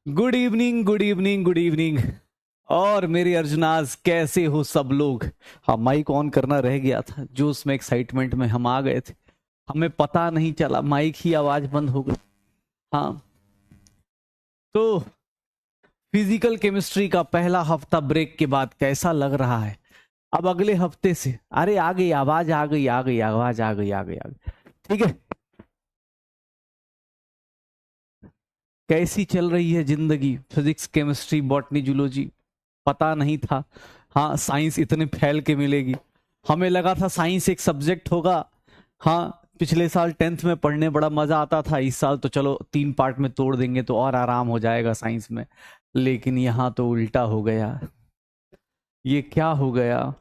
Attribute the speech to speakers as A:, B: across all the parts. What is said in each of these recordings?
A: Good evening, good evening, good evening. और मेरे अर्जुनाज कैसे हो सब लोग। हाँ, माइक ऑन करना रह गया था, जो उसमें एक्साइटमेंट में हम आ गए थे, हमें पता नहीं चला, माइक ही आवाज बंद हो गई। हाँ, तो फिजिकल केमिस्ट्री का पहला हफ्ता ब्रेक के बाद कैसा लग रहा है? अब अगले हफ्ते से, अरे आ गई आवाज, आ गई आ गई आवाज, आ गई आ गई आ गई। ठीक है, कैसी चल रही है जिंदगी? फिजिक्स, केमिस्ट्री, बॉटनी, जूलॉजी, पता नहीं था। हाँ, साइंस इतने फैल के मिलेगी। हमें लगा था साइंस एक सब्जेक्ट होगा। हाँ, पिछले साल 10th में पढ़ने बड़ा मजा आता था, इस साल तो चलो 3 पार्ट में तोड़ देंगे तो और आराम हो जाएगा साइंस में। लेकिन यहाँ तो उल्टा हो गया। ये क्या हो गया?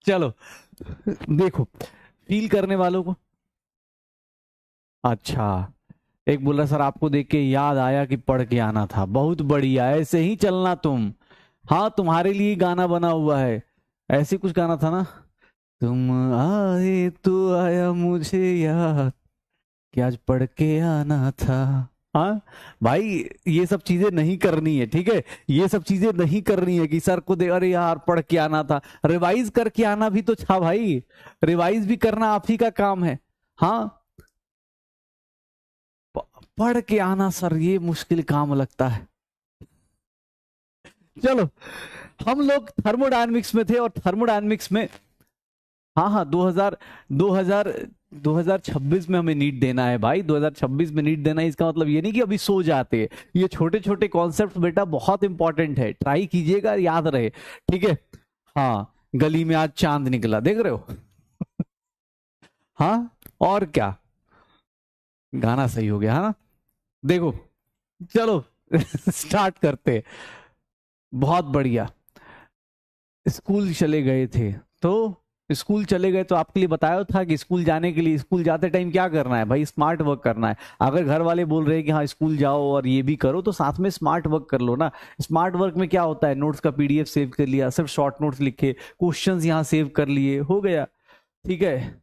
A: चलो देखो, फील करने वालों को। अच्छा, एक बोल रहा सर आपको देख के याद आया कि पढ़ के आना था। बहुत बढ़िया, ऐसे ही चलना तुम। हाँ, तुम्हारे लिए गाना बना हुआ है, ऐसे कुछ गाना था ना। तुम आए तो आया मुझे याद कि आज पढ़ के आना था। हाँ भाई, ये सब चीजें नहीं करनी है, ठीक है। ये सब चीजें नहीं करनी है कि सर को दे अरे यार पढ़ के आना था। रिवाइज करके आना भी तो था भाई, रिवाइज भी करना आप ही का काम है। हाँ, पढ़ के आना सर ये मुश्किल काम लगता है। चलो, हम लोग थर्मोडायनेमिक्स में थे और थर्मोडायनेमिक्स में, हाँ हाँ, 2026 में हमें नीट देना है भाई। 2026 में नीट देना है, इसका मतलब ये नहीं कि अभी सो जाते हैं। ये छोटे छोटे कॉन्सेप्ट बेटा बहुत इंपॉर्टेंट है, ट्राई कीजिएगा, याद रहे, ठीक है। हाँ, गली में आज चांद निकला, देख रहे हो? हाँ, और क्या, गाना सही हो गया है ना? देखो, चलो स्टार्ट करते हैं। बहुत बढ़िया। स्कूल चले गए थे तो, स्कूल चले गए तो आपके लिए बताया था कि स्कूल जाने के लिए, स्कूल जाते टाइम क्या करना है भाई? स्मार्ट वर्क करना है। अगर घर वाले बोल रहे हैं कि हाँ स्कूल जाओ और ये भी करो, तो साथ में स्मार्ट वर्क कर लो ना। स्मार्ट वर्क में क्या होता है? नोट्स का पीडीएफ सेव कर लिया, सिर्फ शॉर्ट नोट्स लिखे, क्वेश्चंस यहाँ सेव कर लिए, हो गया। ठीक है,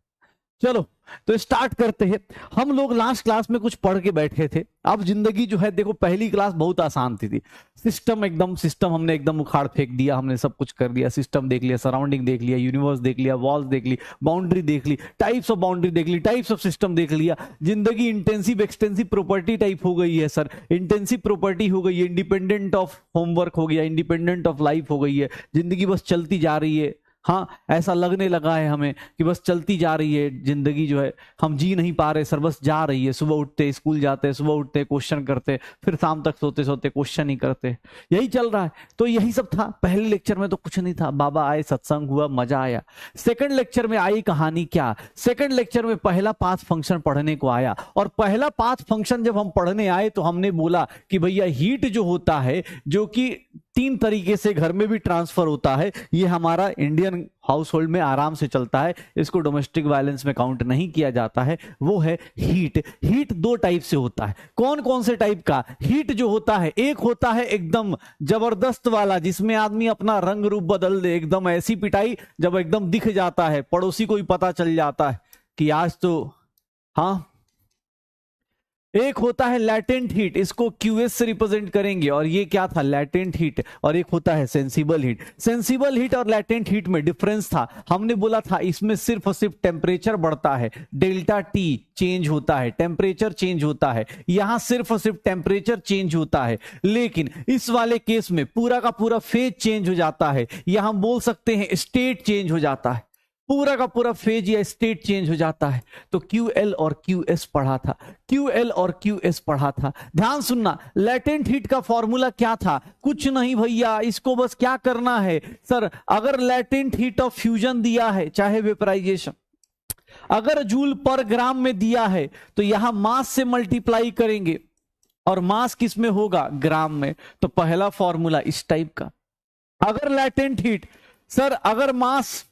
A: चलो तो स्टार्ट करते हैं। हम लोग लास्ट क्लास में कुछ पढ़ के बैठे थे। अब जिंदगी जो है, देखो पहली क्लास बहुत आसान थी। सिस्टम, एकदम सिस्टम हमने एकदम उखाड़ फेंक दिया, हमने सब कुछ कर दिया। सिस्टम देख लिया, सराउंडिंग देख लिया, यूनिवर्स देख लिया, वॉल्स देख ली, बाउंड्री देख ली, टाइप्स ऑफ बाउंड्री देख ली, टाइप्स ऑफ सिस्टम देख लिया। जिंदगी इंटेंसिव एक्सटेंसिव प्रॉपर्टी टाइप हो गई है सर। इंटेंसिव प्रॉपर्टी हो गई है, इंडिपेंडेंट ऑफ होमवर्क हो गया, इंडिपेंडेंट ऑफ लाइफ हो गई है। जिंदगी बस चलती जा रही है। हाँ, ऐसा लगने लगा है हमें कि बस चलती जा रही है जिंदगी, जो है हम जी नहीं पा रहे सर, बस जा रही है। सुबह उठते स्कूल जाते, सुबह उठते क्वेश्चन करते, फिर शाम तक सोते सोते क्वेश्चन ही करते, यही चल रहा है। तो यही सब था। पहले लेक्चर में तो कुछ नहीं था, बाबा आए, सत्संग हुआ, मजा आया। सेकंड लेक्चर में आई कहानी क्या। सेकंड लेक्चर में पहला पाथ फंक्शन पढ़ने को आया, और पहला पाथ फंक्शन जब हम पढ़ने आए तो हमने बोला कि भैया हीट जो होता है, जो कि 3 तरीके से घर में भी ट्रांसफर होता है, ये हमारा इंडियन हाउस होल्ड में आराम से चलता है, इसको डोमेस्टिक वायलेंस में काउंट नहीं किया जाता है। वो है हीट। हीट 2 टाइप से होता है। कौन कौन से टाइप का हीट जो होता है? एक होता है एकदम जबरदस्त वाला, जिसमें आदमी अपना रंग रूप बदल दे, एकदम ऐसी पिटाई जब एकदम दिख जाता है, पड़ोसी को भी पता चल जाता है कि आज तो, हाँ। एक होता है लैटेंट हीट, इसको क्यूएस से रिप्रेजेंट करेंगे, और ये क्या था? Latent heat. और एक होता है सेंसिबल हीट। सेंसिबल हीट और लैटेंट हीट में डिफरेंस था, हमने बोला था इसमें सिर्फ और सिर्फ टेम्परेचर बढ़ता है, डेल्टा टी चेंज होता है, टेम्परेचर चेंज होता है। यहां सिर्फ और सिर्फ टेम्परेचर चेंज होता है। लेकिन इस वाले केस में पूरा का पूरा फेज चेंज हो जाता है, या हम बोल सकते हैं स्टेट चेंज हो जाता है। पूरा का पूरा फेज या स्टेट चेंज हो जाता है। तो QL और QS पढ़ा था, QL और QS पढ़ा था। ध्यान सुनना, लेटेंट हीट का फॉर्मूला क्या था? कुछ नहीं भैया, इसको बस क्या करना है सर, अगर लेटेंट हीट ऑफ फ्यूजन दिया है, चाहे वेपराइजेशन, अगर जूल पर ग्राम में दिया है, तो यहां मास से मल्टीप्लाई करेंगे, और मास किस में होगा? ग्राम में। तो पहला फॉर्मूला इस टाइप का। अगर लेटेंट हीट, सर अगर मास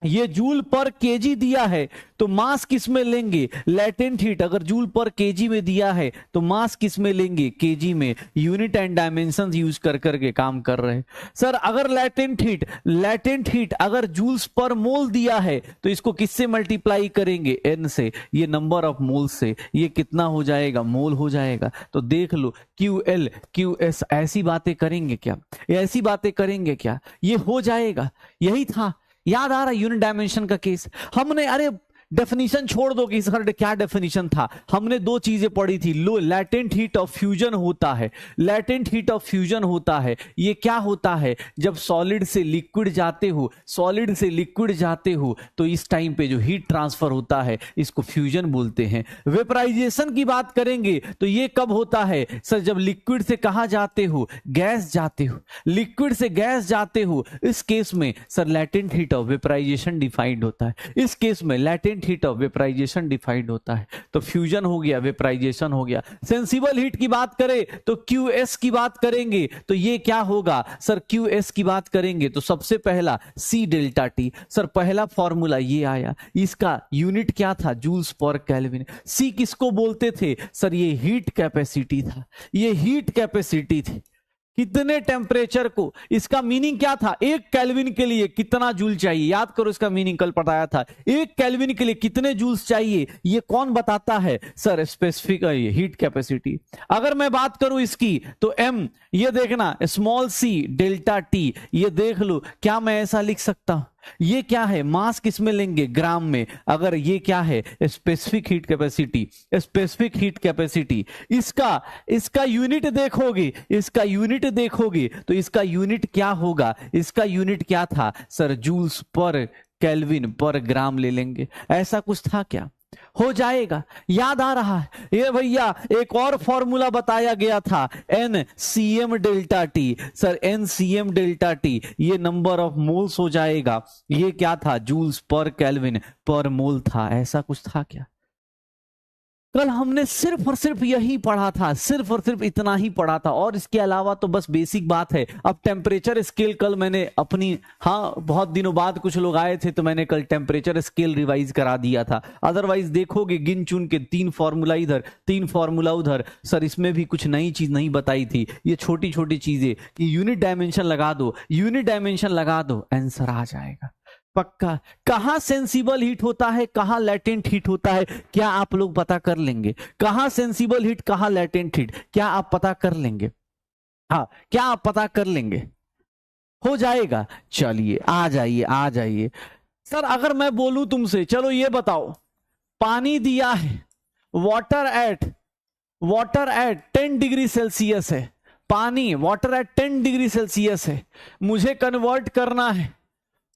A: ये जूल पर केजी दिया है तो मास किस में लेंगे, लेटेंट हीट। अगर जूल पर केजी में दिया है तो मास किस में लेंगे, केजी में। यूनिट एंड डायमेंशन यूज कर करके काम कर रहे हैं। सर अगर लेटेंट हीट अगर जूल्स पर मोल दिया है तो इसको किससे मल्टीप्लाई करेंगे, एन से। ये नंबर ऑफ मोल से, ये कितना हो जाएगा, मोल हो जाएगा। तो देख लो QL QS, ऐसी बातें करेंगे क्या, ऐसी बातें करेंगे क्या, ये हो जाएगा। यही था, याद आ रहा यूनिट डायमेंशन का केस हमने। अरे डेफिनेशन छोड़ दो कि सर क्या डेफिनेशन था, हमने दो चीजें पढ़ी थी। लो लैटेंट हीट ऑफ फ्यूजन होता है, लैटेंट हीट ऑफ फ्यूजन होता है। ये क्या होता है, जब सॉलिड से लिक्विड जाते हो, सॉलिड से लिक्विड जाते हो तो इस टाइम पे जो हीट ट्रांसफर होता है इसको फ्यूजन बोलते हैं। वेपराइजेशन की बात करेंगे तो ये कब होता है सर, जब लिक्विड से कहां जाते हो, गैस जाते हो, लिक्विड से गैस जाते हो। इस केस में sir latent heat of vaporisation defined होता है, इस केस में latent heat of vaporisation defined होता है। तो फ्यूजन हो गया, वेपराइजेशन हो गया। सेंसिबल हीट की बात करें तो QS की बात करेंगे तो ये क्या होगा सर, QS की बात करेंगे तो सबसे पहला C डेल्टा T। सर पहला फॉर्मूला ये आया, इसका यूनिट क्या था, जूल्स पर केल्विन। C किसको बोलते थे सर, ये हीट कैपेसिटी था, ये हीट कैपेसिटी थी। कितने टेम्परेचर को, इसका मीनिंग क्या था, एक केल्विन के लिए कितना जूल चाहिए, याद करो इसका मीनिंग कल पढ़ाया था। एक केल्विन के लिए कितने जूल्स चाहिए, ये कौन बताता है सर, स्पेसिफिक हीट कैपेसिटी। अगर मैं बात करूं इसकी तो M, ये देखना स्मॉल c डेल्टा T, ये देख लो क्या मैं ऐसा लिख सकता हूं, ये क्या है, मास किस में लेंगे, ग्राम में। अगर ये क्या है, specific heat capacity, specific heat capacity. इसका यूनिट देखोगे, इसका यूनिट देखोगे तो इसका यूनिट क्या होगा, इसका यूनिट क्या था सर, जूल्स पर केल्विन पर ग्राम ले लेंगे। ऐसा कुछ था क्या, हो जाएगा। याद आ रहा है ये भैया, एक और फॉर्मूला बताया गया था NCM delta T। Sir NCM delta T ये नंबर ऑफ मोल्स हो जाएगा, ये क्या था, जूल्स पर केल्विन पर मोल था। ऐसा कुछ था क्या, कल हमने सिर्फ और सिर्फ यही पढ़ा था, सिर्फ और सिर्फ इतना ही पढ़ा था। और इसके अलावा तो बस बेसिक बात है। अब टेम्परेचर स्केल कल मैंने अपनी, हाँ बहुत दिनों बाद कुछ लोग आए थे तो मैंने कल टेम्परेचर स्केल रिवाइज करा दिया था। अदरवाइज देखोगे गिन चुन के 3 फॉर्मूला इधर 3 फॉर्मूला उधर, सर इसमें भी कुछ नई चीज नहीं बताई थी। ये छोटी छोटी चीजें कि यूनिट डायमेंशन लगा दो, यूनिट डायमेंशन लगा दो, आंसर आ जाएगा पक्का। कहां सेंसिबल हीट होता है, कहां लेटेंट हीट होता है, क्या आप लोग पता कर लेंगे, कहां सेंसिबल हीट कहां लेटेंट हीट, क्या आप पता कर लेंगे, हाँ क्या आप पता कर लेंगे, हो जाएगा। चलिए आ जाइए आ जाइए। सर अगर मैं बोलूं तुमसे, चलो ये बताओ, पानी दिया है, वाटर एट 10 डिग्री सेल्सियस है, पानी वाटर एट 10 डिग्री सेल्सियस है, मुझे कन्वर्ट करना है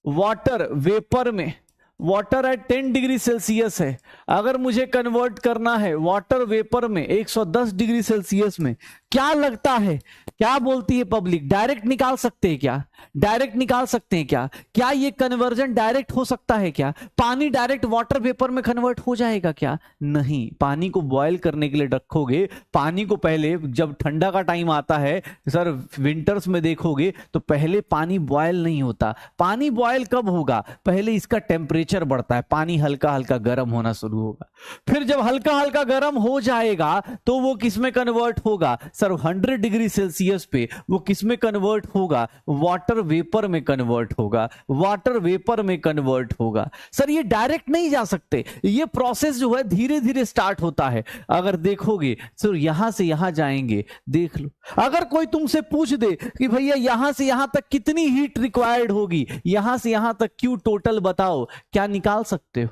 A: वाटर वेपर में, वाटर एट 10 डिग्री सेल्सियस है। अगर मुझे कन्वर्ट करना है वाटर वेपर में 110 डिग्री सेल्सियस में, क्या लगता है, क्या बोलती है पब्लिक, डायरेक्ट निकाल सकते हैं क्या, डायरेक्ट निकाल सकते हैं क्या, क्या ये कन्वर्जन डायरेक्ट हो सकता है क्या, पानी डायरेक्ट वाटर वेपर में कन्वर्ट हो जाएगा क्या, नहीं। पानी को बॉयल करने के लिए रखोगे, पानी को पहले, जब ठंडा का टाइम आता है सर, विंटर्स में देखोगे तो पहले पानी बॉयल नहीं होता। पानी बॉयल कब होगा, पहले इसका टेम्परेचर बढ़ता है, पानी हल्का हल्का गर्म होना शुरू होगा, फिर जब हल्का हल्का गर्म हो जाएगा तो वो किस में कन्वर्ट होगा सर, 100 डिग्री सेल्सियस पे वो किस में कन्वर्ट होगा, वाटर वेपर में कन्वर्ट होगा, वाटर वेपर में कन्वर्ट होगा। सर ये डायरेक्ट नहीं जा सकते, ये प्रोसेस जो है धीरे धीरे स्टार्ट होता है। अगर देखोगे सर यहां से यहां जाएंगे, देख लो, अगर कोई तुमसे पूछ दे कि भैया यहां से यहां तक कितनी हीट रिक्वायर्ड होगी, यहां से यहां तक क्यू टोटल बताओ, क्या निकाल सकते हो,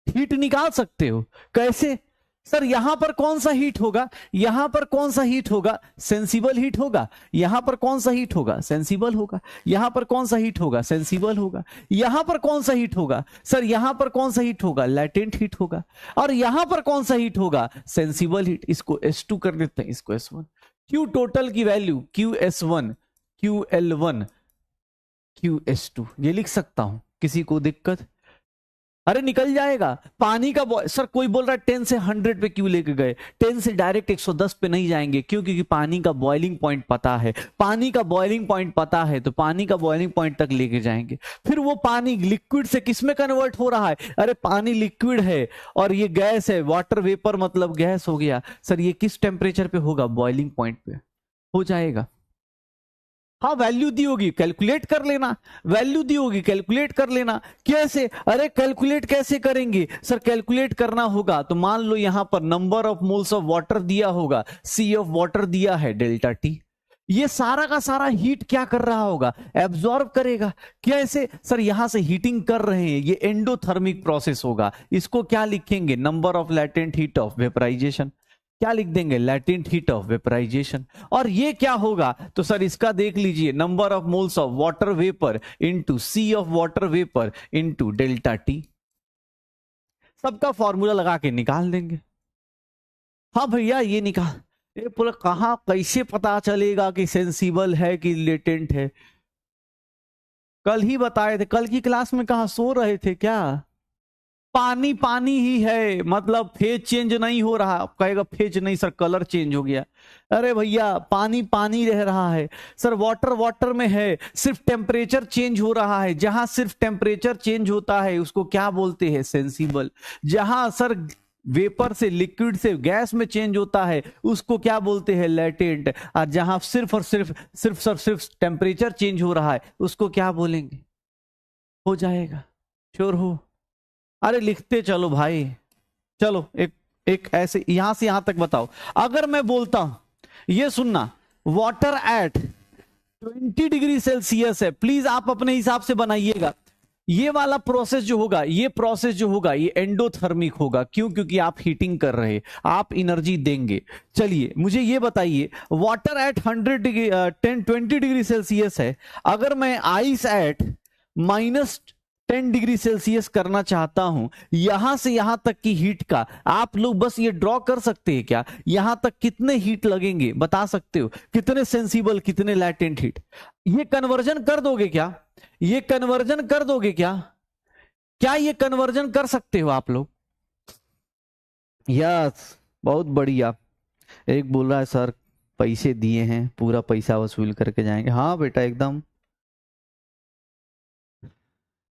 A: हीट निकाल सकते हो, कैसे सर, यहां पर कौन सा हीट होगा, यहां पर कौन सा हीट होगा, सेंसिबल हीट होगा, यहां पर कौन सा हीट होगा, सेंसिबल होगा, यहां पर कौन सा हीट होगा, सेंसिबल होगा, यहां पर कौन सा हीट होगा सर, यहां पर कौन सा हीट होगा, लेटेंट हीट होगा, और यहां पर कौन सा हीट होगा, सेंसिबल हीट। इसको S2 कर देते हैं, इसको S1। क्यू टोटल की वैल्यू QS1 QL1 QS2 ये लिख सकता हूं, किसी को दिक्कत, अरे निकल जाएगा। पानी का सर कोई बोल रहा है 10 से 100 पे क्यों लेके गए, 10 से डायरेक्ट 110 पे नहीं जाएंगे, क्यों? क्योंकि पानी का बॉइलिंग पॉइंट पता है, पानी का बॉइलिंग पॉइंट पता है, तो पानी का बॉइलिंग पॉइंट तक लेके जाएंगे। फिर वो पानी लिक्विड से किस में कन्वर्ट हो रहा है? अरे पानी लिक्विड है और ये गैस है, वाटर वेपर मतलब गैस हो गया। सर ये किस टेम्परेचर पे होगा? बॉइलिंग पॉइंट पे हो जाएगा। हाँ वैल्यू दी होगी कैलकुलेट कर लेना, वैल्यू दी होगी कैलकुलेट कर लेना। कैसे? अरे कैलकुलेट कैसे करेंगे सर? कैलकुलेट करना होगा तो मान लो यहां पर number of moles of water दिया होगा, सी ऑफ वाटर दिया है डेल्टा टी। ये सारा का सारा हीट क्या कर रहा होगा? एब्जॉर्ब करेगा। कैसे? सर यहां से हीटिंग कर रहे हैं, ये एंडोथर्मिक प्रोसेस होगा। इसको क्या लिखेंगे? Number of latent heat of vaporisation. क्या लिख देंगे? Latent heat of vaporisation. और ये क्या होगा? तो सर इसका देख लीजिए, number of moles of water vapour into C of water vapour into delta T. सबका फॉर्मूला लगा के निकाल देंगे। हाँ भैया ये निकाल, ये पूरा कहां कैसे पता चलेगा कि सेंसिबल है कि लेटेंट है? कल ही बताए थे, कल की क्लास में कहा सो रहे थे क्या? पानी पानी ही है, मतलब फेज चेंज नहीं हो रहा। आप कहेगा फेज नहीं सर कलर चेंज हो गया। अरे भैया पानी पानी रह रहा है। सर वाटर वाटर में है, सिर्फ टेम्परेचर चेंज हो रहा है। जहां सिर्फ टेम्परेचर चेंज होता है उसको क्या बोलते हैं? सेंसिबल। जहां सर वेपर से लिक्विड से गैस में चेंज होता है उसको क्या बोलते हैं? लेटेंट। और जहां सिर्फ और सिर्फ टेम्परेचर चेंज हो रहा है उसको क्या बोलेंगे? हो जाएगा। श्योर हो? अरे लिखते चलो भाई। चलो एक एक ऐसे यहां से यहां तक बताओ। अगर मैं बोलता हूं, ये सुनना, वाटर एट 20 डिग्री सेल्सियस है, प्लीज आप अपने हिसाब से बनाइएगा। ये वाला प्रोसेस जो होगा, ये प्रोसेस जो होगा ये एंडोथर्मिक होगा। क्यों? क्योंकि आप हीटिंग कर रहे, आप एनर्जी देंगे। चलिए मुझे ये बताइए, वाटर एट 20 डिग्री सेल्सियस है, अगर मैं आइस एट -10 डिग्री सेल्सियस करना चाहता हूं, यहां से यहां तक की हीट का आप लोग बस ये ड्रॉ कर सकते हैं क्या? यहां तक कितने हीट लगेंगे बता सकते हो? कितने सेंसिबल, कितने लैटेंट हीट? ये कन्वर्जन कर दोगे क्या? ये कन्वर्जन कर दोगे क्या? क्या ये कन्वर्जन कर सकते हो आप लोग? यस, बहुत बढ़िया। एक बोल रहा है सर पैसे दिए हैं, पूरा पैसा वसूल करके जाएंगे। हाँ बेटा एकदम।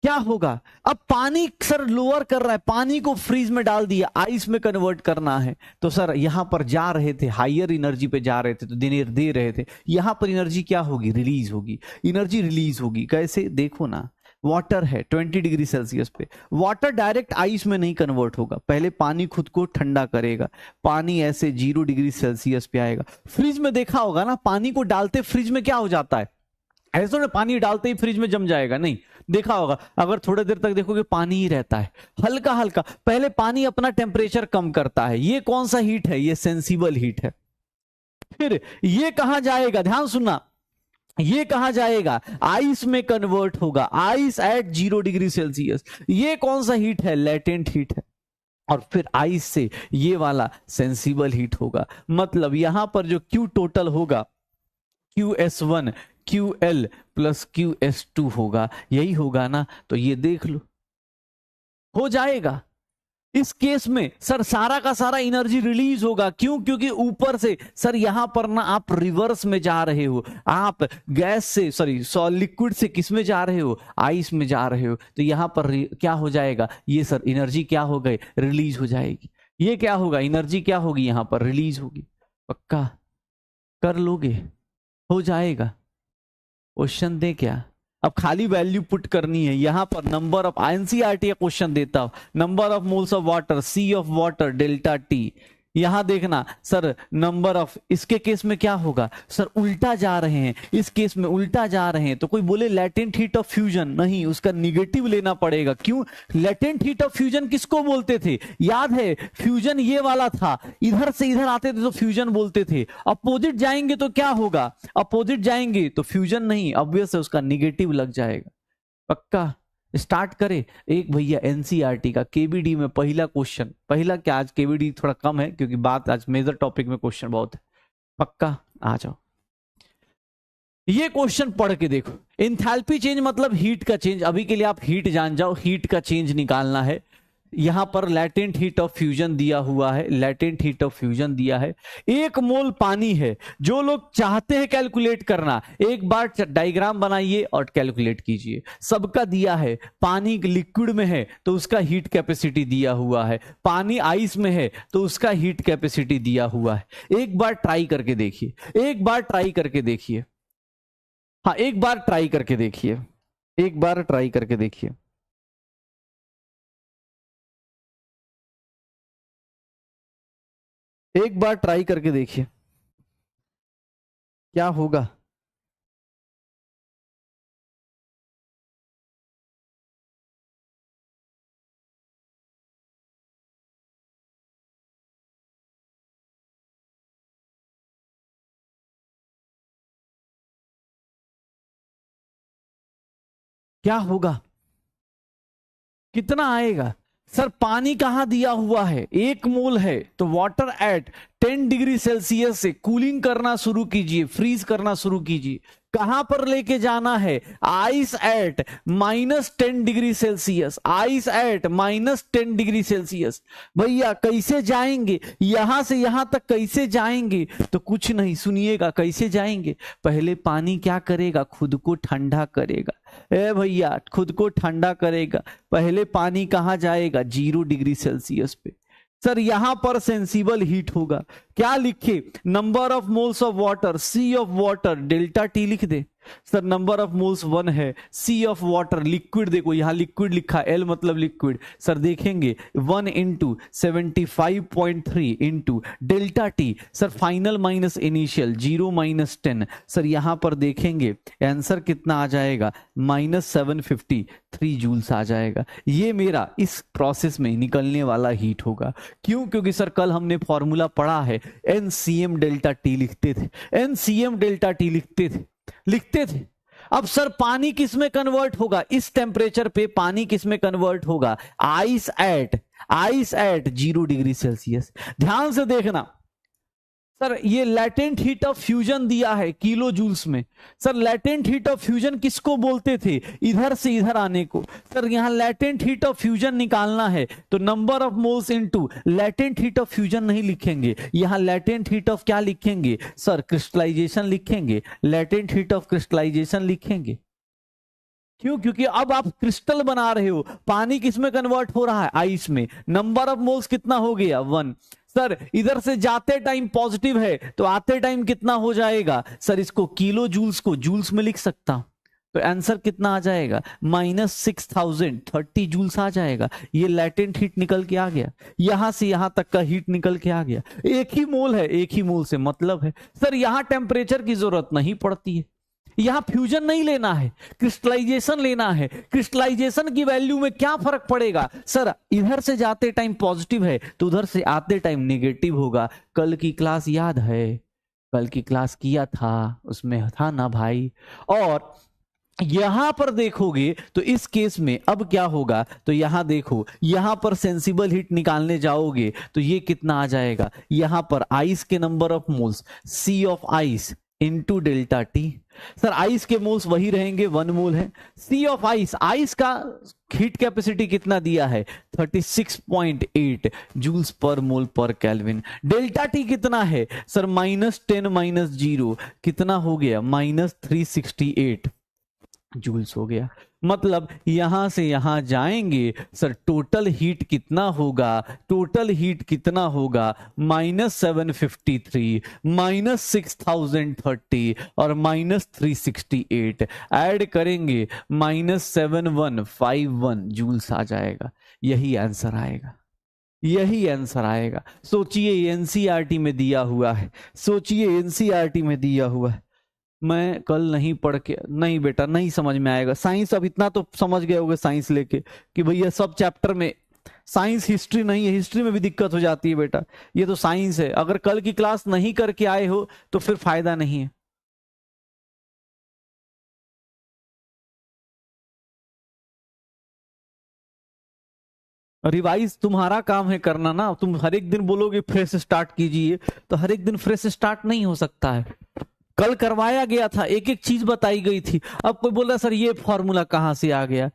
A: क्या होगा? अब पानी सर लोअर कर रहा है, पानी को फ्रीज में डाल दिया, आइस में कन्वर्ट करना है। तो सर यहां पर जा रहे थे, हायर एनर्जी पे जा रहे थे तो दे रहे थे। यहां पर एनर्जी क्या होगी? रिलीज होगी। एनर्जी रिलीज होगी कैसे? देखो ना, वाटर है 20 डिग्री सेल्सियस पे, वाटर डायरेक्ट आइस में नहीं कन्वर्ट होगा, पहले पानी खुद को ठंडा करेगा। पानी ऐसे 0 डिग्री सेल्सियस पे आएगा। फ्रिज में देखा होगा ना, पानी को डालते फ्रिज में क्या हो जाता है? ऐसा ना पानी डालते ही फ्रिज में जम जाएगा, नहीं। देखा होगा, अगर थोड़ी देर तक देखोगे पानी ही रहता है, हल्का हल्का। पहले पानी अपना टेम्परेचर कम करता है। ये कौन सा हीट है? ये सेंसिबल हीट है। फिर ये कहां जाएगा? ध्यान सुनना, ये कहां जाएगा? आइस में कन्वर्ट होगा, आइस एट 0 डिग्री सेल्सियस। ये कौन सा हीट है? लेटेंट हीट है। और फिर आइस से ये वाला सेंसिबल हीट होगा। मतलब यहां पर जो Q टोटल होगा, QS1 QL प्लस QS2 होगा, यही होगा ना? तो ये देख लो, हो जाएगा। इस केस में सर सारा का सारा एनर्जी रिलीज होगा। क्यों? क्योंकि ऊपर से सर यहां पर ना आप रिवर्स में जा रहे हो, आप गैस से लिक्विड से किस में जा रहे हो? आइस में जा रहे हो। तो यहां पर क्या हो जाएगा? ये सर एनर्जी क्या हो गई? रिलीज हो जाएगी। ये क्या होगा? एनर्जी क्या होगी? यहां पर रिलीज होगी। पक्का कर लोगे? हो जाएगा। क्वेश्चन दे क्या? अब खाली वैल्यू पुट करनी है। यहां पर नंबर ऑफ एनसीईआरटी का क्वेश्चन देता हूं, number of moles of water, C of water, delta T. यहां देखना सर नंबर ऑफ, इसके केस में क्या होगा? सर उल्टा जा रहे हैं, इस केस में उल्टा जा रहे हैं। तो कोई बोले लैटेंट हीट ऑफ फ्यूजन, नहीं, उसका निगेटिव लेना पड़ेगा। क्यों? लैटेंट हीट ऑफ फ्यूजन किसको बोलते थे? याद है, फ्यूजन ये वाला था, इधर से इधर आते थे तो फ्यूजन बोलते थे। अपोजिट जाएंगे तो क्या होगा? अपोजिट जाएंगे तो फ्यूजन नहीं, ऑब्वियस है उसका निगेटिव लग जाएगा। पक्का? स्टार्ट करें। एक भैया एनसीईआरटी का केबीडी में पहला क्वेश्चन, पहला क्या, आज केबीडी थोड़ा कम है क्योंकि बात आज मेजर टॉपिक में क्वेश्चन बहुत है। पक्का आ जाओ। ये क्वेश्चन पढ़ के देखो, इंथैल्पी चेंज मतलब हीट का चेंज। अभी के लिए आप हीट जान जाओ, हीट का चेंज निकालना है। यहां पर लैटेंट हीट ऑफ फ्यूजन दिया हुआ है, लैटेंट हीट ऑफ फ्यूजन दिया है। 1 मोल पानी है। जो लोग चाहते हैं कैलकुलेट करना, एक बार डायग्राम बनाइए और कैलकुलेट कीजिए। सबका दिया है, पानी लिक्विड में है तो उसका हीट कैपेसिटी दिया हुआ है, पानी आइस में है तो उसका हीट कैपेसिटी दिया हुआ है। एक बार ट्राई करके देखिए, एक बार ट्राई करके देखिए, हाँ एक बार ट्राई करके देखिए, एक बार ट्राई करके देखिए। एक बार ट्राई करके देखिए क्या होगा। क्या होगा, कितना आएगा? सर पानी कहां दिया हुआ है, 1 मोल है, तो वाटर एट 10 डिग्री सेल्सियस से कूलिंग करना शुरू कीजिए, फ्रीज करना शुरू कीजिए। कहां पर लेके जाना है? Ice eight -10 degree Celsius, ice eight -10 degree Celsius. भैया कैसे जाएंगे यहां से यहां तक, कैसे जाएंगे? तो कुछ नहीं, सुनिएगा कैसे जाएंगे। पहले पानी क्या करेगा? खुद को ठंडा करेगा। ए भैया खुद को ठंडा करेगा। पहले पानी कहां जाएगा? 0 डिग्री सेल्सियस पे। सर यहां पर सेंसिबल हीट होगा। क्या लिखे? Number of moles of water, C of water delta T लिख दे। सर नंबर ऑफ मोल्स 1 है, सी ऑफ वाटर लिक्विड, देखो यहां लिक्विड लिखा, एल मतलब लिक्विड। सर देखेंगे 1 into 75.3 into delta T. Sir final minus initial 0 -10। Sir यहां पर देखेंगे आंसर कितना आ जाएगा? -753 जूल्स आ जाएगा। ये मेरा इस प्रोसेस में निकलने वाला हीट होगा। क्यों? क्योंकि सर कल हमने फॉर्मूला पढ़ा है, एनसीएम डेल्टा टी लिखते थे, एनसीएम डेल्टा टी लिखते थे। अब सर पानी किस में कन्वर्ट होगा? इस टेम्परेचर पे पानी किस में कन्वर्ट होगा? Ice eight 0 degree Celsius. ध्यान से देखना सर, ये लैटेंट हीट ऑफ फ्यूजन दिया है किलो जूल्स में। Sir latent heat of fusion किसको बोलते थे? इधर से इधर आने को। सर यहां लैटेंट हीट ऑफ फ्यूजन निकालना है तो number of moles into latent heat of fusion नहीं लिखेंगे, यहां लैटेंट हीट ऑफ क्या लिखेंगे? सर क्रिस्टलाइजेशन लिखेंगे, लैटेंट हीट ऑफ क्रिस्टलाइजेशन लिखेंगे। क्यों? क्योंकि अब आप क्रिस्टल बना रहे हो। पानी किस में कन्वर्ट हो रहा है? आइस में। नंबर ऑफ मोल्स कितना हो गया? 1। सर इधर से जाते टाइम पॉजिटिव है तो आते टाइम कितना हो जाएगा? सर इसको किलो जूल्स को जूल्स में लिख सकता हूं, तो आंसर कितना आ जाएगा? -6030 जूल्स आ जाएगा। ये लैटेंट हीट निकल के आ गया, यहां से यहां तक का हीट निकल के आ गया। एक ही मोल है, एक ही मोल से मतलब है। सर यहां टेम्परेचर की जरूरत नहीं पड़ती है, यहां फ्यूजन नहीं लेना है, क्रिस्टलाइजेशन लेना है। क्रिस्टलाइजेशन की वैल्यू में क्या फर्क पड़ेगा? सर इधर से जाते टाइम पॉजिटिव है तो उधर से आते टाइम नेगेटिव होगा। कल की क्लास याद है? कल की क्लास किया था, उसमें था ना भाई। और यहां पर देखोगे तो इस केस में अब क्या होगा? तो यहां देखो, यहां पर सेंसिबल हीट निकालने जाओगे तो ये कितना आ जाएगा? यहां पर आइस के number of moles, C of ice into delta T. Sir ice के मोल्स वही रहेंगे, 1 मोल है। सी ऑफ आइस, आइस का हीट कैपेसिटी कितना दिया है? 36.8 जूल्स पर मोल पर केल्विन। डेल्टा टी कितना है? सर -10 -0 कितना हो गया? -368 जूल्स हो गया। मतलब यहां से यहां जाएंगे सर टोटल हीट कितना होगा? टोटल हीट कितना होगा? -753 -6030 और -368 ऐड करेंगे -7151 जूल्स आ जाएगा। यही आंसर आएगा, यही आंसर आएगा। सोचिए एनसीईआरटी में दिया हुआ है, सोचिए एनसीईआरटी में दिया हुआ है। मैं कल नहीं पढ़ के, नहीं बेटा नहीं समझ में आएगा साइंस। अब इतना तो समझ गए होगे साइंस लेके कि भैया सब चैप्टर में साइंस, हिस्ट्री नहीं है, हिस्ट्री में भी दिक्कत हो जाती है बेटा। ये तो साइंस है, अगर कल की क्लास नहीं करके आए हो तो फिर फायदा नहीं है। रिवाइज तुम्हारा काम है करना ना। तुम हर एक दिन बोलोगे फ्रेश स्टार्ट कीजिए, तो हर एक दिन फ्रेश स्टार्ट नहीं हो सकता है। कल करवाया गया था, एक एक चीज बताई गई थी। अब कोई बोल रहा है सर ये फॉर्मूला कहां से आ गया,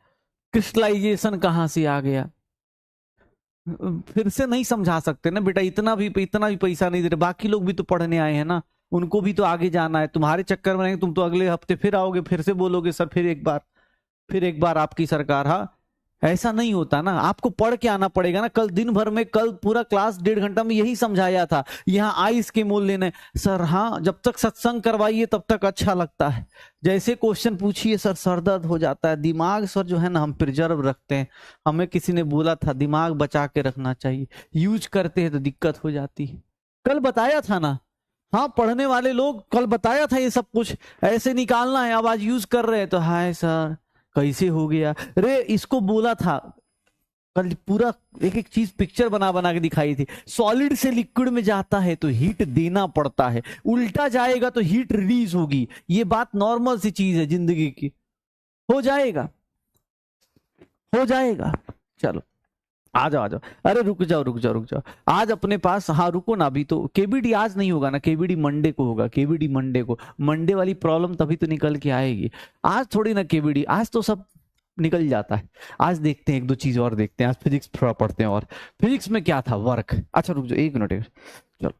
A: क्रिस्टलाइजेशन कहां से आ गया। फिर से नहीं समझा सकते ना बेटा, इतना भी पैसा नहीं दे रहे, बाकी लोग भी तो पढ़ने आए हैं ना, उनको भी तो आगे जाना है। तुम्हारे चक्कर में नहीं, तुम तो अगले हफ्ते फिर आओगे, फिर से बोलोगे सर फिर एक बार आपकी सरकार। हाँ, ऐसा नहीं होता ना, आपको पढ़ के आना पड़ेगा ना। कल दिन भर में, कल पूरा क्लास 1.5 घंटा में यही समझाया था। यहाँ आइस के मोल लेने सर, हाँ जब तक सत्संग करवाइए तब तक अच्छा लगता है, जैसे क्वेश्चन पूछिए सर सर दर्द हो जाता है। दिमाग सर जो है ना हम प्रिजर्व रखते हैं, हमें किसी ने बोला था दिमाग बचा के रखना चाहिए, यूज करते हैं तो दिक्कत हो जाती है। कल बताया था ना, हाँ पढ़ने वाले लोग, कल बताया था ये सब कुछ ऐसे निकालना है, अब आज यूज कर रहे हैं तो हाय सर कैसे हो गया। रे इसको बोला था कल, पूरा एक एक चीज पिक्चर बना बना के दिखाई थी। सॉलिड से लिक्विड में जाता है तो हीट देना पड़ता है, उल्टा जाएगा तो हीट रिलीज होगी। ये बात नॉर्मल सी चीज है जिंदगी की, हो जाएगा हो जाएगा। चलो आ जाओ आ जाओ, अरे रुक जाओ रुक जाओ रुक जाओ। आज अपने पास, हाँ रुको ना, अभी तो केबीडी आज नहीं होगा ना, केबीडी मंडे को होगा। केबीडी मंडे को, मंडे वाली प्रॉब्लम तभी तो निकल के आएगी, आज थोड़ी ना केबीडी, आज तो सब निकल जाता है। आज देखते हैं एक दो चीज और देखते हैं, आज फिजिक्स थोड़ा पढ़ते हैं। और फिजिक्स में क्या था, वर्क। अच्छा रुक जाओ 1 मिनट, चलो।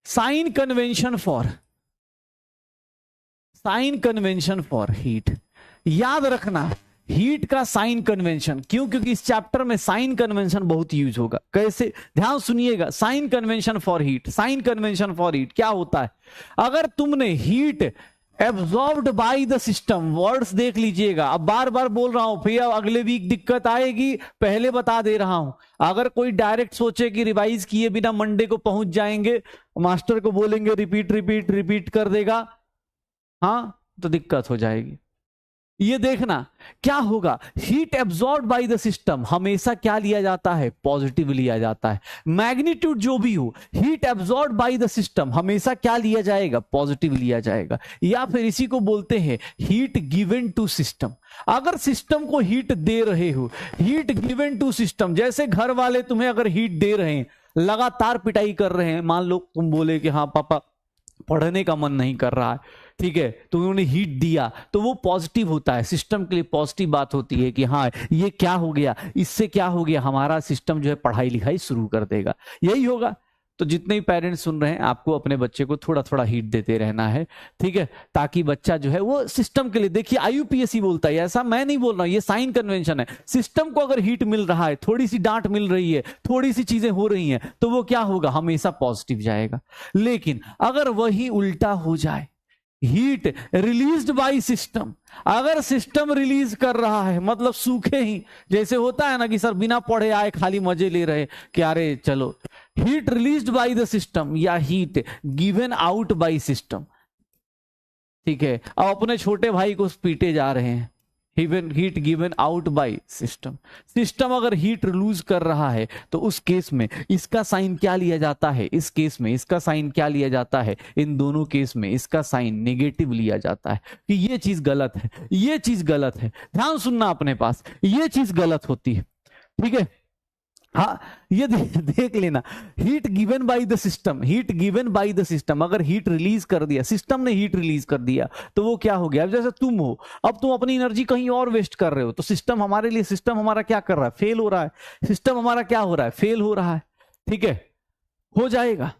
A: साइन कन्वेंशन फॉर हीट, याद रखना हीट का साइन कन्वेंशन। क्यों? क्योंकि इस चैप्टर में साइन कन्वेंशन बहुत यूज होगा। कैसे, ध्यान सुनिएगा। Sign convention for heat, sign convention for heat क्या होता है? अगर तुमने heat absorbed by the system, words देख लीजिएगा, अब बार बार बोल रहा हूं, फिर अगले वीक दिक्कत आएगी, पहले बता दे रहा हूं। अगर कोई डायरेक्ट सोचे कि रिवाइज किए बिना मंडे को पहुंच जाएंगे, मास्टर को बोलेंगे रिपीट रिपीट रिपीट कर देगा, हाँ तो दिक्कत हो जाएगी। ये देखना क्या होगा, heat absorb by the system हमेशा क्या लिया जाता है? पॉजिटिव लिया जाता है। मैग्नीट्यूड जो भी हो, heat absorb by the system हमेशा क्या लिया जाएगा? पॉजिटिव लिया जाएगा। या फिर इसी को बोलते हैं हीट गिवन टू सिस्टम। अगर सिस्टम को हीट दे रहे हो, हीट गिवन टू सिस्टम, जैसे घर वाले तुम्हें अगर हीट दे रहे हैं, लगातार पिटाई कर रहे हैं, मान लो तुम बोले कि हाँ पापा पढ़ने का मन नहीं कर रहा है, ठीक है, तो उन्होंने हीट दिया, तो वो पॉजिटिव होता है, सिस्टम के लिए पॉजिटिव बात होती है कि हाँ ये क्या हो गया, इससे क्या हो गया, हमारा सिस्टम जो है पढ़ाई लिखाई शुरू कर देगा। यही होगा। तो जितने भी पेरेंट्स सुन रहे हैं, आपको अपने बच्चे को थोड़ा थोड़ा हीट देते रहना है, ठीक है, ताकि बच्चा जो है वो सिस्टम के लिए, देखिए आईयूपीएससी बोलता है, ऐसा मैं नहीं बोल रहा हूं, ये साइन कन्वेंशन है। सिस्टम को अगर हीट मिल रहा है, थोड़ी सी डांट मिल रही है, थोड़ी सी चीजें हो रही हैं, तो वो क्या होगा? हमेशा पॉजिटिव जाएगा। लेकिन अगर वही उल्टा हो जाए, हीट रिलीज्ड बाय सिस्टम, अगर सिस्टम रिलीज कर रहा है, मतलब सूखे ही, जैसे होता है ना कि सर बिना पढ़े आए खाली मजे ले रहे कि अरे चलो, heat released by the system या heat given out by system, ठीक है, अब अपने छोटे भाई को पीटे जा रहे हैं, heat given out by system. System अगर हीट लूज कर रहा है तो उस केस में इसका साइन क्या लिया जाता है? इस केस में इसका साइन क्या लिया जाता है? इन दोनों केस में इसका साइन नेगेटिव लिया जाता है कि ये चीज गलत है, ये चीज गलत है। ध्यान सुनना अपने पास, ये चीज गलत होती है, ठीक है। हाँ ये देख लेना, heat given by the system, heat given by the system, अगर हीट रिलीज कर दिया, सिस्टम ने हीट रिलीज कर दिया, तो वो क्या हो गया? अब जैसे तुम हो, अब तुम अपनी एनर्जी कहीं और वेस्ट कर रहे हो, तो सिस्टम हमारे लिए, सिस्टम हमारा क्या कर रहा है? फेल हो रहा है। सिस्टम हमारा क्या हो रहा है? फेल हो रहा है, ठीक है, हो जाएगा।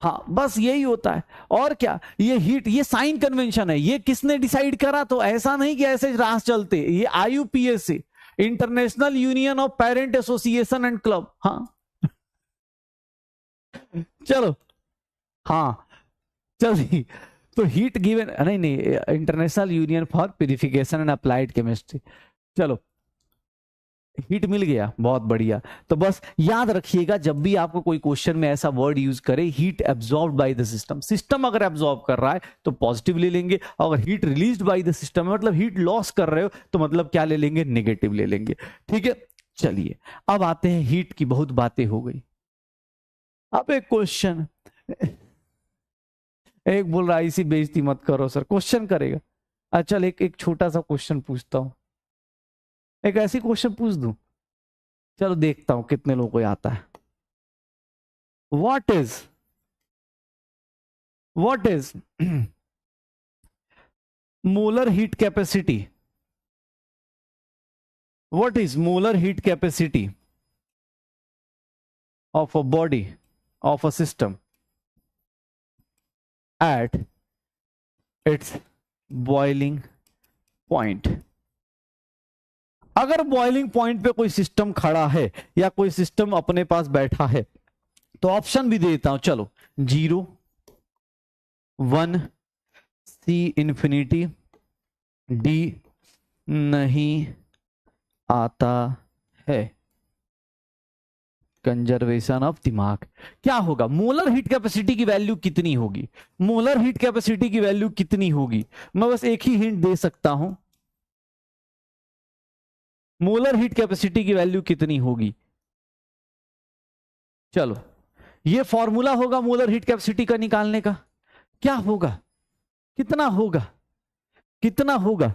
A: हाँ बस यही होता है, और क्या? ये हीट, ये साइन कन्वेंशन है। ये किसने डिसाइड करा? तो ऐसा नहीं कि ऐसे राह चलते, ये आईयूपीएससी, international union of parent association and club. हाँ चलो, हाँ चलिए, तो हीट गिवन, नहीं नहीं, international union for purification and applied chemistry. चलो हीट मिल गया, बहुत बढ़िया। तो बस याद रखिएगा, जब भी आपको कोई क्वेश्चन में ऐसा वर्ड यूज करे, heat absorb by the system, system अगर एब्जॉर्ब कर रहा है तो पॉजिटिव ले लेंगे, अगर heat released by the system मतलब हीट लॉस कर रहे हो, तो मतलब क्या ले लेंगे? नेगेटिव ले लेंगे, ठीक है। चलिए अब आते हैं, हीट की बहुत बातें हो गई। अब एक क्वेश्चन, एक बोल रहा है इसी बेइज्जती मत करो सर, क्वेश्चन करेगा। अच्छा एक छोटा सा क्वेश्चन पूछता हूं, एक ऐसी क्वेश्चन पूछ दूं, चलो देखता हूं कितने लोगों को आता है। What is what is molar heat capacity? What is molar heat capacity of a body, of a system at its boiling point? अगर बॉइलिंग पॉइंट पे कोई सिस्टम खड़ा है या कोई सिस्टम अपने पास बैठा है तो ऑप्शन भी देता हूं, चलो 0, 1, C इंफिनिटी, D नहीं आता है। कंजर्वेशन ऑफ दिमाग। क्या होगा? मोलर हीट कैपेसिटी की वैल्यू कितनी होगी? मोलर हीट कैपेसिटी की वैल्यू कितनी होगी? मैं बस एक ही हिंट दे सकता हूं, मोलर हीट कैपेसिटी की वैल्यू कितनी होगी? चलो, ये फॉर्मूला होगा मोलर हीट कैपेसिटी का निकालने का। क्या होगा? कितना होगा? कितना होगा?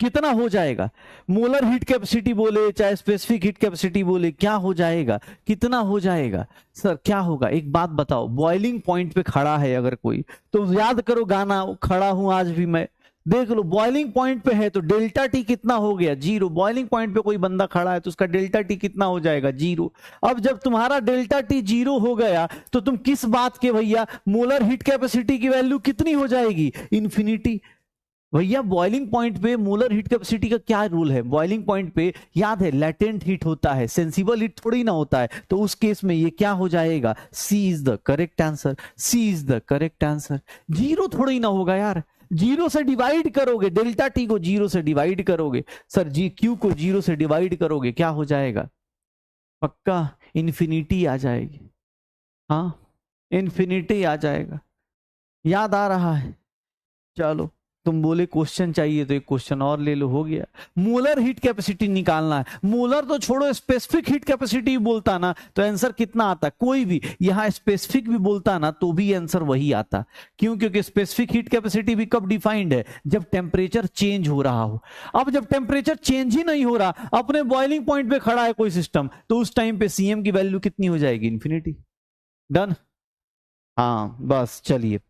A: कितना हो जाएगा? मोलर हीट कैपेसिटी बोले चाहे स्पेसिफिक हीट कैपेसिटी बोले, क्या हो जाएगा? कितना हो जाएगा? सर क्या होगा? एक बात बताओ, बॉइलिंग पॉइंट पे खड़ा है अगर कोई, तो याद करो गाना, खड़ा हूं आज भी मैं, देख लो बॉइलिंग पॉइंट पे है तो डेल्टा टी कितना हो गया? 0। बॉइलिंग पॉइंट पे कोई बंदा खड़ा है तो उसका डेल्टा टी कितना हो जाएगा? 0। अब जब तुम्हारा डेल्टा टी 0 हो गया तो तुम किस बात के भैया, मोलर हीट कैपेसिटी की वैल्यू कितनी हो जाएगी? इंफिनिटी। भैया बॉइलिंग पॉइंट पे मोलर हीट कैपेसिटी का क्या रूल है? बॉइलिंग पॉइंट पे याद है लेटेंट हीट होता है, सेंसिबल हीट थोड़ी ना होता है, तो उस केस में ये क्या हो जाएगा? C is the correct answer. C is the correct answer. 0 थोड़ी ना होगा यार, 0 से डिवाइड करोगे, डेल्टा टी को 0 से डिवाइड करोगे, सर जी क्यू को 0 से डिवाइड करोगे, क्या हो जाएगा? पक्का इंफिनिटी आ जाएगी। हाँ, इंफिनिटी आ जाएगा। याद आ रहा है? चलो, तुम बोले क्वेश्चन चाहिए तो एक क्वेश्चन और ले लो, हो गया। मोलर हीट कैपेसिटी निकालना है। मोलर तो छोड़ो, स्पेसिफिक हीट कैपेसिटी बोलता ना तो आंसर कितना आता? कोई भी, यहां स्पेसिफिक भी बोलता ना तो भी आंसर वही आता। क्यों? क्योंकि स्पेसिफिक हीट कैपेसिटी भी कब डिफाइंड है? जब टेम्परेचर चेंज हो रहा हो। अब जब टेम्परेचर चेंज ही नहीं हो रहा, अपने बॉइलिंग पॉइंट पे खड़ा है कोई सिस्टम, तो उस टाइम पे सीएम की वैल्यू कितनी हो जाएगी? इंफिनिटी। डन? हाँ बस, चलिए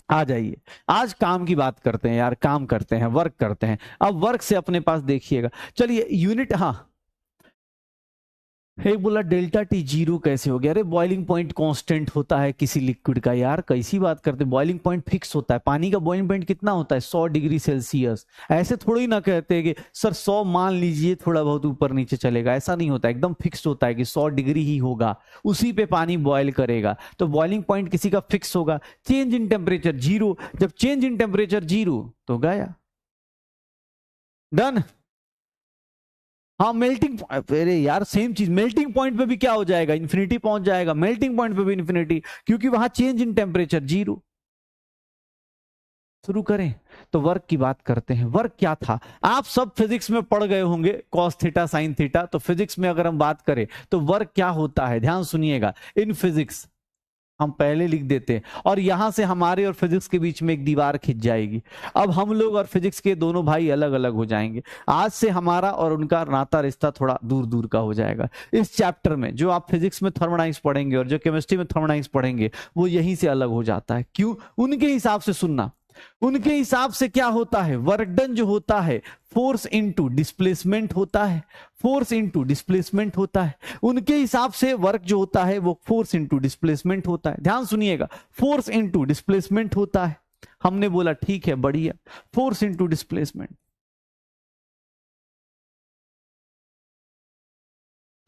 A: आ जाइए, आज काम की बात करते हैं यार, काम करते हैं, वर्क करते हैं। अब वर्क से अपने पास देखिएगा, चलिए यूनिट, हाँ एक बोला डेल्टा टी 0 कैसे हो गया? अरे बॉइलिंग पॉइंट कांस्टेंट होता है किसी लिक्विड का यार, कैसी बात करते? बॉइलिंग पॉइंट फिक्स होता है। पानी का बॉइलिंग पॉइंट कितना होता है? 100 डिग्री सेल्सियस। ऐसे थोड़ी ना कहते हैं कि सर 100 मान लीजिए थोड़ा बहुत ऊपर नीचे चलेगा, ऐसा नहीं होता, एकदम फिक्स होता है कि 100 डिग्री ही होगा, उसी पे पानी बॉयल करेगा। तो बॉइलिंग पॉइंट किसी का फिक्स होगा। चेंज इन टेम्परेचर 0, जब चेंज इन टेम्परेचर 0 तो गया। डन? हाँ मेल्टिंग, अरे यार सेम चीज, मेल्टिंग पॉइंट पे भी क्या हो जाएगा? इंफिनिटी पहुंच जाएगा। मेल्टिंग पॉइंट पे भी इंफिनिटी, क्योंकि वहां चेंज इन टेम्परेचर 0। शुरू करें तो वर्क की बात करते हैं। वर्क क्या था? आप सब फिजिक्स में पढ़ गए होंगे, कॉस थीटा साइन थीटा। तो फिजिक्स में अगर हम बात करें तो वर्क क्या होता है, ध्यान सुनिएगा। इन फिजिक्स हम पहले लिख देते हैं, और यहां से हमारे और फिजिक्स के बीच में एक दीवार खिंच जाएगी। अब हम लोग और फिजिक्स के दोनों भाई अलग अलग हो जाएंगे। आज से हमारा और उनका नाता रिश्ता थोड़ा दूर दूर का हो जाएगा। इस चैप्टर में जो आप फिजिक्स में थर्मोडायनेमिक्स पढ़ेंगे और जो केमिस्ट्री में थर्मोडायनेमिक्स पढ़ेंगे, वो यहीं से अलग हो जाता है। क्यों? उनके हिसाब से सुनना, उनके हिसाब से क्या होता है? वर्क डन जो होता है, फोर्स इनटू डिस्प्लेसमेंट होता है। फोर्स इनटू डिस्प्लेसमेंट होता है। उनके हिसाब से वर्क जो होता है वो फोर्स इनटू डिस्प्लेसमेंट होता है। ध्यान सुनिएगा, फोर्स इनटू डिस्प्लेसमेंट होता है। हमने बोला ठीक है, बढ़िया, फोर्स इनटू डिस्प्लेसमेंट।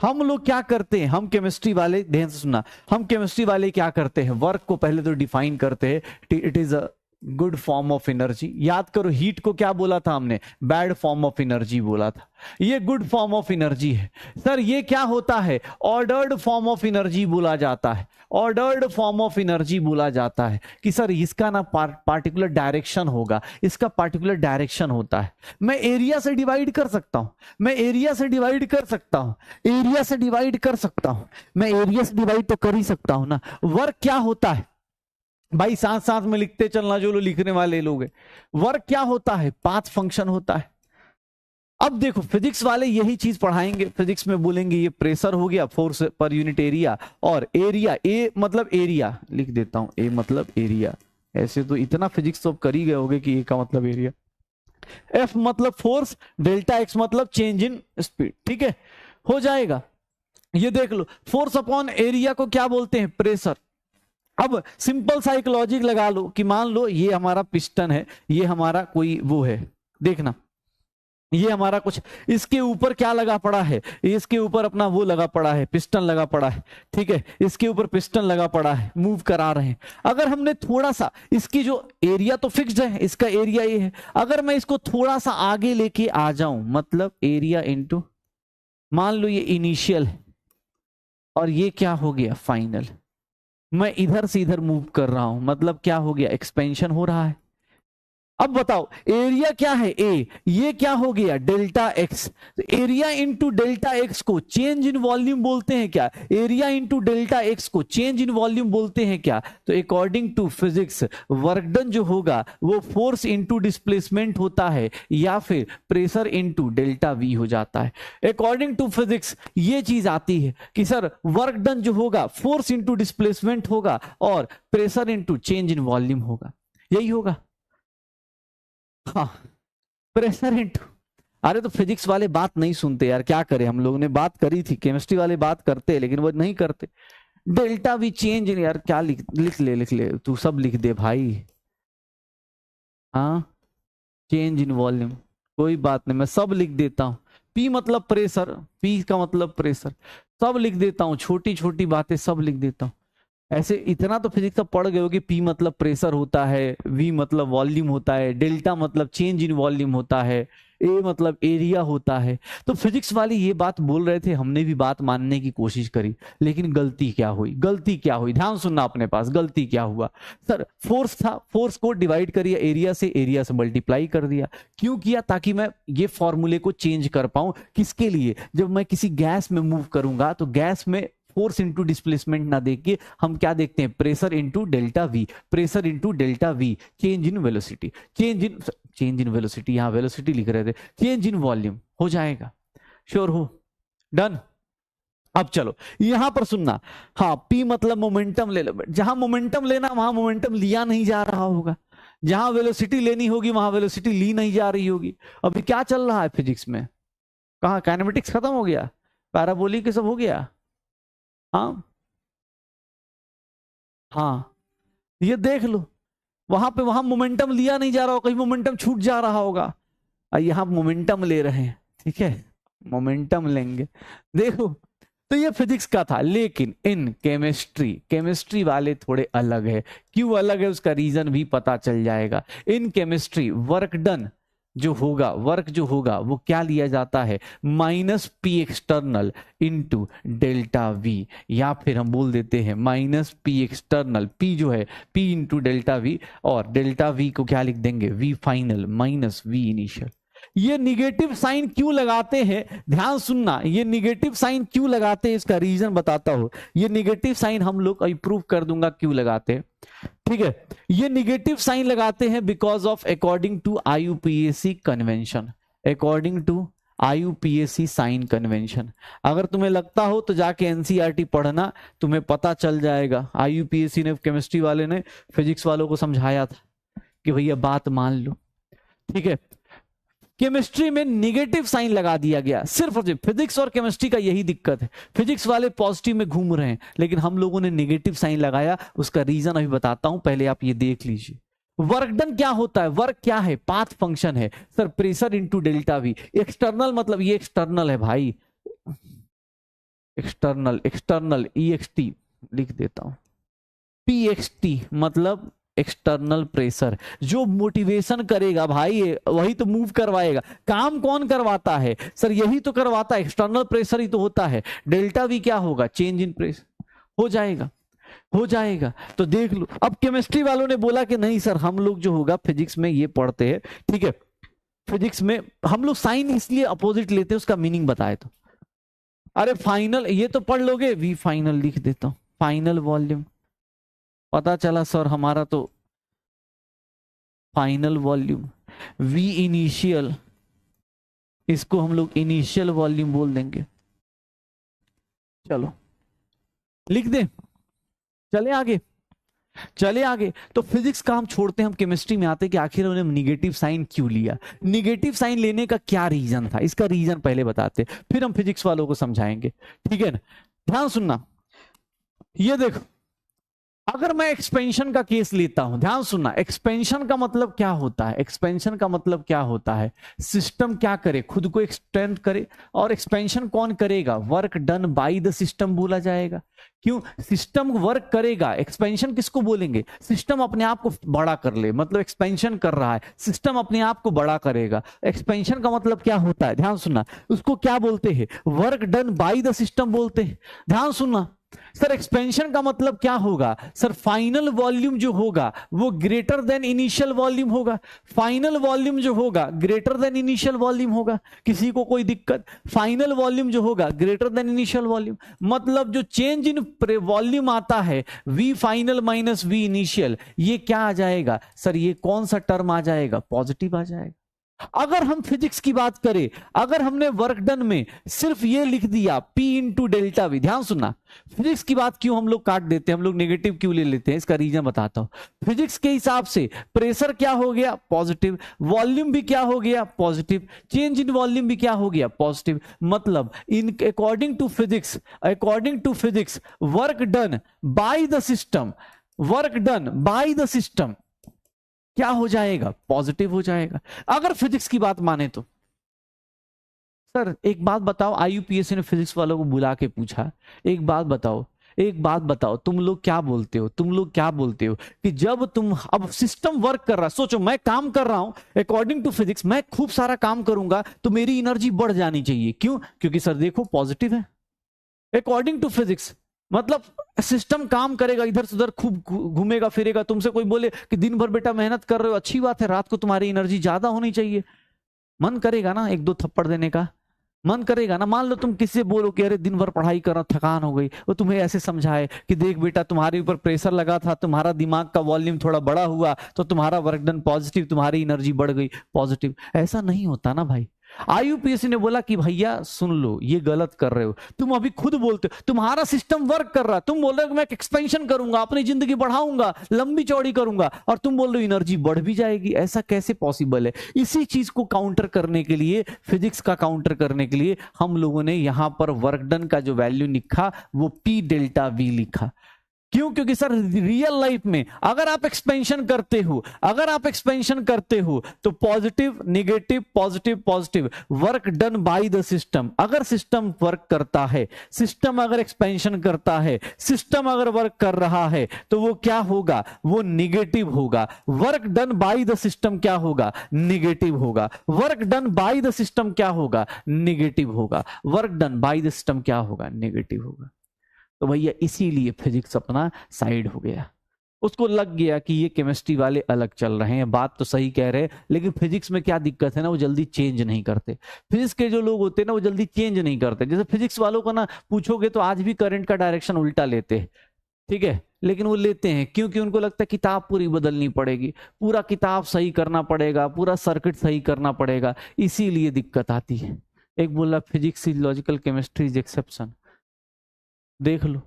A: हम लोग क्या करते हैं, हम केमिस्ट्री वाले, ध्यान से सुनना, हम केमिस्ट्री वाले क्या करते हैं? वर्क को पहले तो डिफाइन करते हैं, it is a good form of energy. याद करो, हीट को क्या बोला था हमने? बैड फॉर्म ऑफ एनर्जी बोला था। ये गुड फॉर्म ऑफ एनर्जी है। सर ये क्या होता है? ऑर्डर्ड फॉर्म ऑफ एनर्जी बोला जाता है। ऑर्डर्ड फॉर्म ऑफ एनर्जी बोला जाता है कि सर इसका ना पार्टिकुलर डायरेक्शन होगा, इसका पार्टिकुलर डायरेक्शन होता है। मैं एरिया से डिवाइड कर सकता हूं, मैं एरिया से डिवाइड कर सकता हूं, एरिया से डिवाइड कर सकता हूं, मैं एरिया से डिवाइड तो कर ही सकता हूं ना। वर्क क्या होता है भाई? साथ साथ में लिखते चलना जो लोग लिखने वाले लोग हैं। वर्क क्या होता है? पाथ फंक्शन होता है। अब देखो फिजिक्स वाले यही चीज पढ़ाएंगे, फिजिक्स में बोलेंगे ये प्रेशर हो गया, फोर्स पर यूनिट एरिया, और एरिया, ए मतलब एरिया लिख देता हूं, ए मतलब एरिया। ऐसे तो इतना फिजिक्स तो कर ही गए होगे कि ए का मतलब एरिया, एफ मतलब फोर्स, डेल्टा एक्स मतलब चेंज इन स्पीड। ठीक है, हो जाएगा। ये देख लो, फोर्स अपॉन एरिया को क्या बोलते हैं? प्रेशर। अब सिंपल साइकोलॉजिक लगा लो कि मान लो ये हमारा पिस्टन है, ये हमारा कोई वो है, देखना ये हमारा कुछ, इसके ऊपर क्या लगा पड़ा है? इसके ऊपर अपना वो लगा पड़ा है, पिस्टन लगा पड़ा है। ठीक है, इसके ऊपर पिस्टन लगा पड़ा है, मूव करा रहे हैं। अगर हमने थोड़ा सा, इसकी जो एरिया तो फिक्स्ड है, इसका एरिया ये है, अगर मैं इसको थोड़ा सा आगे लेके आ जाऊं, मतलब एरिया इनटू, मान लो ये इनिशियल है और ये क्या हो गया? फाइनल। मैं इधर से इधर मूव कर रहा हूं, मतलब क्या हो गया? एक्सपेंशन हो रहा है। अब बताओ एरिया क्या है? ए, ये क्या हो गया? Delta X. तो एरिया इंटू डेल्टा एक्स को चेंज इन वॉल्यूम बोलते हैं क्या? एरिया इंटू डेल्टा एक्स को चेंज इन वॉल्यूम बोलते हैं क्या? तो according to physics work done जो होगा वो फोर्स इंटू डिस्प्लेसमेंट होता है, या फिर प्रेशर इंटू डेल्टा वी हो जाता है। अकॉर्डिंग टू फिजिक्स ये चीज आती है कि सर वर्क डन जो होगा फोर्स इंटू डिस्प्लेसमेंट होगा और pressure into change in volume होगा, यही होगा। हाँ, प्रेशर इंटू, अरे तो फिजिक्स वाले बात नहीं सुनते यार, क्या करें? हम लोगों ने बात करी थी, केमिस्ट्री वाले बात करते लेकिन वो नहीं करते। डेल्टा वी चेंज इन, यार क्या लिख ले तू, सब लिख दे भाई। हाँ, चेंज इन वॉल्यूम, कोई बात नहीं, मैं सब लिख देता हूँ। पी मतलब प्रेशर, पी का मतलब प्रेशर, सब लिख देता हूँ, छोटी छोटी बातें सब लिख देता हूँ। ऐसे इतना तो फिजिक्स का पढ़ गए हो कि पी मतलब प्रेशर होता है, वी मतलब वॉल्यूम होता है, डेल्टा मतलब चेंज इन वॉल्यूम होता है, ए मतलब एरिया होता है। तो फिजिक्स वाले ये बात बोल रहे थे, हमने भी बात मानने की कोशिश करी, लेकिन गलती क्या हुई? गलती क्या हुई? ध्यान सुनना अपने पास, गलती क्या हुआ? सर फोर्स था, फोर्स को डिवाइड करिए एरिया से मल्टीप्लाई कर दिया। क्यों किया? ताकि मैं ये फॉर्मूले को चेंज कर पाऊं। किसके लिए? जब मैं किसी गैस में मूव करूंगा तो गैस में फोर्स इंटू डिस्प्लेसमेंट ना देखिए, हम क्या देखते हैं? Pressure into delta we, pressure into delta we, change in velocity, change in velocity, यहां वेलोसिटी लिख रहे थे, चेंज इन वॉल्यूम हो जाएगा। श्योर हो? डन। अब चलो यहां पर सुनना, हाँ पी मतलब मोमेंटम ले लो। जहां मोमेंटम लेना वहां मोमेंटम लिया नहीं जा रहा होगा, जहां वेलोसिटी लेनी होगी वहां वेलोसिटी ली नहीं जा रही होगी। अभी क्या चल रहा है फिजिक्स में? कहा काइनेमेटिक्स खत्म हो गया, पैराबोलिक सब हो गया। हाँ हाँ, ये देख लो, वहां पे वहां मोमेंटम लिया नहीं जा रहा होगा, कहीं मोमेंटम छूट जा रहा होगा, और यहां मोमेंटम ले रहे हैं। ठीक है, मोमेंटम लेंगे। देखो, तो ये फिजिक्स का था, लेकिन इन केमिस्ट्री, केमिस्ट्री वाले थोड़े अलग है। क्यों अलग है उसका रीजन भी पता चल जाएगा। इन केमिस्ट्री वर्क डन जो होगा, वर्क जो होगा वो क्या लिया जाता है? Minus P external into delta we, या फिर हम बोल देते हैं माइनस पी एक्सटर्नल, पी जो है पी इंटू डेल्टा वी, और डेल्टा वी को क्या लिख देंगे? V final minus V initial. ये निगेटिव साइन क्यों लगाते हैं? ध्यान सुनना, ये निगेटिव साइन क्यों लगाते हैं इसका रीजन बताता हूं। ये निगेटिव साइन हम लोग अभी प्रूव कर दूंगा क्यों लगाते हैं। ठीक है, ये निगेटिव साइन लगाते हैं because of according to IUPAC convention, according to IUPAC sign convention. अगर तुम्हें लगता हो तो जाके एनसीईआरटी पढ़ना, तुम्हें पता चल जाएगा। आईयूपीएसी ने, केमिस्ट्री वाले ने फिजिक्स वालों को समझाया था कि भैया बात मान लो। ठीक है, केमिस्ट्री में निगेटिव साइन लगा दिया गया, सिर्फ फिजिक्स और केमिस्ट्री का यही दिक्कत है। फिजिक्स वाले पॉजिटिव में घूम रहे हैं, लेकिन हम लोगों ने निगेटिव साइन लगाया। उसका रीजन अभी बताता हूं, पहले आप ये देख लीजिए। वर्क डन क्या होता है? वर्क क्या है? पाथ फंक्शन है sir, pressure into delta we. External मतलब ये एक्सटर्नल है भाई, एक्सटर्नल, एक्सटर्नल ई एक्स टी लिख देता हूं, पी एक्स टी मतलब एक्सटर्नल प्रेशर। जो मोटिवेशन करेगा भाई वही तो मूव करवाएगा। काम कौन करवाता है सर? यही तो करवाता है, एक्सटर्नल प्रेशर ही तो होता है। डेल्टा वी क्या होगा? Change in pressure. हो जाएगा, हो जाएगा। तो देख लो, अब केमिस्ट्री वालों ने बोला कि नहीं सर, हम लोग जो होगा फिजिक्स में ये पढ़ते हैं। ठीक है, फिजिक्स में हम लोग साइन इसलिए अपोजिट लेते हैं, उसका मीनिंग बताए तो। अरे फाइनल ये तो पढ़ लोगे, वी फाइनल लिख देता हूं, फाइनल वॉल्यूम। पता चला सर हमारा तो फाइनल वॉल्यूम, वी इनिशियल इसको हम लोग इनिशियल वॉल्यूम बोल देंगे। चलो लिख दे, चले आगे, चले आगे। तो फिजिक्स का हम छोड़ते हैं, हम केमिस्ट्री में आते हैं कि आखिर उन्होंने निगेटिव साइन क्यों लिया, निगेटिव साइन लेने का क्या रीजन था, इसका रीजन पहले बताते, फिर हम फिजिक्स वालों को समझाएंगे, ठीक है ना। ध्यान सुनना, ये देखो, अगर मैं एक्सपेंशन का केस लेता हूं, ध्यान सुनना, एक्सपेंशन का मतलब क्या होता है, एक्सपेंशन का मतलब क्या होता है, सिस्टम क्या करे, खुद को एक्सटेंड करे, और एक्सपेंशन कौन करेगा, work done by the system बोला जाएगा। क्यों, सिस्टम वर्क करेगा, एक्सपेंशन किसको बोलेंगे, सिस्टम अपने आप को बड़ा कर ले, मतलब एक्सपेंशन कर रहा है, सिस्टम अपने आप को बड़ा करेगा। एक्सपेंशन का मतलब क्या होता है, ध्यान सुनना, उसको क्या बोलते हैं, work done by the system बोलते हैं। ध्यान सुनना सर, एक्सपेंशन का मतलब क्या होगा, सर फाइनल वॉल्यूम जो होगा वो ग्रेटर देन इनिशियल वॉल्यूम होगा, फाइनल वॉल्यूम जो होगा ग्रेटर देन इनिशियल वॉल्यूम होगा। किसी को कोई दिक्कत, फाइनल वॉल्यूम जो होगा ग्रेटर देन इनिशियल वॉल्यूम, मतलब जो चेंज इन वॉल्यूम आता है V final minus V initial, ये क्या आ जाएगा सर, ये कौन सा टर्म आ जाएगा, पॉजिटिव आ जाएगा। अगर हम फिजिक्स की बात करें, अगर हमने वर्क डन में सिर्फ ये लिख दिया P इंटू डेल्टा वी, ध्यान सुनना, फिजिक्स की बात क्यों हम लोग काट देते हैं, हम लोग नेगेटिव क्यों ले लेते हैं, इसका रीजन बताता हूं। फिजिक्स के हिसाब से प्रेशर क्या हो गया, पॉजिटिव, वॉल्यूम भी क्या हो गया, पॉजिटिव, चेंज इन वॉल्यूम भी क्या हो गया, पॉजिटिव, मतलब in according to physics, according to physics work done by the system, work done by the system क्या हो जाएगा, पॉजिटिव हो जाएगा। अगर फिजिक्स की बात माने तो सर एक बात बताओ, आईयूपीएससी ने फिजिक्स वालों को बुला के पूछा, एक बात बताओ, एक बात बताओ, तुम लोग क्या बोलते हो, तुम लोग क्या बोलते हो कि जब तुम, अब सिस्टम वर्क कर रहा है, सोचो मैं काम कर रहा हूं अकॉर्डिंग टू फिजिक्स, मैं खूब सारा काम करूंगा तो मेरी एनर्जी बढ़ जानी चाहिए, क्यों, क्योंकि सर देखो पॉजिटिव है अकॉर्डिंग टू फिजिक्स, मतलब सिस्टम काम करेगा, इधर से उधर खूब घूमेगा फिरेगा। तुमसे कोई बोले कि दिन भर बेटा मेहनत कर रहे हो, अच्छी बात है, रात को तुम्हारी एनर्जी ज्यादा होनी चाहिए, मन करेगा ना एक दो थप्पड़ देने का, मन करेगा ना। मान लो तुम किसी से बोलो कि अरे दिन भर पढ़ाई कर रहा, थकान हो गई, वो तुम्हें ऐसे समझाए कि देख बेटा तुम्हारे ऊपर प्रेशर लगा था, तुम्हारा दिमाग का वॉल्यूम थोड़ा बड़ा हुआ तो तुम्हारा वर्क डन पॉजिटिव, तुम्हारी एनर्जी बढ़ गई पॉजिटिव, ऐसा नहीं होता ना भाई। आईयूपीएससी ने बोला कि भैया सुन लो ये गलत कर रहे हो, तुम अभी खुद बोलते हो तुम्हारा सिस्टम वर्क कर रहा, तुम बोल रहे हो मैं एक्सपेंशन करूंगा, अपनी जिंदगी बढ़ाऊंगा, लंबी चौड़ी करूंगा, और तुम बोल रहे हो एनर्जी बढ़ भी जाएगी, ऐसा कैसे पॉसिबल है। इसी चीज को काउंटर करने के लिए, फिजिक्स का काउंटर करने के लिए हम लोगों ने यहां पर वर्क डन का जो वैल्यू लिखा वो पी डेल्टा वी लिखा। क्यों, क्योंकि सर रियल लाइफ में अगर आप एक्सपेंशन करते हो, अगर आप एक्सपेंशन करते हो तो positive negative positive positive, work done by the system, अगर सिस्टम वर्क करता है, सिस्टम अगर एक्सपेंशन करता है, सिस्टम अगर वर्क कर रहा है तो वो क्या होगा, वो निगेटिव होगा। Work done by the system क्या होगा, निगेटिव होगा। Work done by the system क्या होगा, निगेटिव होगा। Work done by the system क्या होगा, निगेटिव होगा। तो भैया इसीलिए फिजिक्स अपना साइड हो गया, उसको लग गया कि ये केमिस्ट्री वाले अलग चल रहे हैं, बात तो सही कह रहे हैं, लेकिन फिजिक्स में क्या दिक्कत है ना, वो जल्दी चेंज नहीं करते। फिजिक्स के जो लोग होते हैं ना वो जल्दी चेंज नहीं करते। जैसे फिजिक्स वालों को ना पूछोगे तो आज भी करंट का डायरेक्शन उल्टा लेते हैं, ठीक है, लेकिन वो लेते हैं क्योंकि उनको लगता है किताब पूरी बदलनी पड़ेगी, पूरा किताब सही करना पड़ेगा, पूरा सर्किट सही करना पड़ेगा, इसीलिए दिक्कत आती है। एक बोला physics is logical, chemistry is exception, देख लो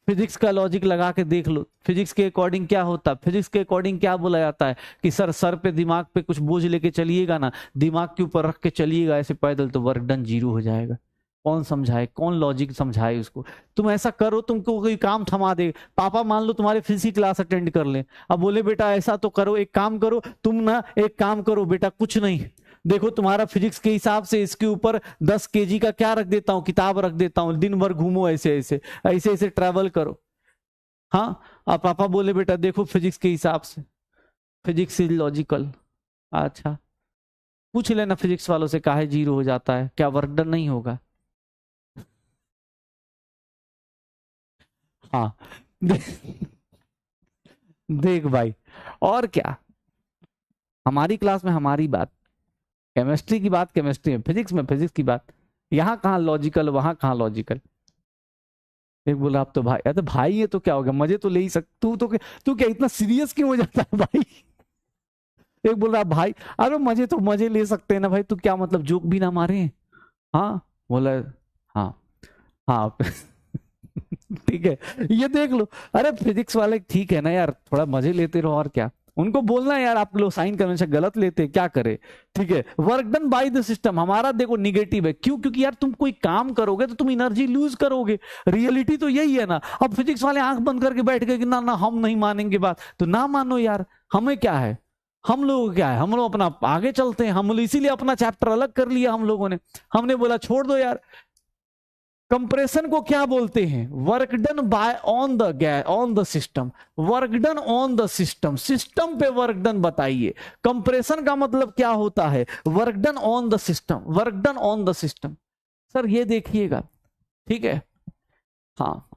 A: फिजिक्स का लॉजिक लगा के देख लो, फिजिक्स के अकॉर्डिंग क्या होता है, फिजिक्स के अकॉर्डिंग क्या बोला जाता है कि सर पे दिमाग पे कुछ बोझ लेके चलिएगा ना, दिमाग के ऊपर रख के चलिएगा ऐसे पैदल, तो वर्क डन जीरो हो जाएगा। कौन समझाए, कौन लॉजिक समझाए उसको। तुम ऐसा करो, तुमको कोई काम थमा दे, पापा मान लो तुम्हारे फिजिक्स की क्लास अटेंड कर ले, अब बोले बेटा ऐसा तो करो, एक काम करो तुम ना, एक काम करो बेटा, कुछ नहीं देखो तुम्हारा फिजिक्स के हिसाब से इसके ऊपर 10 केजी का क्या रख देता हूं, किताब रख देता हूं, दिन भर घूमो ऐसे ऐसे ऐसे ऐसे ट्रैवल करो। हाँ, अब पापा बोले बेटा देखो फिजिक्स के हिसाब से, फिजिक्स इज लॉजिकल, अच्छा पूछ लेना फिजिक्स वालों से काहे जीरो हो जाता है, क्या वर्क डन नहीं होगा। हाँ देख भाई, और क्या, हमारी क्लास में हमारी बात, केमिस्ट्री की बात केमिस्ट्री में, फिजिक्स में फिजिक्स की बात, यहाँ कहाँ लॉजिकल वहां कहाँ लॉजिकल। एक बोला आप तो भाई, अरे भाई ये तो क्या हो गया, मजे तो ले ही तू तो तू क्या इतना सीरियस क्यों हो जाता है भाई एक बोल रहा भाई अरे मजे तो मजे ले सकते हैं ना भाई, तू क्या मतलब जोक भी ना मारे? हाँ बोला हाँ हाँ ठीक है ये देख लो। अरे फिजिक्स वाले ठीक है ना यार, थोड़ा मजे लेते रहो और क्या। उनको बोलना है यार आप लोग साइन कन्वेंशन गलत लेते, क्या करे। ठीक है work done by the system हमारा देखो निगेटिव है, क्यों? क्योंकि यार तुम कोई काम करोगे तो तुम एनर्जी लूज करोगे, रियलिटी तो यही है ना। अब फिजिक्स वाले आंख बंद करके बैठ गए कि ना ना हम नहीं मानेंगे बात, तो ना मानो यार, हमें क्या है, हम लोग क्या है, हम लोग अपना आगे चलते हैं। हम लोग इसीलिए अपना चैप्टर अलग कर लिया हम लोगों ने, हमने बोला छोड़ दो यार। कंप्रेशन को क्या बोलते हैं? Work done bye on the gas on the system, work done on the system, system पे वर्क डन बताइए। कंप्रेशन का मतलब क्या होता है? Work done on the system, work done on the system. Sir ये देखिएगा, ठीक है हाँ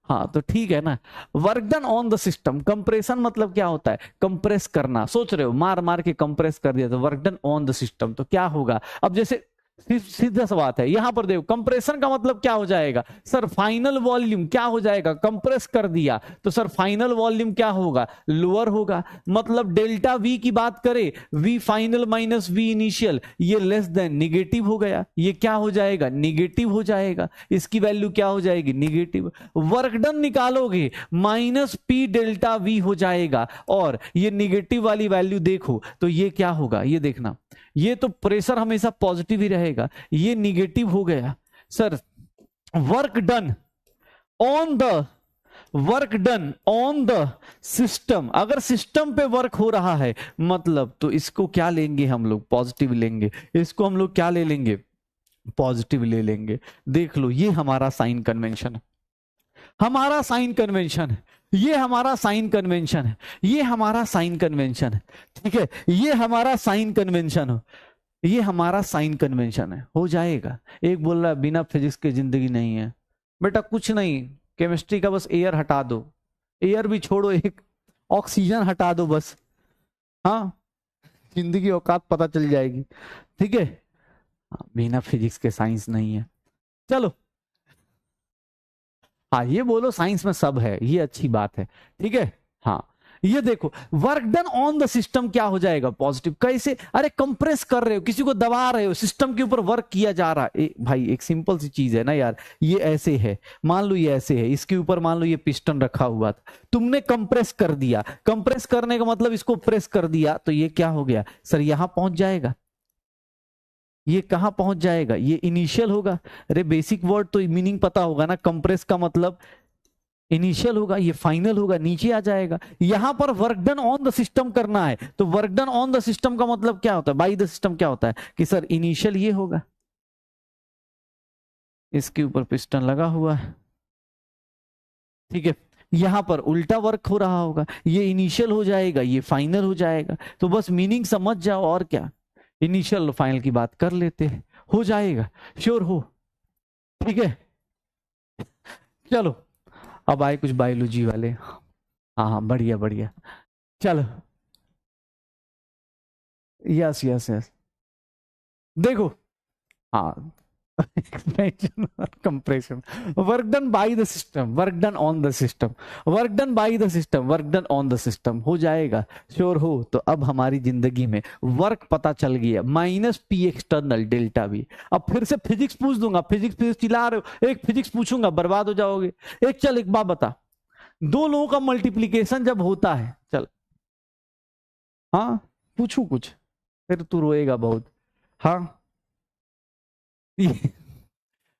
A: हाँ तो ठीक है ना, work done on the system. Compression मतलब क्या होता है? कंप्रेस करना। सोच रहे हो मार मार के कंप्रेस कर दिया तो work done on the system, तो क्या होगा? अब जैसे सीधा सा बात है, यहां पर देखो कंप्रेशन का मतलब क्या हो जाएगा? सर फाइनल वॉल्यूम क्या हो जाएगा? कंप्रेस कर दिया तो सर फाइनल वॉल्यूम क्या होगा? लोअर होगा। मतलब डेल्टा वी की बात करें, V final minus V initial, ये लेस देन निगेटिव हो गया, ये क्या हो जाएगा? निगेटिव हो जाएगा, इसकी वैल्यू क्या हो जाएगी? निगेटिव। वर्क डन निकालोगे माइनस पी डेल्टा वी हो जाएगा, और ये निगेटिव वाली वैल्यू देखो तो ये क्या होगा? ये देखना, ये तो प्रेशर हमेशा पॉजिटिव ही रहेगा, ये निगेटिव हो गया। Sir work done on the, work done on the system, अगर सिस्टम पे वर्क हो रहा है मतलब तो इसको क्या लेंगे हम लोग? पॉजिटिव लेंगे। इसको हम लोग क्या ले लेंगे? पॉजिटिव ले लेंगे। देख लो ये हमारा साइन कन्वेंशन है, हमारा साइन कन्वेंशन है, ये हमारा साइन कन्वेंशन है, ये हमारा साइन कन्वेंशन है। ठीक है ये हमारा साइन कन्वेंशन हो, ये हमारा साइन कन्वेंशन है। हो जाएगा। एक बोल रहा है बिना फिजिक्स के जिंदगी नहीं है। बेटा कुछ नहीं, केमिस्ट्री का बस एयर हटा दो, एयर भी छोड़ो, एक ऑक्सीजन हटा दो बस, हाँ जिंदगी औकात पता चल जाएगी। ठीक है बिना फिजिक्स के साइंस नहीं है। चलो हाँ ये बोलो साइंस में सब है, ये अच्छी बात है। ठीक है हाँ ये देखो work done on the system क्या हो जाएगा? पॉजिटिव। कैसे? अरे कंप्रेस कर रहे हो, किसी को दबा रहे हो, सिस्टम के ऊपर वर्क किया जा रहा है। भाई एक सिंपल सी चीज है ना यार, ये ऐसे है, मान लो ये ऐसे है, इसके ऊपर मान लो ये पिस्टन रखा हुआ था, तुमने कंप्रेस कर दिया, कंप्रेस करने का मतलब इसको प्रेस कर दिया तो ये क्या हो गया? सर यहां पहुंच जाएगा, ये कहां पहुंच जाएगा? ये इनिशियल होगा। अरे बेसिक वर्ड तो मीनिंग पता होगा ना, कंप्रेस का मतलब इनिशियल होगा, ये फाइनल होगा, नीचे आ जाएगा। यहां पर work done on the system करना है तो work done on the system का मतलब क्या होता है? बाय द सिस्टम क्या होता है कि सर इनिशियल ये होगा, इसके ऊपर पिस्टन लगा हुआ है, ठीक है यहां पर उल्टा वर्क हो रहा होगा, ये इनिशियल हो जाएगा, ये फाइनल हो जाएगा। तो बस मीनिंग समझ जाओ और क्या, इनिशियल फाइनल की बात कर लेते हैं, हो जाएगा, श्योर हो। ठीक है चलो अब आए कुछ बायोलॉजी वाले। हाँ हाँ बढ़िया बढ़िया चलो यस यस यस देखो हाँ expansion और compression, work done by the system, work done on the system, work done by the system, work done on the system हो जाएगा, श्योर हो। तो अब हमारी जिंदगी में वर्क पता चल गया, माइनस पी एक्सटर्नल डेल्टा भी। अब फिर से फिजिक्स पूछ दूंगा, फिजिक्स फिजिक्स चिल्ला रहे हो, एक फिजिक्स पूछूंगा बर्बाद हो जाओगे। एक चल एक बात बता, दो लोगों का मल्टीप्लीकेशन जब होता है, चल हाँ पूछू कुछ, फिर तू रोएगा बहुत। हाँ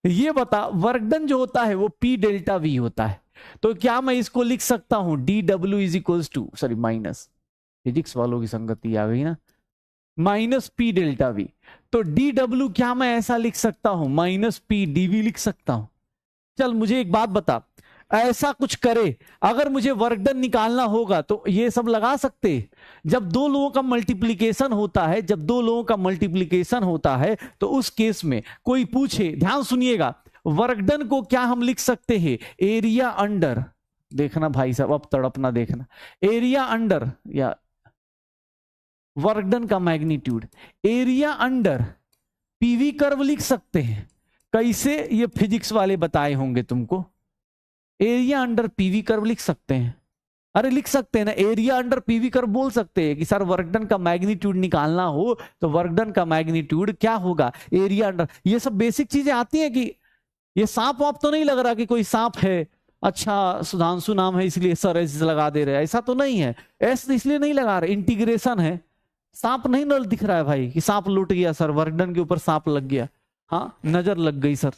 A: ये बता वर्क डन जो होता है वो पी डेल्टा वी होता है, तो क्या मैं इसको लिख सकता हूं D W is equals to, sorry minus, physics वालों की संगति आ गई ना, माइनस पी डेल्टा वी। तो डी डब्ल्यू क्या मैं ऐसा लिख सकता हूं माइनस पी डीवी लिख सकता हूं? चल मुझे एक बात बता, ऐसा कुछ करे, अगर मुझे वर्क डन निकालना होगा तो ये सब लगा सकते। जब दो लोगों का मल्टीप्लीकेशन होता है, जब दो लोगों का मल्टीप्लीकेशन होता है तो उस केस में कोई पूछे, ध्यान सुनिएगा, वर्क डन को क्या हम लिख सकते हैं? एरिया अंडर, देखना भाई साहब अब तड़पना देखना, एरिया अंडर या वर्क डन का magnitude, area under PV curve लिख सकते हैं। कैसे? ये फिजिक्स वाले बताए होंगे तुमको, एरिया अंडर पीवी कर्व लिख सकते हैं। अरे लिख सकते हैं ना, एरिया अंडर पीवी कर्व बोल सकते हैं कि सर वर्क डन का मैग्नीट्यूड निकालना हो तो वर्क डन का मैग्नीट्यूड क्या होगा, एरिया अंडर। ये सब बेसिक चीजें आती हैं कि ये सांप वाप तो नहीं लग रहा कि कोई सांप है, अच्छा सुधांशु नाम है इसलिए सर एस लगा दे रहे हैं, ऐसा तो नहीं है। एस इसलिए नहीं लगा रहे, इंटीग्रेशन है। सांप नहीं नल दिख रहा है भाई कि सांप लुट गया सर, वर्कडन के ऊपर सांप लग गया, हाँ नजर लग गई सर।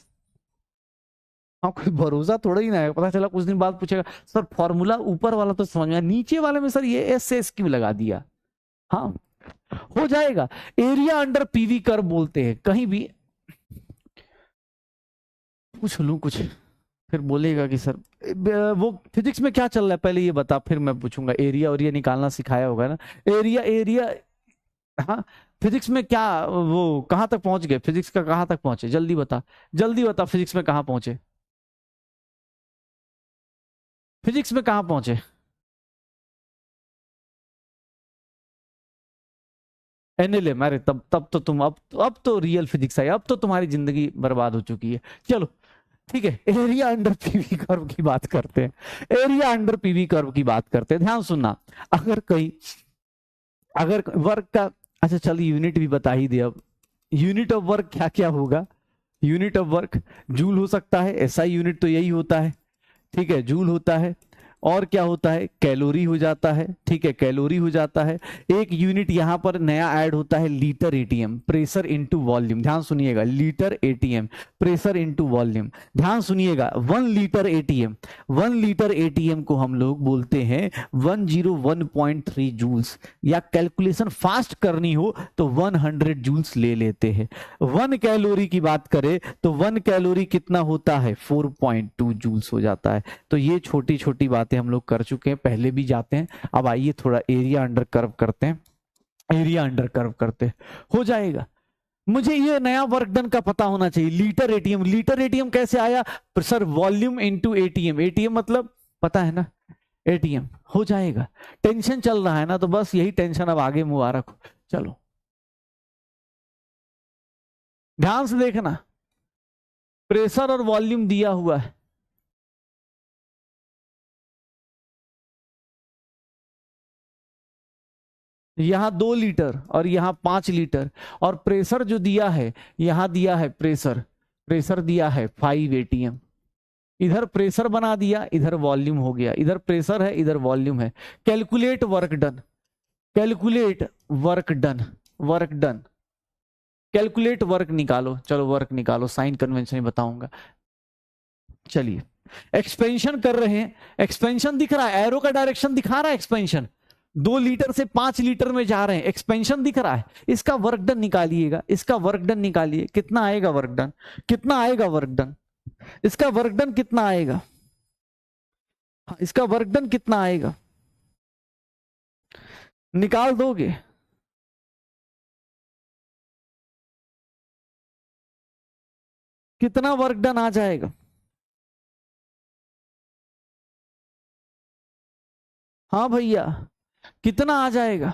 A: हाँ कोई भरोसा थोड़ा ही ना है, पता चला कुछ दिन बाद पूछेगा सर फॉर्मूला ऊपर वाला तो समझ में, नीचे वाले में सर ये एस एस क्यों लगा दिया। हाँ हो जाएगा। एरिया अंडर पीवी कर्व बोलते हैं, कहीं भी पूछ लूं कुछ फिर बोलेगा कि सर वो फिजिक्स में क्या चल रहा है पहले ये बता, फिर मैं पूछूंगा। एरिया और ये निकालना सिखाया होगा ना, एरिया एरिया। हाँ फिजिक्स में क्या, वो कहां तक पहुंच गए, फिजिक्स का कहां तक पहुंचे, जल्दी बता, जल्दी बता, फिजिक्स में कहां पहुंचे, फिजिक्स में कहां पहुंचे। एनएलएम, अरे तब तब तो तुम अब तो रियल फिजिक्स आई, अब तो तुम्हारी जिंदगी बर्बाद हो चुकी है। चलो ठीक है, एरिया अंडर पीवी कर्व की बात करते हैं, एरिया अंडर पीवी कर्व की बात करते हैं, ध्यान सुनना। अगर कहीं अगर वर्क का, अच्छा चल यूनिट भी बता ही दे अब, यूनिट ऑफ वर्क क्या क्या होगा। यूनिट ऑफ वर्क जूल हो सकता है, एसआई यूनिट तो यही होता है, ठीक है जूल होता है। और क्या होता है, कैलोरी हो जाता है, ठीक है कैलोरी हो जाता है। एक यूनिट यहां पर नया ऐड होता है, litre ATM, pressure into volume, ध्यान सुनिएगा, litre ATM, pressure into volume, ध्यान सुनिएगा। 1 लीटर एटीएम, 1 लीटर एटीएम को हम लोग बोलते हैं 101.3 जूल्स, या कैलकुलेशन फास्ट करनी हो तो 100 जूल्स ले लेते हैं। 1 कैलोरी की बात करें तो 1 कैलोरी कितना होता है, 4.2 जूल्स हो जाता है। तो ये छोटी छोटी बातें हम लोग कर चुके हैं, पहले भी जाते हैं। अब आइए थोड़ा एरिया अंडर कर्व करते हैं, एरिया अंडर कर्व करते हैं, हो जाएगा। मुझे ये नया वर्क डन का पता होना चाहिए, लीटर एटीएम, लीटर एटीएम कैसे आया sir, volume into ATM, ATM मतलब पता है ना, एटीएम हो जाएगा। टेंशन चल रहा है ना, तो बस यही टेंशन अब आगे मुबारक हो। चलो ध्यान से देखना, प्रेशर और वॉल्यूम दिया हुआ है, यहां 2 लीटर और यहां 5 लीटर, और प्रेशर जो दिया है, यहां दिया है प्रेशर, प्रेशर दिया है 5 एटीएम। इधर प्रेशर बना दिया, इधर वॉल्यूम हो गया, इधर प्रेशर है इधर वॉल्यूम है। Calculate work done, calculate work done, work done, calculate work निकालो, चलो वर्क निकालो, साइन कन्वेंशन ही बताऊंगा। चलिए एक्सपेंशन कर रहे हैं, एक्सपेंशन दिख रहा है, एरो का डायरेक्शन दिखा रहा है, एक्सपेंशन 2 लीटर से 5 लीटर में जा रहे हैं, एक्सपेंशन दिख रहा है। इसका वर्क डन निकालिएगा, इसका वर्क डन निकालिए, कितना आएगा वर्क डन, कितना आएगा वर्क डन, इसका वर्क डन कितना आएगा, हाँ, इसका वर्क डन कितना आएगा, निकाल दोगे। कितना वर्क डन आ जाएगा, हाँ भैया कितना आ जाएगा।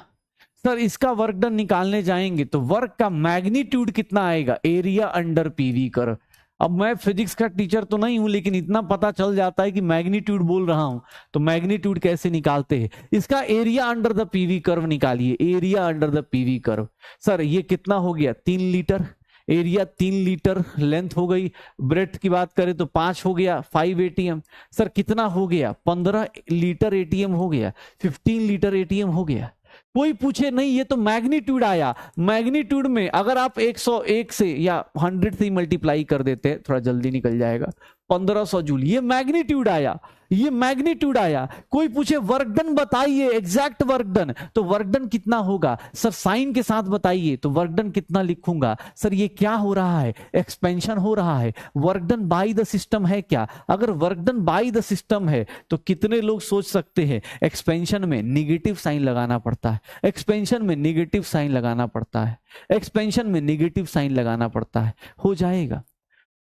A: सर इसका वर्क डन निकालने जाएंगे तो वर्क का मैग्नीट्यूड कितना आएगा, एरिया अंडर पीवी कर्व। अब मैं फिजिक्स का टीचर तो नहीं हूं, लेकिन इतना पता चल जाता है कि मैग्नीट्यूड बोल रहा हूं, तो मैग्नीट्यूड कैसे निकालते हैं, इसका area under the PV curve निकालिए, area under the PV curve. Sir ये कितना हो गया, 3 लीटर, एरिया 3 लीटर, लेंथ हो गई, ब्रेथ की बात करें तो 5 हो गया, 5 एटीएम। सर कितना हो गया, 15 लीटर एटीएम हो गया, 15 लीटर एटीएम हो गया। कोई पूछे नहीं, ये तो मैग्नीट्यूड आया, मैग्नीट्यूड में अगर आप 101 से या 100 से मल्टीप्लाई कर देते हैं, थोड़ा जल्दी निकल जाएगा, 1500 जूल, ये मैग्नीट्यूड आया, ये मैग्नीट्यूड आया। कोई पूछे वर्क डन बताइए, एग्जैक्ट वर्क डन, तो वर्क डन कितना होगा, सर साइन के साथ बताइए, तो वर्क डन कितना लिखूंगा। सर ये क्या हो रहा है, एक्सपेंशन हो रहा है, work done by the system है क्या, अगर work done by the system है तो कितने लोग सोच सकते हैं एक्सपेंशन में निगेटिव साइन लगाना पड़ता है, एक्सपेंशन में निगेटिव साइन लगाना पड़ता है, एक्सपेंशन में निगेटिव साइन लगाना पड़ता है, हो जाएगा।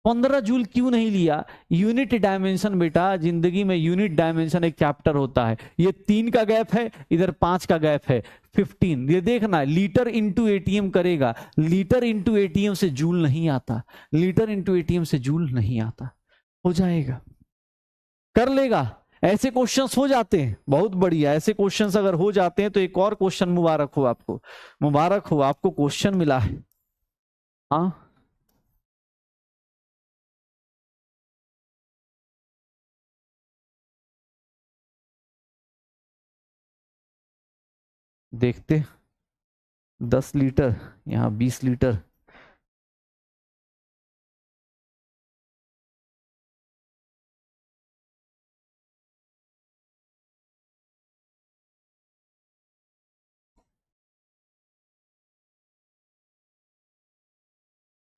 A: 15 जूल क्यों नहीं लिया, यूनिट डायमेंशन बेटा, जिंदगी में यूनिट डायमेंशन एक चैप्टर होता है, ये 3 का गैप है, इधर 5 का गैप है, 15। ये देखना लीटर इंटू एटीएम करेगा, लीटर इंटू एटीएम से जूल नहीं आता, लीटर इंटू एटीएम से जूल नहीं आता, हो जाएगा, कर लेगा। ऐसे क्वेश्चंस हो जाते हैं, बहुत बढ़िया। ऐसे क्वेश्चंस अगर हो जाते हैं तो एक और क्वेश्चन, मुबारक हो आपको, मुबारक हो आपको, क्वेश्चन मिला है। हाँ देखते, 10 लीटर, यहाँ 20 लीटर।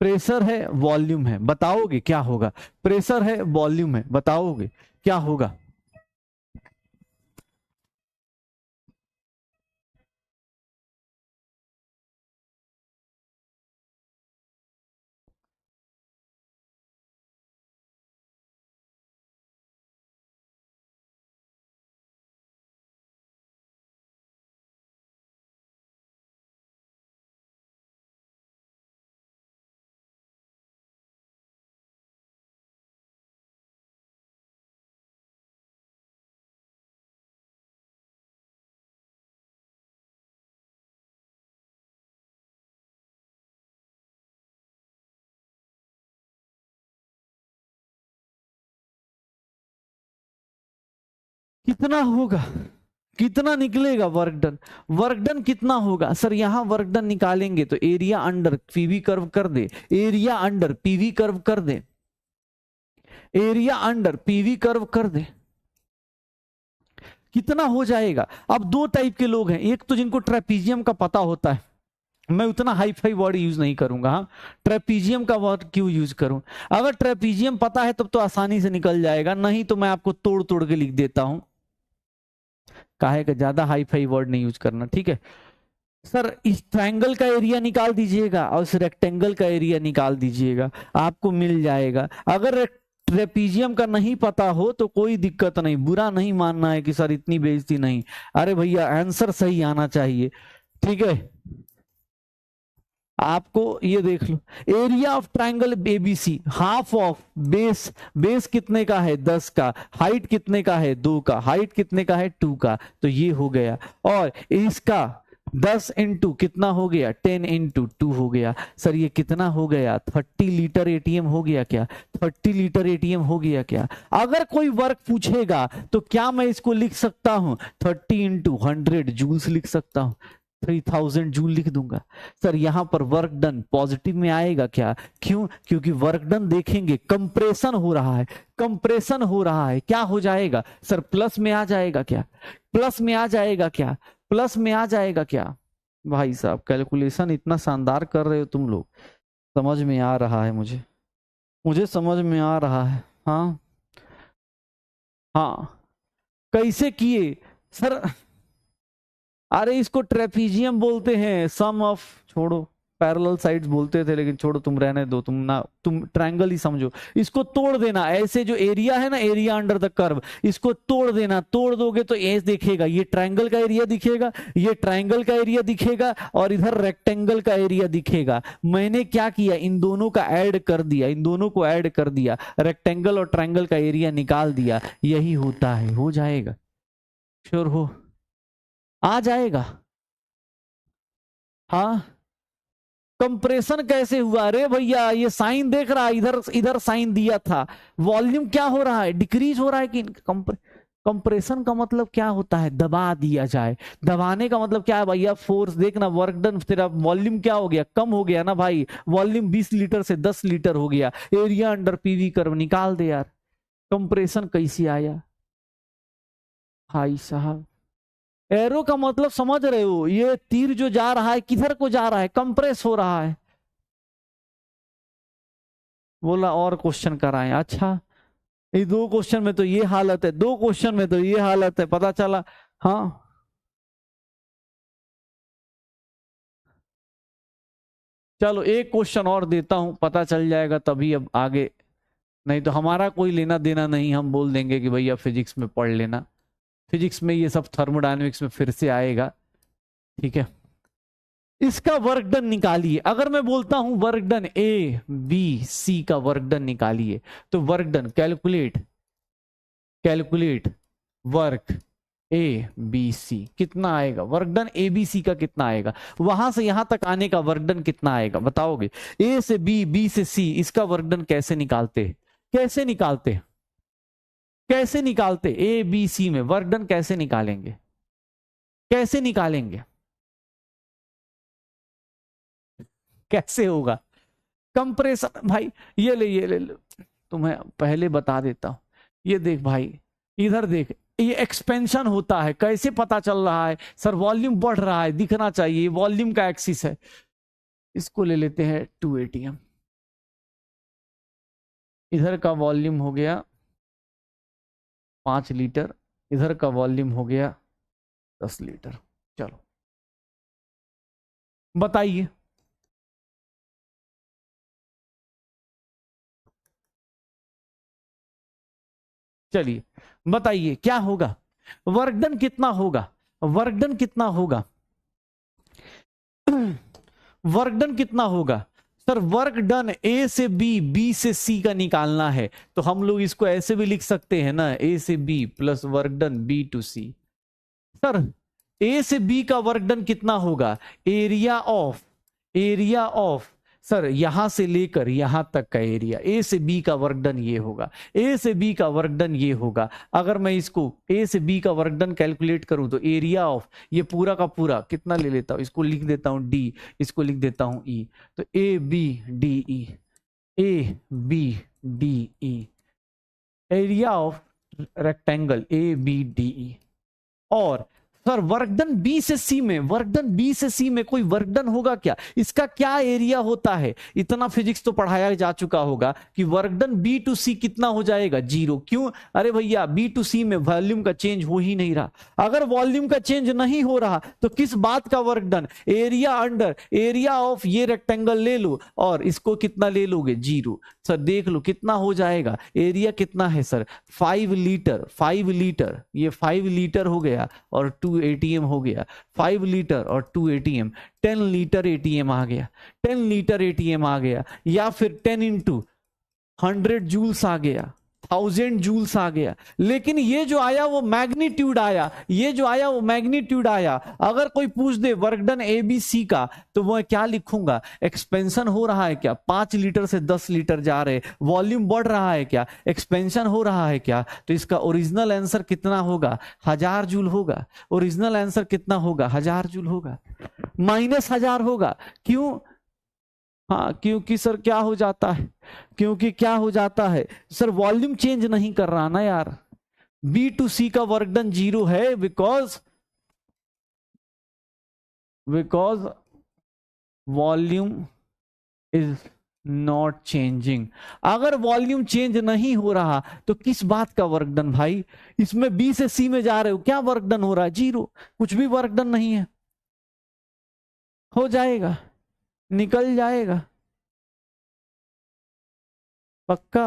A: प्रेशर है वॉल्यूम है, बताओगे क्या होगा? प्रेशर है वॉल्यूम है, बताओगे क्या होगा? कितना होगा, कितना निकलेगा वर्क डन? वर्क डन कितना होगा सर? यहां वर्क डन निकालेंगे तो एरिया अंडर पीवी कर्व कर दे, एरिया अंडर पीवी कर्व कर दे, एरिया अंडर पीवी कर्व कर दे, कितना हो जाएगा? अब दो टाइप के लोग हैं, एक तो जिनको ट्रेपीजियम का पता होता है, मैं उतना हाई फाई वर्ड यूज नहीं करूंगा, हाँ ट्रेपीजियम का वर्ड क्यों यूज करूं? अगर ट्रेपीजियम पता है तब तो आसानी से निकल जाएगा, नहीं तो मैं आपको तोड़ तोड़ के लिख देता हूं। काहे का ज्यादा हाई फाई वर्ड नहीं यूज करना, ठीक है सर? इस ट्रायंगल का एरिया निकाल दीजिएगा और इस रेक्टेंगल का एरिया निकाल दीजिएगा, आपको मिल जाएगा। अगर ट्रेपीजियम का नहीं पता हो तो कोई दिक्कत नहीं, बुरा नहीं मानना है कि सर इतनी बेइज्जती नहीं, अरे भैया आंसर सही आना चाहिए, ठीक है? आपको ये देख लो, area of triangle ABC, half of base, base कितने का है 10 का, हाइट कितने का है 2 का, हाइट कितने का है 2 का, तो ये हो गया। और इसका 10 इंटू कितना हो गया 10 इंटू 2 हो गया। सर ये कितना हो गया 30 लीटर एटीएम हो गया क्या? 30 लीटर एटीएम हो गया क्या? अगर कोई वर्क पूछेगा तो क्या मैं इसको लिख सकता हूं 30 इंटू 100 जूल्स लिख सकता हूं, 3000 जूल लिख दूंगा। सर यहां पर वर्क डन पॉजिटिव में आएगा क्या? क्यों? क्योंकि वर्क डन देखेंगे कंप्रेशन हो रहा है, कंप्रेशन हो रहा है, क्या हो जाएगा सर? प्लस में आ जाएगा क्या? प्लस में आ जाएगा क्या? प्लस में आ जाएगा क्या? भाई साहब कैलकुलेशन इतना शानदार कर रहे हो तुम लोग, समझ में आ रहा है मुझे, मुझे समझ में आ रहा है। हाँ हाँ, कैसे किए सर? अरे इसको ट्रेपीजियम बोलते हैं, सम ऑफ, छोड़ो पैरेलल साइड्स बोलते थे लेकिन छोड़ो, तुम रहने दो, तुम ना, तुम ट्रायंगल ही समझो। इसको तोड़ देना, ऐसे जो एरिया है ना, एरिया अंडर द कर्व, इसको तोड़ देना, तोड़ दोगे तो ये दिखेगा, ये ट्रायंगल का एरिया दिखेगा, ये ट्रायंगल का एरिया दिखेगा और इधर रेक्टेंगल का एरिया दिखेगा। मैंने क्या किया, इन दोनों का ऐड कर दिया, इन दोनों को ऐड कर दिया, रेक्टेंगल और ट्रायंगल का एरिया निकाल दिया, यही होता है, हो जाएगा, श्योर हो? आ जाएगा। हाँ कंप्रेशन कैसे हुआ? अरे भैया ये साइन देख रहा है, इधर इधर साइन दिया था, वॉल्यूम क्या हो रहा है, डिक्रीज हो रहा है कि कंप्रेशन का मतलब क्या होता है? दबा दिया जाए। दबाने का मतलब क्या है भैया? फोर्स। देखना वर्क डन, तेरा वॉल्यूम क्या हो गया, कम हो गया ना भाई, वॉल्यूम 20 लीटर से 10 लीटर हो गया, एरिया अंडर पीवी कर्व निकाल दे यार। कंप्रेशन कैसे आया भाई साहब? एरो का मतलब समझ रहे हो, ये तीर जो जा रहा है किधर को जा रहा है? कंप्रेस हो रहा है। बोला और क्वेश्चन कराएं? अच्छा ये दो क्वेश्चन में तो ये हालत है, दो क्वेश्चन में तो ये हालत है, पता चला। हाँ चलो एक क्वेश्चन और देता हूं, पता चल जाएगा तभी अब आगे, नहीं तो हमारा कोई लेना देना नहीं, हम बोल देंगे कि भैया फिजिक्स में पढ़ लेना, फिजिक्स में ये सब थर्मोडायनेमिक्स में फिर से आएगा, ठीक है? इसका वर्क डन निकालिए। अगर मैं बोलता हूं work done A B C का वर्क डन निकालिए, तो work done calculate, calculate work A B C कितना आएगा, work done A B C का कितना आएगा, वहां से यहां तक आने का वर्क डन कितना आएगा बताओगे। ए से बी, बी से सी, इसका वर्क डन कैसे निकालते, कैसे निकालते, कैसे निकालते, ए बी सी में वर्क डन कैसे निकालेंगे, कैसे निकालेंगे, कैसे होगा। कंप्रेशन भाई, ये ले तुम्हें पहले बता देता हूं, ये देख भाई, इधर देख, ये एक्सपेंशन होता है, कैसे पता चल रहा है सर, वॉल्यूम बढ़ रहा है, दिखना चाहिए, वॉल्यूम का एक्सिस है। इसको ले लेते हैं 2 ATM, इधर का वॉल्यूम हो गया 5 लीटर, इधर का वॉल्यूम हो गया 10 लीटर। चलो बताइए, चलिए बताइए क्या होगा, वर्क डन कितना होगा, वर्क डन कितना होगा, वर्क डन कितना होगा सर, वर्क डन ए से बी, बी से सी का निकालना है, तो हम लोग इसको ऐसे भी लिख सकते हैं ना, ए से B plus work done B to C. Sir A से बी का वर्क डन कितना होगा, area of, area of sir यहां से लेकर यहां तक का एरिया, ए से बी का वर्क डन ये होगा, ए से बी का वर्क डन ये होगा। अगर मैं इसको ए से बी का वर्क डन कैलकुलेट करूं तो एरिया ऑफ ये पूरा का पूरा कितना ले लेता हूं, इसको लिख देता हूं डी, इसको लिख देता हूं ई, तो A B D E, A B D E, area of rectangle A B D E. और सर वर्क डन बी से सी में, वर्क डन बी से सी में कोई वर्क डन होगा क्या, इसका क्या एरिया होता है, इतना फिजिक्स तो पढ़ाया जा चुका होगा कि वर्क डन बी टू सी कितना हो जाएगा, 0। क्यों, अरे भैया बी टू सी में वॉल्यूम का चेंज हो ही नहीं रहा, अगर वॉल्यूम का चेंज नहीं हो रहा तो किस बात का work done, area under area of ये रेक्टेंगल ले लो और इसको कितना ले लोगे, 0। सर देख लो कितना हो जाएगा, एरिया कितना है सर, 5 लीटर, 5 लीटर, ये 5 लीटर हो गया और 2 ATM हो गया, 5 लीटर और 2 ATM, 10 लीटर ATM आ गया, 10 लीटर ATM आ गया, या फिर 10 इंटू 100 जूल्स आ गया, 1000 जूल्स आ गया। लेकिन ये जो आया वो मैग्नीट्यूड आया, ये जो आया वो मैग्नीट्यूड आया। अगर कोई पूछ दे work done A B C का तो मैं क्या लिखूंगा, एक्सपेंशन हो रहा है क्या, 5 लीटर से 10 लीटर जा रहे, वॉल्यूम बढ़ रहा है क्या, एक्सपेंशन हो रहा है क्या, तो इसका ओरिजिनल आंसर कितना होगा, 1000 जूल होगा। ओरिजिनल आंसर कितना होगा, 1000 जूल होगा, -1000 होगा। क्यों, हाँ क्योंकि सर क्या हो जाता है, क्योंकि क्या हो जाता है सर, वॉल्यूम चेंज नहीं कर रहा ना यार, बी टू सी का वर्क डन 0 है, because volume is not changing. अगर वॉल्यूम चेंज नहीं हो रहा तो किस बात का वर्क डन भाई, इसमें बी से सी में जा रहे हो, क्या वर्क डन हो रहा है, 0, कुछ भी वर्क डन नहीं है, हो जाएगा, निकल जाएगा पक्का।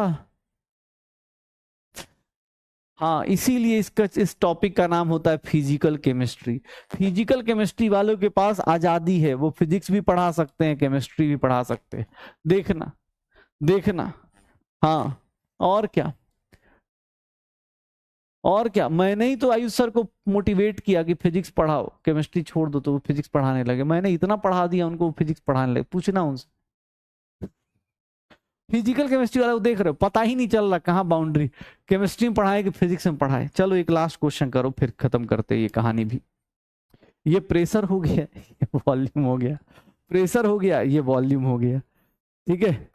A: हाँ इसीलिए इसका, इस टॉपिक का नाम होता है फिजिकल केमिस्ट्री। फिजिकल केमिस्ट्री वालों के पास आजादी है, वो फिजिक्स भी पढ़ा सकते हैं, केमिस्ट्री भी पढ़ा सकते हैं, देखना देखना। हाँ और क्या, और क्या, मैंने ही तो आयुष सर को मोटिवेट किया कि फिजिक्स पढ़ाओ, केमिस्ट्री छोड़ दो, तो वो फिजिक्स पढ़ाने लगे, मैंने इतना पढ़ा दिया उनको, फिजिक्स पढ़ाने लगे, पूछना उनसे। फिजिकल केमिस्ट्री वाला को देख रहे हो, पता ही नहीं चल रहा कहाँ बाउंड्री, केमिस्ट्री में पढ़ाए कि फिजिक्स में पढ़ाए। चलो एक लास्ट क्वेश्चन करो फिर खत्म करते ये कहानी भी। ये प्रेशर हो गया, ये वॉल्यूम हो गया, प्रेशर हो गया, ये वॉल्यूम हो गया, ठीक है।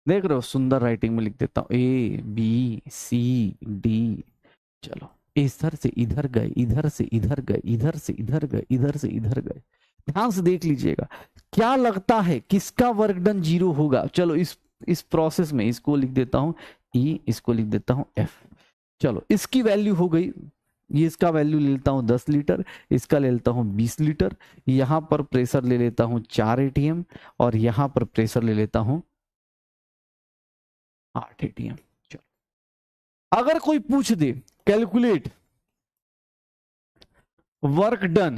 A: देख रहे हो, सुंदर राइटिंग में लिख देता हूँ, ए बी सी डी। चलो इधर से इधर गए, इधर से इधर गए, इधर से इधर गए, इधर से इधर गए, ध्यान से देख लीजिएगा। क्या लगता है किसका वर्क डन 0 होगा। चलो इस प्रोसेस में इसको लिख देता हूं ई, इसको लिख देता हूं एफ। चलो इसकी वैल्यू हो गई, ये इसका वैल्यू ले लेता हूं 10 लीटर, इसका ले लेता हूं 20 लीटर, यहां पर प्रेशर ले लेता हूं 4 ATM और यहां पर प्रेशर ले लेता हूं 8 ATM। चलो अगर कोई पूछ दे calculate work done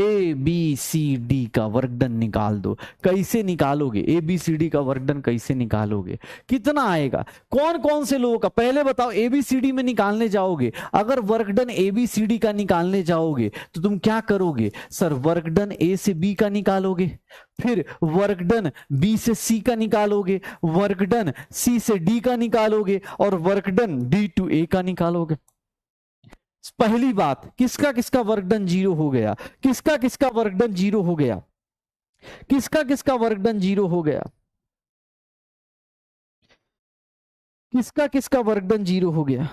A: A B C D का वर्क डन निकाल दो। कैसे निकालोगे? ए बी सी डी का वर्क डन कैसे निकालोगे? कितना आएगा? कौन कौन से लोगों का, पहले बताओ। ए बी सी डी में निकालने जाओगे, अगर work done A B C D का निकालने जाओगे तो तुम क्या करोगे? सर वर्क डन ए से बी का निकालोगे, फिर वर्क डन बी से सी का निकालोगे, वर्क डन सी से डी का निकालोगे, और वर्क डन डी टू ए का निकालोगे। पहली बात, किसका किसका वर्क डन जीरो हो गया? किसका किसका वर्क डन जीरो हो गया? किसका किसका वर्क डन जीरो हो गया? किसका किसका वर्क डन जीरो हो गया?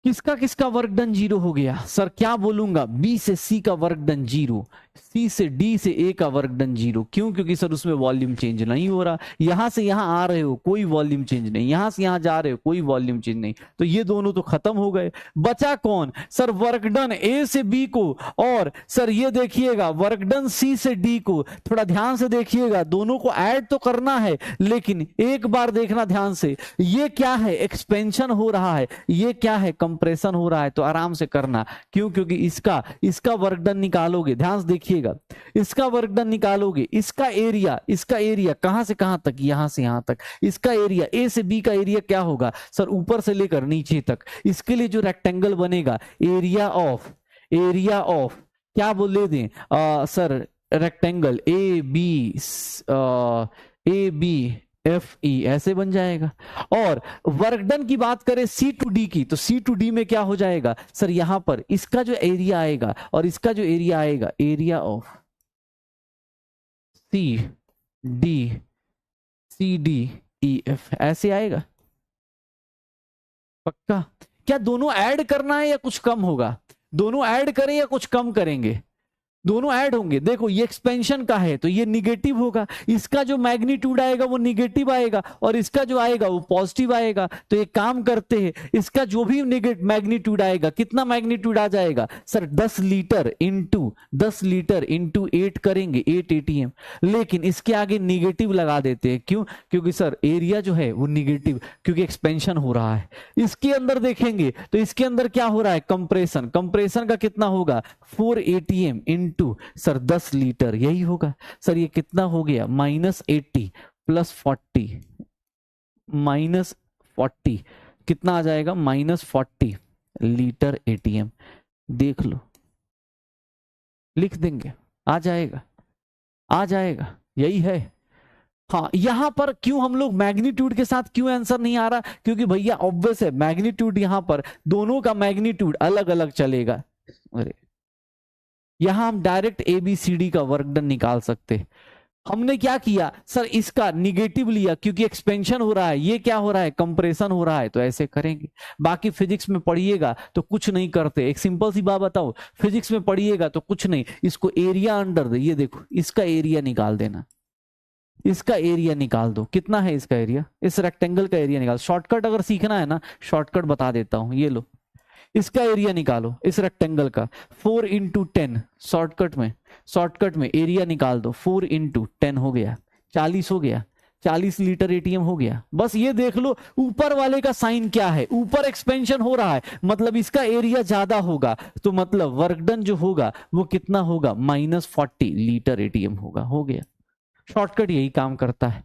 A: किसका किसका वर्क डन जीरो हो गया? सर क्या बोलूंगा, बी से सी का वर्क डन जीरो, सी से डी से ए का वर्क डन जीरो। क्यों? क्योंकि सर उसमें वॉल्यूम चेंज नहीं हो रहा। यहां से यहां आ रहे हो, कोई वॉल्यूम चेंज नहीं, यहां से यहां जा रहे हो, कोई वॉल्यूम चेंज नहीं, तो ये दोनों तो खत्म हो गए। बचा कौन? सर वर्क डन ए से बी को, और सर ये देखिएगा वर्क डन सी से डी को। थोड़ा ध्यान से देखिएगा, दोनों को ऐड तो करना है, लेकिन एक बार देखना ध्यान से, ये क्या है? एक्सपेंशन हो रहा है, ये क्या है? कंप्रेशन हो रहा है। तो आराम से करना। क्यों? क्योंकि इसका इसका वर्क डन निकालोगे, ध्यान से देखिएगा, इसका वर्क डन निकालोगे, इसका एरिया कहां से कहां तक? यहां से यहां तक। इसका एरिया ए से बी का एरिया क्या होगा? सर ऊपर से लेकर नीचे तक। इसके लिए जो रेक्टेंगल बनेगा, एरिया ऑफ क्या बोले दें sir, rectangle A B F E ऐसे बन जाएगा। और वर्क डन की बात करें सी टू डी की, तो सी टू डी में क्या हो जाएगा? सर यहां पर इसका जो एरिया आएगा और इसका जो एरिया आएगा, area of C D E F ऐसे आएगा। पक्का? क्या दोनों ऐड करना है या कुछ कम होगा? दोनों ऐड करें या कुछ कम करेंगे? दोनों ऐड होंगे। देखो ये एक्सपेंशन का है तो ये निगेटिव होगा, इसका जो मैग्नीट्यूड आएगा वो निगेटिव आएगा, और इसका जो आएगा वो पॉजिटिव आएगा। तो एक काम करते हैं, इसका जो भी मैग्नीट्यूड आएगा, कितना मैग्नीट्यूड आ जाएगा? सर 10 लीटर इंटू 8 करेंगे, 8 एटीएम। लेकिन इसके आगे निगेटिव लगा देते हैं। क्यों? क्योंकि सर एरिया जो है वो निगेटिव, क्योंकि एक्सपेंशन हो रहा है। इसके अंदर देखेंगे तो इसके अंदर क्या हो रहा है? कंप्रेशन। कंप्रेशन का कितना होगा? 4 एटीएम इंटू सर 10 लीटर, यही होगा। सर ये कितना हो गया? -80 प्लस 40, -40 कितना आ जाएगा? -40 लीटर एटीएम। देख लो, लिख देंगे, आ जाएगा, आ जाएगा, यही है। हाँ, यहां पर क्यों हम लोग मैग्नीट्यूड के साथ क्यों आंसर नहीं आ रहा? क्योंकि भैया ऑब्वियस है, मैग्नीट्यूड यहां पर दोनों का मैग्नीट्यूड अलग अलग चलेगा। अरे यहां हम डायरेक्ट एबीसीडी का वर्क डन निकाल सकते। हमने क्या किया? सर इसका निगेटिव लिया क्योंकि एक्सपेंशन हो रहा है, ये क्या हो रहा है? कंप्रेशन हो रहा है, तो ऐसे करेंगे। बाकी फिजिक्स में पढ़िएगा तो कुछ नहीं करते। एक सिंपल सी बात बताओ, फिजिक्स में पढ़िएगा तो कुछ नहीं, इसको एरिया अंडर दे, ये देखो इसका एरिया निकाल देना, इसका एरिया निकाल दो। कितना है इसका एरिया? इस रेक्टेंगल का एरिया निकाल। शॉर्टकट अगर सीखना है ना, शॉर्टकट बता देता हूं, ये लो, इसका एरिया निकालो इस रेक्टेंगल का, 4 इंटू 10। शॉर्टकट में एरिया निकाल दो, 4 इंटू 10 हो गया 40, हो गया 40 लीटर एटीएम हो गया। बस ये देख लो ऊपर वाले का साइन क्या है, ऊपर एक्सपेंशन हो रहा है, मतलब इसका एरिया ज्यादा होगा, तो मतलब वर्क डन जो होगा वो कितना होगा? -40 लीटर एटीएम होगा। हो गया। शॉर्टकट यही काम करता है।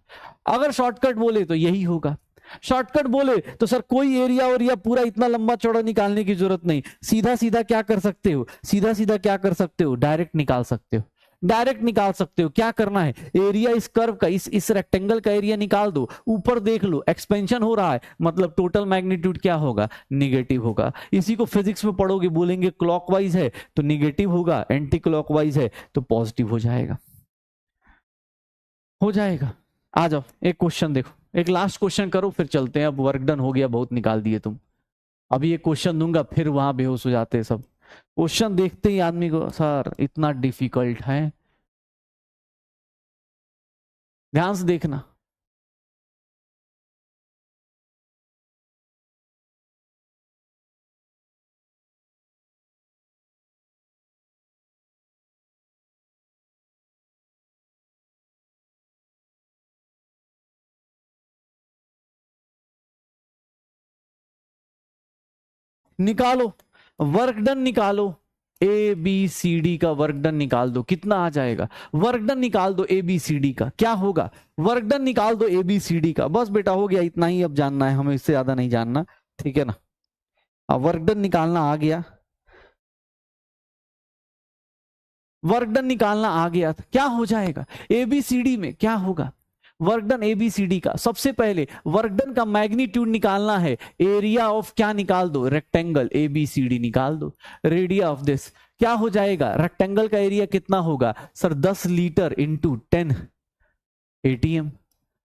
A: अगर शॉर्टकट बोले तो यही होगा। शॉर्टकट बोले तो सर कोई एरिया और या पूरा इतना लंबा चौड़ा निकालने की जरूरत नहीं, सीधा सीधा क्या कर सकते हो? सीधा सीधा क्या कर सकते हो? डायरेक्ट निकाल सकते हो, डायरेक्ट निकाल सकते हो। क्या करना है? एरिया इस कर्व का, इस रेक्टेंगल का एरिया निकाल दो। ऊपर देख लो एक्सपेंशन हो रहा है, मतलब टोटल मैग्नीट्यूड क्या होगा? निगेटिव होगा। इसी को फिजिक्स में पढ़ोगे, बोलेंगे क्लॉकवाइज है तो निगेटिव होगा, एंटी क्लॉकवाइज है तो पॉजिटिव हो जाएगा। हो जाएगा। आ जाओ एक क्वेश्चन देखो, एक लास्ट क्वेश्चन करो फिर चलते हैं। अब वर्क डन हो गया, बहुत निकाल दिए तुम। अभी एक क्वेश्चन दूंगा फिर वहां बेहोश हो जाते हैं सब। क्वेश्चन देखते ही आदमी को सर इतना डिफिकल्ट है। ध्यान से देखना। निकालो, वर्क डन निकालो, ए बी सी डी का वर्क डन निकाल दो, कितना आ जाएगा? वर्क डन निकाल दो ए बी सी डी का, क्या होगा? वर्क डन निकाल दो ए बी सी डी का। बस बेटा हो गया, इतना ही अब जानना है हमें, इससे ज्यादा नहीं जानना, ठीक है ना? अब वर्क डन निकालना आ गया, वर्क डन निकालना आ गया, क्या हो जाएगा? एबीसीडी में क्या होगा? वर्क डन एबीसीडी का, सबसे पहले वर्क डन का मैग्नीट्यूड निकालना है, एरिया ऑफ क्या निकाल दो? रेक्टेंगल एबीसीडी निकाल दो। रेडिया ऑफ दिस क्या हो जाएगा? रेक्टेंगल का एरिया कितना होगा सर? 10 लीटर इंटू 10 एटीएम,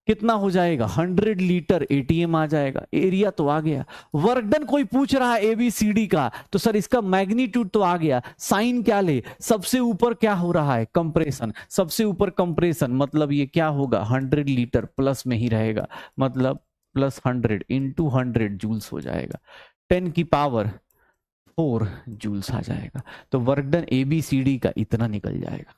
A: कितना हो जाएगा? 100 लीटर एटीएम आ जाएगा। एरिया तो आ गया। वर्क डन कोई पूछ रहा है एबीसीडी का, तो सर इसका मैग्नीट्यूड तो आ गया। साइन क्या ले? सबसे ऊपर क्या हो रहा है? कंप्रेशन, सबसे ऊपर कंप्रेशन, मतलब ये क्या होगा? 100 लीटर प्लस में ही रहेगा, मतलब प्लस 100 इंटू 100 जूल्स हो जाएगा, 10 की पावर 4 जूल्स आ जाएगा। तो वर्क डन एबीसीडी का इतना निकल जाएगा,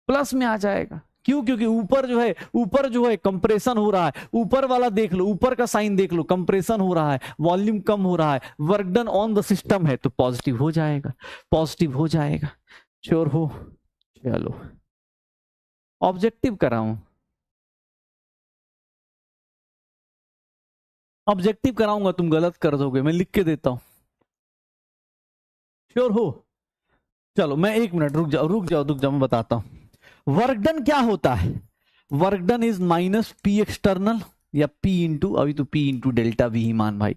A: प्लस में आ जाएगा। क्यों? क्योंकि ऊपर जो है कंप्रेशन हो रहा है, ऊपर वाला देख लो, ऊपर का साइन देख लो, कंप्रेशन हो रहा है, वॉल्यूम कम हो रहा है, work done on the system है, तो पॉजिटिव हो जाएगा, पॉजिटिव हो जाएगा। श्योर हो? चलो ऑब्जेक्टिव कराऊं, ऑब्जेक्टिव कराऊंगा, तुम गलत कर दोगे, मैं लिख के देता हूं। श्योर हो? चलो मैं 1 मिनट रुक जाओ, रुक जाओ, रुक जाओ, मैं बताता हूं। वर्क डन क्या होता है? Work done is minus P external या पी इंटू, अभी तो पी इंटू डेल्टा वी ही मान भाई।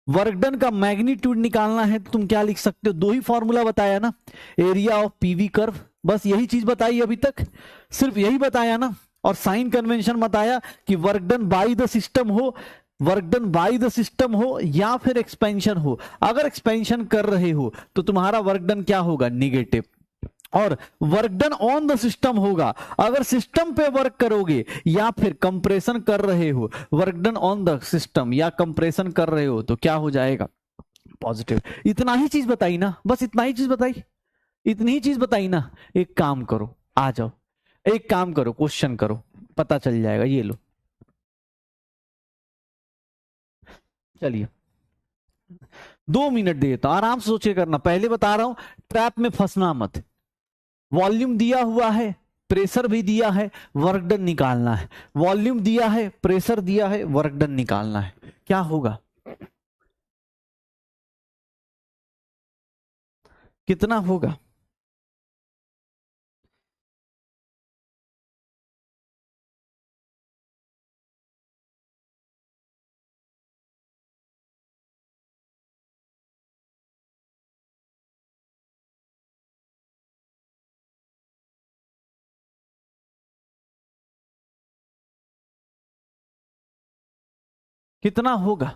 A: वर्क डन का मैग्नीट्यूड निकालना है तो तुम क्या लिख सकते हो? 2 ही फॉर्मूला बताया ना, एरिया ऑफ पीवी कर्व, बस यही चीज बताई अभी तक, सिर्फ यही बताया ना। और साइन कन्वेंशन बताया कि work done by the system हो, work done by the system हो या फिर एक्सपेंशन हो। अगर एक्सपेंशन कर रहे हो तो तुम्हारा वर्क डन क्या होगा? निगेटिव। और work done on the system होगा, अगर सिस्टम पे वर्क करोगे या फिर कंप्रेशन कर रहे हो, work done on the system या कंप्रेशन कर रहे हो तो क्या हो जाएगा? पॉजिटिव। इतना ही चीज बताई ना, बस इतना ही चीज बताई, इतनी ही चीज बताई ना। एक काम करो, आ जाओ, एक काम करो, क्वेश्चन करो, पता चल जाएगा। ये लो, चलिए 2 मिनट देता हूं, आराम से सोचे करना, पहले बता रहा हूं, ट्रैप में फंसना मत। वॉल्यूम दिया हुआ है, प्रेशर भी दिया है, वर्क डन निकालना है। वॉल्यूम दिया है, प्रेशर दिया है, वर्क डन निकालना है। क्या होगा? कितना होगा? कितना होगा?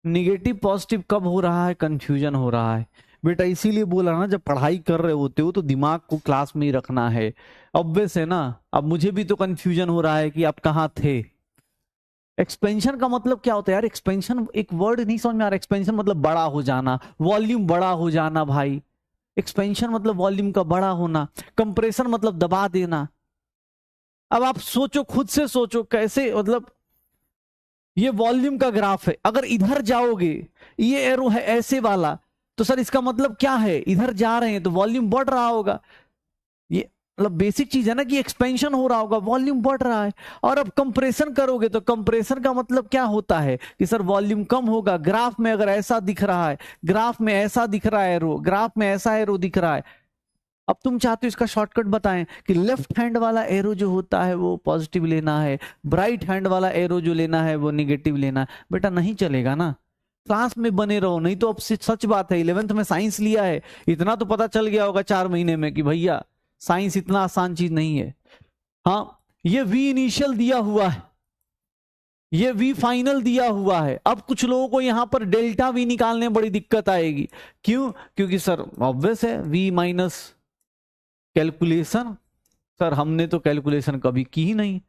A: निगेटिव पॉजिटिव कब हो रहा है? कंफ्यूजन हो रहा है बेटा, इसीलिए बोला ना, जब पढ़ाई कर रहे होते हो तो दिमाग को क्लास में ही रखना है। ऑब्वियस है ना, अब मुझे भी तो कंफ्यूजन हो रहा है कि आप कहाँ थे। एक्सपेंशन का मतलब क्या होता है यार? एक्सपेंशन एक वर्ड नहीं समझ में आ रहा। एक्सपेंशन मतलब बड़ा हो जाना, वॉल्यूम बड़ा हो जाना भाई। एक्सपेंशन मतलब वॉल्यूम का बड़ा होना, कंप्रेशन मतलब दबा देना। अब आप सोचो, खुद से सोचो कैसे, मतलब ये वॉल्यूम का ग्राफ है, अगर इधर जाओगे, ये एरो है ऐसे वाला, तो सर इसका मतलब क्या है? इधर जा रहे हैं तो वॉल्यूम बढ़ रहा होगा। ये मतलब बेसिक चीज है ना कि एक्सपेंशन हो रहा होगा, वॉल्यूम बढ़ रहा है। और अब कंप्रेशन करोगे तो कंप्रेशन का मतलब क्या होता है कि सर वॉल्यूम कम होगा। ग्राफ में अगर ऐसा दिख रहा है, ग्राफ में ऐसा दिख रहा है एरो, ग्राफ में ऐसा एरो दिख रहा है, अब तुम चाहते हो इसका शॉर्टकट बताएं कि लेफ्ट हैंड वाला एरो जो होता है वो पॉजिटिव लेना है, राइट हैंड वाला एरो जो लेना है वो निगेटिव लेना है। बेटा नहीं चलेगा ना, क्लास में बने रहो, नहीं तो अब सच बात है, 11th में साइंस लिया है, इतना तो पता चल गया होगा 4 महीने में कि भैया साइंस इतना आसान चीज नहीं है। हाँ, ये वी इनिशियल दिया हुआ है, ये वी फाइनल दिया हुआ है। अब कुछ लोगों को यहां पर डेल्टा वी निकालने में बड़ी दिक्कत आएगी। क्यों? क्योंकि सर ऑब्वियस है, वी माइनस कैलकुलेशन, सर हमने तो कैलकुलेशन कभी की ही नहीं।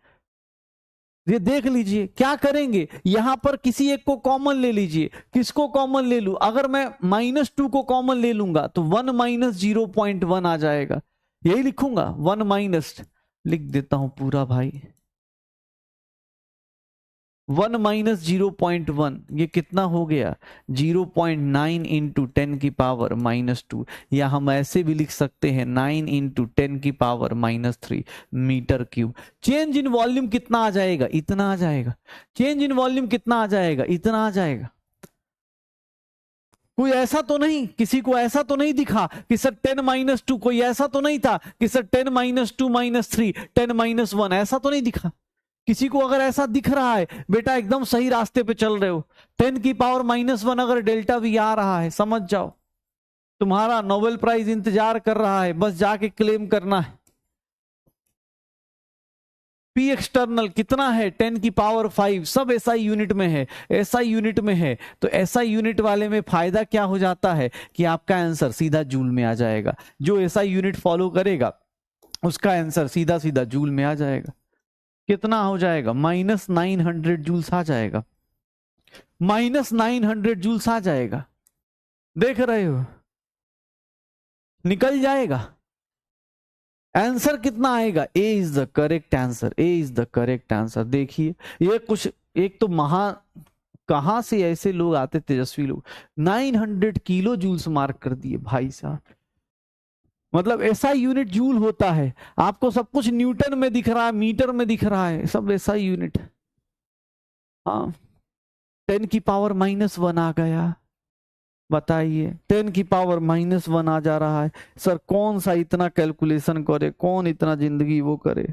A: ये देख लीजिए क्या करेंगे, यहां पर किसी एक को कॉमन ले लीजिए। किसको कॉमन ले लूं? अगर मैं -2 को कॉमन ले लूंगा तो 1 माइनस 0.1 आ जाएगा, यही लिखूंगा, 1 माइनस, लिख देता हूं पूरा भाई। 1 माइनस 0.1 ये कितना हो गया 0.9 इंटू 10⁻⁻², या हम ऐसे भी लिख सकते हैं 9 into 10⁻³ metre cube. Change in volume कितना आ जाएगा, इतना आ जाएगा। चेंज इन वॉल्यूम कितना आ जाएगा, इतना आ जाएगा। कोई ऐसा तो नहीं, किसी को ऐसा तो नहीं दिखा कि सर 10-2, कोई ऐसा तो नहीं था कि सर 10-2-3 10-1, ऐसा तो नहीं दिखा किसी को। अगर ऐसा दिख रहा है बेटा एकदम सही रास्ते पे चल रहे हो। 10⁻⁻1 अगर डेल्टा वी आ रहा है, समझ जाओ तुम्हारा नोबेल प्राइज इंतजार कर रहा है, बस जाके क्लेम करना है। पी एक्सटर्नल कितना है 10⁵, सब एसआई यूनिट में है, एसआई यूनिट में है। तो एसआई यूनिट वाले में फायदा क्या हो जाता है कि आपका आंसर सीधा जूल में आ जाएगा। जो एसआई यूनिट फॉलो करेगा उसका आंसर सीधा सीधा जूल में आ जाएगा। कितना हो जाएगा -900 जूल्स आ जाएगा, -900 जूल्स आ जाएगा। देख रहे हो निकल जाएगा। आंसर कितना आएगा, A is the correct answer, A is the correct answer. देखिए ये कुछ एक तो कहां से ऐसे लोग आते तेजस्वी लोग, 900 किलो जूल्स मार्क कर दिए भाई साहब। मतलब ऐसा यूनिट जूल होता है, आपको सब कुछ न्यूटन में दिख रहा है, मीटर में दिख रहा है, सब ऐसा यूनिट। हाँ 10⁻⁻1 आ गया, बताइए 10⁻⁻1 आ जा रहा है। सर कौन सा इतना कैलकुलेशन करे, कौन इतना जिंदगी वो करे।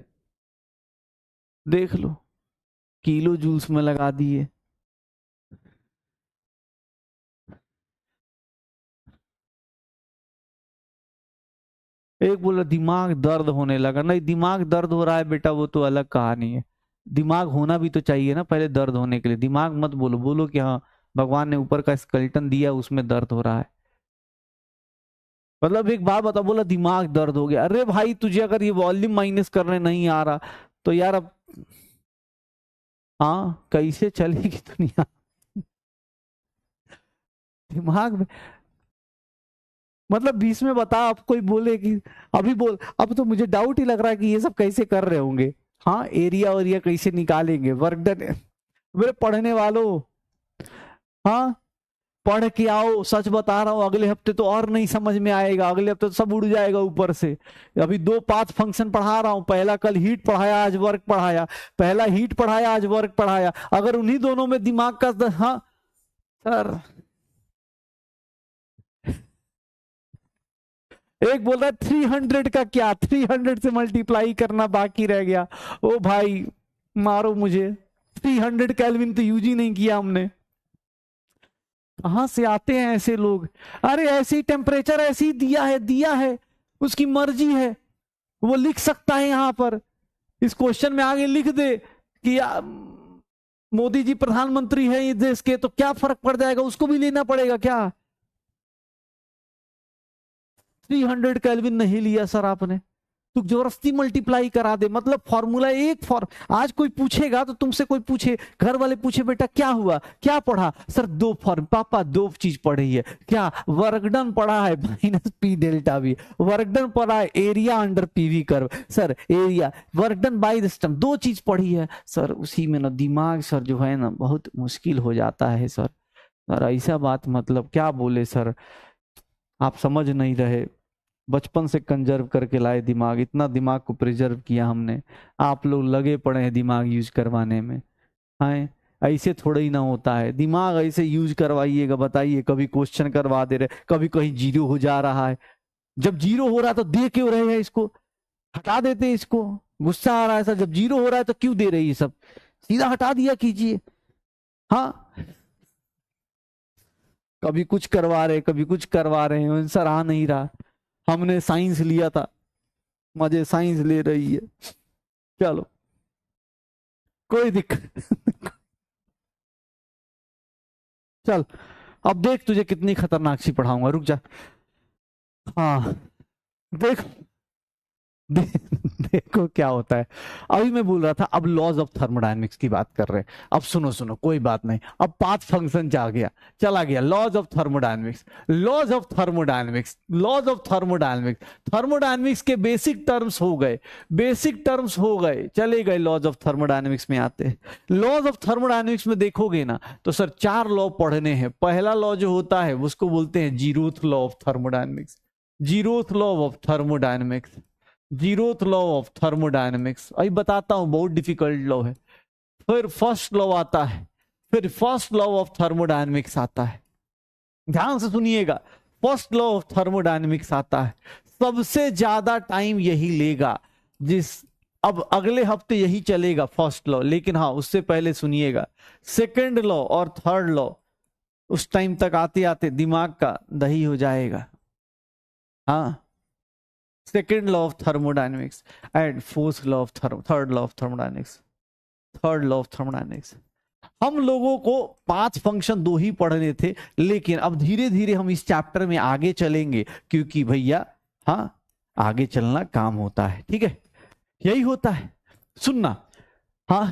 A: देख लो किलो जूल्स में लगा दिए। एक बोला दिमाग दर्द होने लगा, नहीं दिमाग दर्द हो रहा है बेटा वो तो अलग कहानी है। दिमाग होना भी तो चाहिए ना पहले दर्द होने के लिए। दिमाग मत बोलो, बोलो कि हाँ भगवान ने ऊपर का स्केलेटन दिया उसमें दर्द हो रहा है। मतलब एक बात बता, बोला दिमाग दर्द हो गया। अरे भाई तुझे अगर ये वॉल्यूम माइनस करने नहीं आ रहा तो यार अब हाँ कैसे चलेगी दुनिया। दिमाग में मतलब बीच में बता, अब कोई बोले कि अभी बोल, अब तो मुझे डाउट ही लग रहा है कि ये सब कैसे कर रहे होंगे। हाँ एरिया और कैसे निकालेंगे, वर्क डन। मेरे पढ़ने वालों, हाँ पढ़ के आओ, सच बता रहा हूं अगले हफ्ते तो और नहीं समझ में आएगा, अगले हफ्ते तो सब उड़ जाएगा ऊपर से। अभी 2 5 फंक्शन पढ़ा रहा हूं, पहला कल हीट पढ़ाया आज वर्क पढ़ाया, पहला हीट पढ़ाया आज वर्क पढ़ाया। अगर उन्हीं दोनों में दिमाग का हाँ सर। एक बोल रहा है 300 का क्या, 300 से मल्टीप्लाई करना बाकी रह गया। ओ भाई मारो मुझे, 300 केल्विन तो यूज ही नहीं किया हमने। कहां से आते हैं ऐसे लोग। अरे ऐसे ही टेम्परेचर ऐसे ही दिया है उसकी मर्जी है, वो लिख सकता है यहां पर इस क्वेश्चन में आगे लिख दे कि मोदी जी प्रधानमंत्री है इस देश के, तो क्या फर्क पड़ जाएगा, उसको भी लेना पड़ेगा क्या। 300 केल्विन नहीं लिया सर आपने, तो जबरदस्ती मल्टीप्लाई करा दे। मतलब फॉर्मूला एक आज कोई पूछेगा तो तुमसे कोई पूछे, घर वाले पूछे बेटा क्या हुआ क्या पढ़ा, सर 2 फॉर्म, पापा 2 चीज पढ़ी है, क्या वर्क डन पढ़ा है -P delta we, work done पढ़ा है area under PV curve, sir area work done by the system, 2 चीज पढ़ी है सर। उसी में ना दिमाग सर जो है ना बहुत मुश्किल हो जाता है सर। सर ऐसा बात मतलब क्या बोले सर, आप समझ नहीं रहे। बचपन से कंजर्व करके लाए दिमाग, इतना दिमाग को प्रिजर्व किया हमने, आप लोग लगे पड़े हैं दिमाग यूज करवाने में। हैं ऐसे थोड़ा ही ना होता है, दिमाग ऐसे यूज करवाइएगा। बताइए कभी क्वेश्चन करवा दे रहे, कभी कहीं जीरो हो जा रहा है, जब जीरो हो रहा है तो दे क्यों रहे हैं इसको, हटा देते इसको। गुस्सा आ रहा है सर, जब जीरो हो रहा है तो क्यों दे रही है सब, सीधा हटा दिया कीजिए। हाँ कभी कुछ करवा रहे कभी कुछ करवा रहे हैं, सर आ नहीं रहा। हमने साइंस लिया था, मजे साइंस ले रही है, चलो कोई दिक्कत। चल अब देख तुझे कितनी खतरनाक सी पढ़ाऊंगा, रुक जा। हाँ देख देखो क्या होता है। अभी मैं बोल रहा था, अब लॉज ऑफ थर्मोडायनेमिक्स की बात कर रहे हैं। अब सुनो सुनो, कोई बात नहीं, अब पाथ फंक्शन जा गया, चला गया laws of thermodynamics. Laws of thermodynamics, laws of thermodynamics, thermodynamics के बेसिक टर्म्स हो गए, बेसिक टर्म्स हो गए, चले गए लॉज ऑफ थर्मोडायनेमिक्स में आते। लॉज ऑफ थर्मोडायनेमिक्स में देखोगे ना तो सर 4 लॉ पढ़ने हैं। पहला लॉ जो होता है उसको बोलते हैं zeroth law of thermodynamics, zeroth law of thermodynamics, zeroth law of thermodynamics. अभी बताता हूं, बहुत डिफिकल्ट लॉ है। फिर फर्स्ट लॉ आता है, फिर फर्स्ट लॉ ऑफ थर्मोडायनेमिक्स आता है। ध्यान से सुनिएगा, फर्स्ट लॉ ऑफ थर्मोडायनेमिक्स आता है, सबसे ज्यादा टाइम यही लेगा। जिस अब अगले हफ्ते यही चलेगा फर्स्ट लॉ, लेकिन हाँ उससे पहले सुनिएगा सेकंड लॉ और थर्ड लॉ। उस टाइम तक आते आते दिमाग का दही हो जाएगा। हाँ, second law of thermodynamics and fourth law of third law of thermodynamics, third law of thermodynamics. हम लोगों को 5 फंक्शन 2 ही पढ़ने थे, लेकिन अब धीरे धीरे हम इस चैप्टर में आगे चलेंगे, क्योंकि भैया हाँ आगे चलना काम होता है, ठीक है, यही होता है। सुनना, हाँ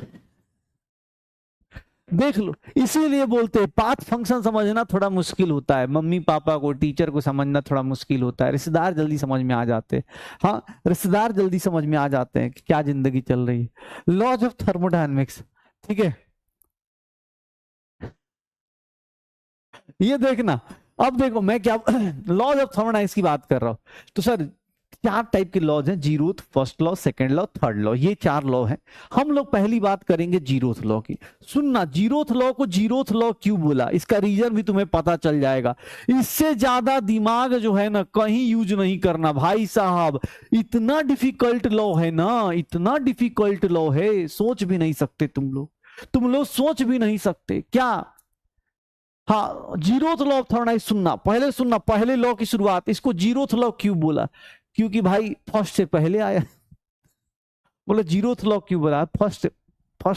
A: देख लो, इसीलिए बोलते हैं पाथ फंक्शन समझना थोड़ा मुश्किल होता है। मम्मी पापा को, टीचर को समझना थोड़ा मुश्किल होता है, रिश्तेदार जल्दी समझ में आ जाते हैं। हाँ, रिश्तेदार जल्दी समझ में आ जाते हैं कि क्या जिंदगी चल रही है। लॉज ऑफ थर्मोडायनेमिक्स, ठीक है, ये देखना। अब देखो मैं क्या लॉज ऑफ थर्मोडायनेमिक्स की बात कर रहा हूं, तो सर 4 टाइप के लॉज हैं, zeroth, first law, second law, third law, ये 4 लॉ हैं। हम लोग पहली बात करेंगे जीरोथ लॉ की। सुनना, जीरोथ लॉ को जीरोथ लॉ क्यों बोला, इसका रीजन भी तुम्हें पता चल जाएगा। इससे ज्यादा दिमाग जो है ना कहीं यूज नहीं करना भाई साहब। इतना डिफिकल्ट लॉ है ना, इतना डिफिकल्ट लॉ है, सोच भी नहीं सकते तुम लोग सोच भी नहीं सकते क्या। हाँ, जीरोथ लॉ ऑफ थर्मोडायनेमिक्स सुनना, पहले सुनना, पहले लॉ की शुरुआत। इसको जीरोथ लॉ क्यों बोला, क्योंकि भाई फर्स्ट से पहले आया। बोले जीरोथ लॉ क्यों बोला, फर्स्ट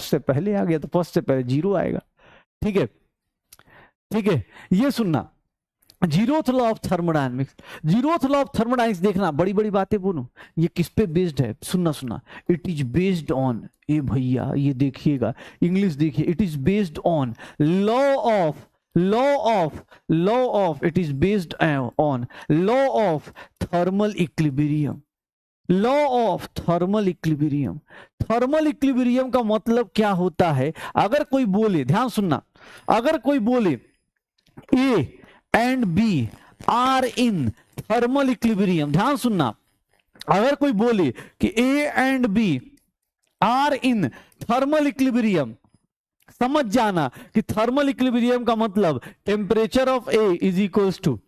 A: से पहले आ गया तो फर्स्ट से पहले जीरो आएगा, ठीक है, ठीक है। ये सुनना, zeroth law of thermodynamics, zeroth law of thermodynamics देखना, बड़ी बड़ी बातें बोलूं, ये किस पे बेस्ड है, सुनना सुनना। इट इज बेस्ड ऑन, ए भैया ये देखिएगा, इंग्लिश देखिए, it is based on law of, it is based on law of thermal equilibrium, law of thermal equilibrium. Thermal equilibrium का मतलब क्या होता है, अगर कोई बोले, ध्यान सुनना, अगर कोई बोले A and B are in thermal equilibrium, ध्यान सुनना, अगर कोई बोले कि A and B are in thermal equilibrium, समझ जाना कि थर्मल इक्विलिब्रियम का मतलब temperature of A is equals to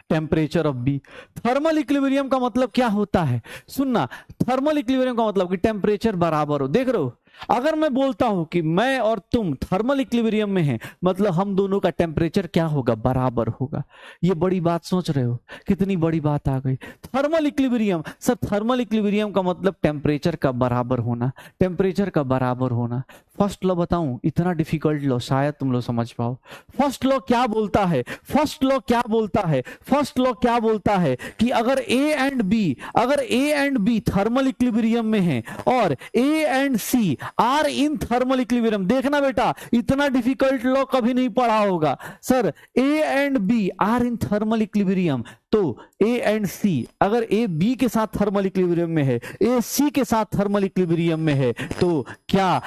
A: temperature of B. Thermal equilibrium का मतलब क्या होता है, सुनना, थर्मल इक्विलिब्रियम का मतलब कि टेम्परेचर बराबर हो। देख रहे हो, अगर मैं बोलता हूं कि मैं और तुम थर्मल इक्विलिब्रियम में हैं, मतलब हम दोनों का टेम्परेचर क्या होगा, बराबर होगा। ये बड़ी बात सोच रहे हो, कितनी बड़ी बात आ गई। Thermal equilibrium, sir thermal equilibrium का मतलब टेम्परेचर का बराबर होना, टेम्परेचर का बराबर होना। फर्स्ट लॉ बताऊं, इतना डिफिकल्ट लॉ शायद तुम लोग समझ पाओ। फर्स्ट लॉ क्या बोलता है, फर्स्ट लॉ क्या बोलता है, फर्स्ट लॉ क्या बोलता है कि अगर A and B thermal equilibrium में है और A and C are in thermal equilibrium, देखना बेटा इतना डिफिकल्ट लॉ कभी नहीं पढ़ा होगा। Sir A and B are in thermal equilibrium, तो ए एंड सी अगर ए बी के साथ थर्मल इक्विलिब्रियम में है, ए सी के साथ थर्मल इक्विलिब्रियम में है, तो क्या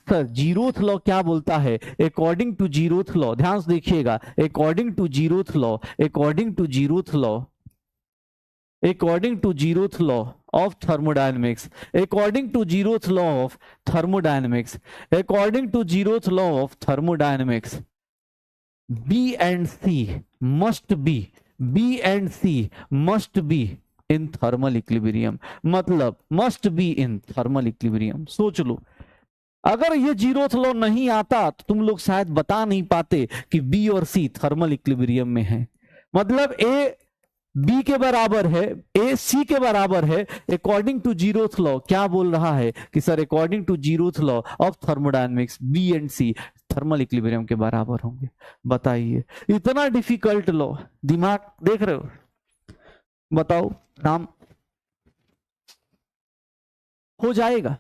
A: सर जीरोथ लॉ क्या बोलता है, अकॉर्डिंग टू जीरोथ लॉ, ध्यान से देखिएगा, according to zeroth law, according to zeroth law, according to zeroth law of thermodynamics, according to zeroth law of thermodynamics, according to zeroth law of thermodynamics, B and C must be, B and C must be in thermal equilibrium, मतलब must be in thermal equilibrium। सोच लो, अगर ये zeroth law नहीं आता तो तुम लोग शायद बता नहीं पाते कि बी और सी थर्मल इक्विलिब्रियम में है। मतलब ए बी के बराबर है, ए सी के बराबर है, अकॉर्डिंग टू जीरोथ लॉ क्या बोल रहा है कि sir according to zeroth law of thermodynamics B and C thermal equilibrium के बराबर होंगे। बताइए, इतना डिफिकल्ट लॉ, दिमाग देख रहे हो, बताओ नाम। हो जाएगा।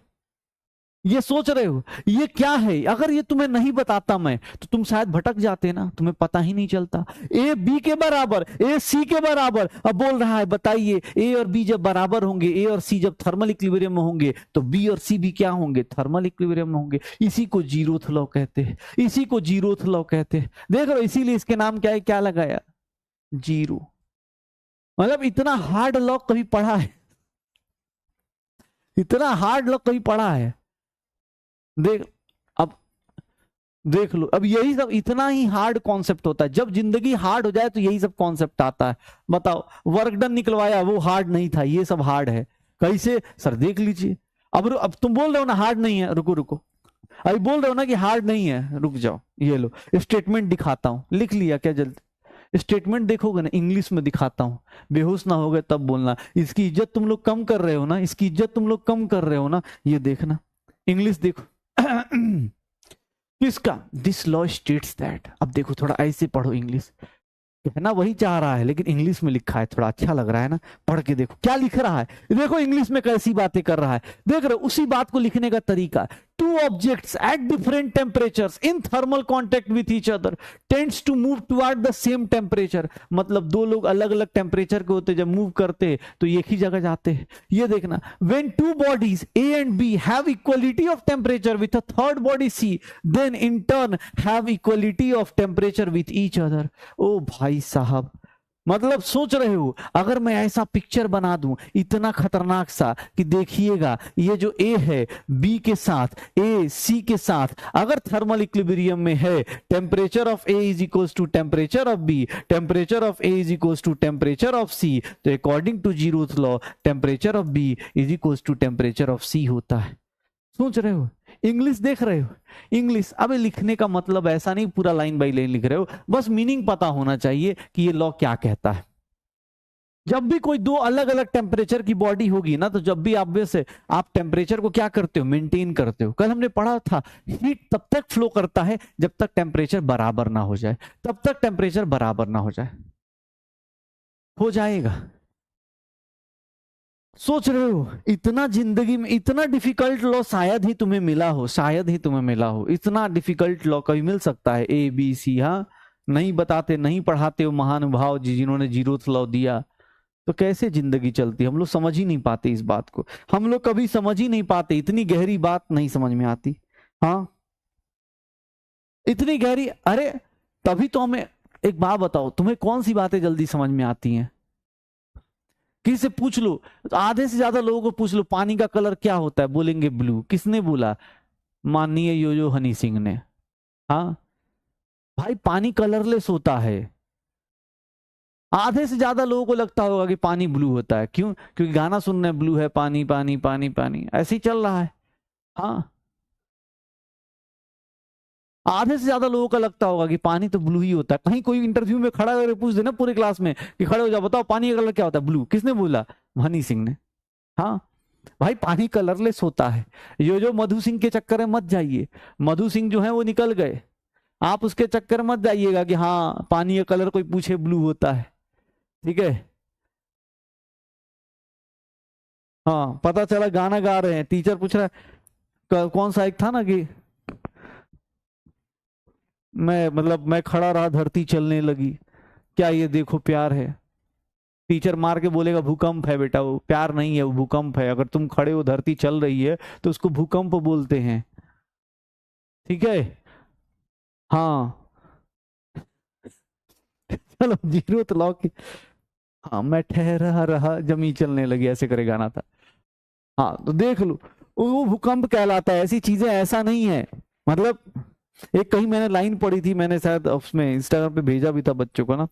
A: ये सोच रहे हो ये क्या है? अगर ये तुम्हें नहीं बताता मैं तो तुम शायद भटक जाते ना, तुम्हें पता ही नहीं चलता। ए बी के बराबर, ए सी के बराबर, अब बोल रहा है बताइए ए और बी जब बराबर होंगे, ए और सी जब थर्मल इक्विलिब्रियम में होंगे तो बी और सी भी क्या होंगे? थर्मल इक्विलिब्रियम में होंगे। इसी को जीरोथ लॉ कहते हैं, इसी को जीरोथ लॉ कहते हैं। देख रहे हो, इसीलिए इसके नाम क्या है, क्या लगाया? जीरो। मतलब इतना हार्ड लॉ कभी पढ़ा है? इतना हार्ड लॉ कभी पढ़ा है? देख, अब देख लो, अब यही सब इतना ही हार्ड कॉन्सेप्ट होता है। जब जिंदगी हार्ड हो जाए तो यही सब कॉन्सेप्ट आता है। बताओ, वर्क डन निकलवाया वो हार्ड नहीं था, ये सब हार्ड है। कैसे सर? देख लीजिए। अब तुम बोल रहे हो ना हार्ड नहीं है, रुको रुको, अभी बोल रहे हो ना कि हार्ड नहीं है, रुक जाओ, ये लो स्टेटमेंट दिखाता हूं। लिख लिया क्या जल्दी? स्टेटमेंट देखोगे ना, इंग्लिश में दिखाता हूं, बेहोश ना हो गए तब बोलना। इसकी इज्जत तुम लोग कम कर रहे हो ना, इसकी इज्जत तुम लोग कम कर रहे हो ना। ये देखना, इंग्लिश देखो। किसका? This law states that. अब देखो, थोड़ा ऐसे पढ़ो इंग्लिश, कहना वही चाह रहा है लेकिन इंग्लिश में लिखा है, थोड़ा अच्छा लग रहा है ना। पढ़ के देखो क्या लिख रहा है, देखो इंग्लिश में कैसी बातें कर रहा है। देख रहे हो, उसी बात को लिखने का तरीका। Two objects at different temperatures in thermal contact with each other tends to move toward the same temperature. मतलब दो लोग अलग अलग टेम्परेचर के होते, जब मूव करते तो एक ही जगह जाते हैं। ये देखना, when two bodies A and B have equality of temperature with a third body C, then in turn have equality of temperature with each other. ओ भाई साहब, मतलब सोच रहे हो, अगर मैं ऐसा पिक्चर बना दूं इतना खतरनाक सा कि देखिएगा, ये जो ए है बी के साथ, ए सी के साथ अगर थर्मल इक्विलिब्रियम में है, temperature of A is equals to temperature of B, temperature of A is equals to temperature of C, तो according to zeroth law temperature of B is equals to temperature of C होता है। सोच रहे हो, English देख रहे हो, English. अब लिखने का मतलब ऐसा नहीं पूरा लाइन बाई लाइन लिख रहे हो, बस मीनिंग पता होना चाहिए कि ये लॉ क्या कहता है। जब भी कोई दो अलग अलग टेम्परेचर की बॉडी होगी ना, तो जब भी ऑब्वियस है आप टेम्परेचर को क्या करते हो? मेंटेन करते हो। कल हमने पढ़ा था हीट तब तक फ्लो करता है जब तक टेम्परेचर बराबर ना हो जाए, तब तक टेम्परेचर बराबर ना हो जाए। हो जाएगा। सोच रहे हो, इतना जिंदगी में इतना डिफिकल्ट लॉ शायद ही तुम्हें मिला हो, शायद ही तुम्हें मिला हो। इतना डिफिकल्ट लॉ कभी मिल सकता है? ए बी सी, हाँ नहीं बताते, नहीं पढ़ाते हो महानुभाव जी जिन्होंने जीरोथ लॉ दिया, तो कैसे जिंदगी चलती? हम लोग समझ ही नहीं पाते इस बात को, हम लोग कभी समझ ही नहीं पाते, इतनी गहरी बात नहीं समझ में आती। हाँ इतनी गहरी, अरे तभी तो हमें एक बात बताओ, तुम्हें कौन सी बातें जल्दी समझ में आती हैं? किसी से पूछ लो, तो आधे से ज्यादा लोगों को पूछ लो पानी का कलर क्या होता है, बोलेंगे ब्लू। किसने बोला? माननीय योयो हनी सिंह ने। हाँ भाई, पानी कलरलेस होता है। आधे से ज्यादा लोगों को लगता होगा कि पानी ब्लू होता है। क्यों? क्योंकि गाना सुन रहे हैं, ब्लू है पानी पानी पानी पानी, ऐसे ही चल रहा है। हाँ, आधे से ज्यादा लोगों का लगता होगा कि पानी तो ब्लू ही होता है। कहीं कोई इंटरव्यू में खड़ा करके पूछ देना पूरे क्लास में कि खड़े हो जाओ बताओ पानी का कलर क्या होता है? ब्लू। किसने बोला? हनी सिंह ने। हाँ भाई, पानी कलरलेस होता है। ये जो मधु सिंह के चक्कर में मत जाइए, मधु सिंह जो है वो निकल गए, आप उसके चक्कर में मत जाइएगा कि हाँ पानी का कलर कोई पूछे ब्लू होता है। ठीक है, हाँ पता चला गाना गा रहे हैं, टीचर पूछ रहा है कौन सा एक था ना कि मैं खड़ा रहा धरती चलने लगी, क्या ये देखो प्यार है। टीचर मार के बोलेगा भूकंप है बेटा, वो प्यार नहीं है, वो भूकंप है। अगर तुम खड़े हो धरती चल रही है तो उसको भूकंप बोलते हैं। ठीक है, हाँ चलो जीरो तो लॉ की। हाँ मैं ठहरा रहा जमी चलने लगी, ऐसे करे गाना था। हाँ तो देख लो, वो भूकंप कहलाता है। ऐसी चीजें, ऐसा नहीं है। मतलब एक कहीं मैंने लाइन पढ़ी थी, मैंने शायद उसमें इंस्टाग्राम पे भेजा भी था बच्चों को ना,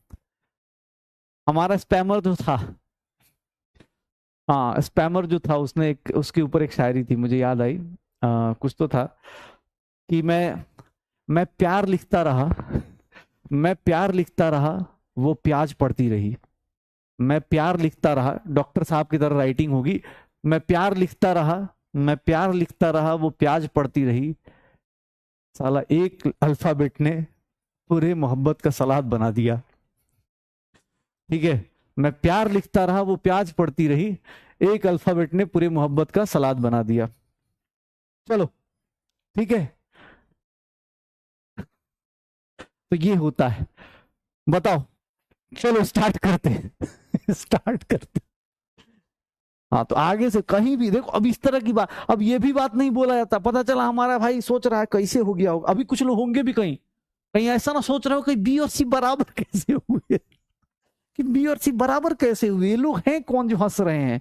A: हमारा स्पैमर जो था, हाँ स्पैमर जो था, उसने एक उसके ऊपर एक शायरी थी मुझे याद आई, कुछ तो था कि मैं प्यार लिखता रहा, मैं प्यार लिखता रहा, वो प्याज पड़ती रही। मैं प्यार लिखता रहा, डॉक्टर साहब की तरह राइटिंग होगी। मैं प्यार लिखता रहा, मैं प्यार लिखता रहा, वो प्याज पड़ती रही। साला एक अल्फाबेट ने पूरे मोहब्बत का सलाद बना दिया। ठीक है, मैं प्यार लिखता रहा, वो प्याज पड़ती रही। एक अल्फाबेट ने पूरे मोहब्बत का सलाद बना दिया। चलो ठीक है, तो ये होता है। बताओ, चलो स्टार्ट करते हैं स्टार्ट करते। हाँ, तो आगे से कहीं भी देखो, अब इस तरह की बात, अब ये भी बात नहीं बोला जाता, पता चला हमारा भाई सोच रहा है कैसे हो गया होगा। अभी कुछ लोग होंगे भी कहीं कहीं ऐसा ना सोच रहे हो कि बी और सी बराबर कैसे हुए, कि बी और सी बराबर कैसे हुए, ये लोग हैं कौन जो हंस रहे हैं।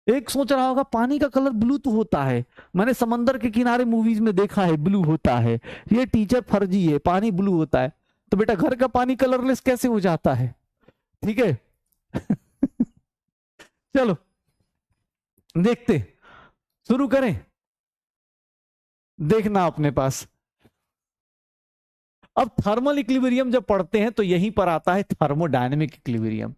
A: एक सोच रहा होगा पानी का कलर ब्लू तो होता है, मैंने समंदर के किनारे मूवीज में देखा है ब्लू होता है, ये टीचर फर्जी है, पानी ब्लू होता है। तो बेटा घर का पानी कलरलेस कैसे हो जाता है? ठीक है चलो देखते, शुरू करें। देखना अपने पास, अब थर्मल इक्विलिब्रियम जब पढ़ते हैं तो यहीं पर आता है thermodynamic equilibrium.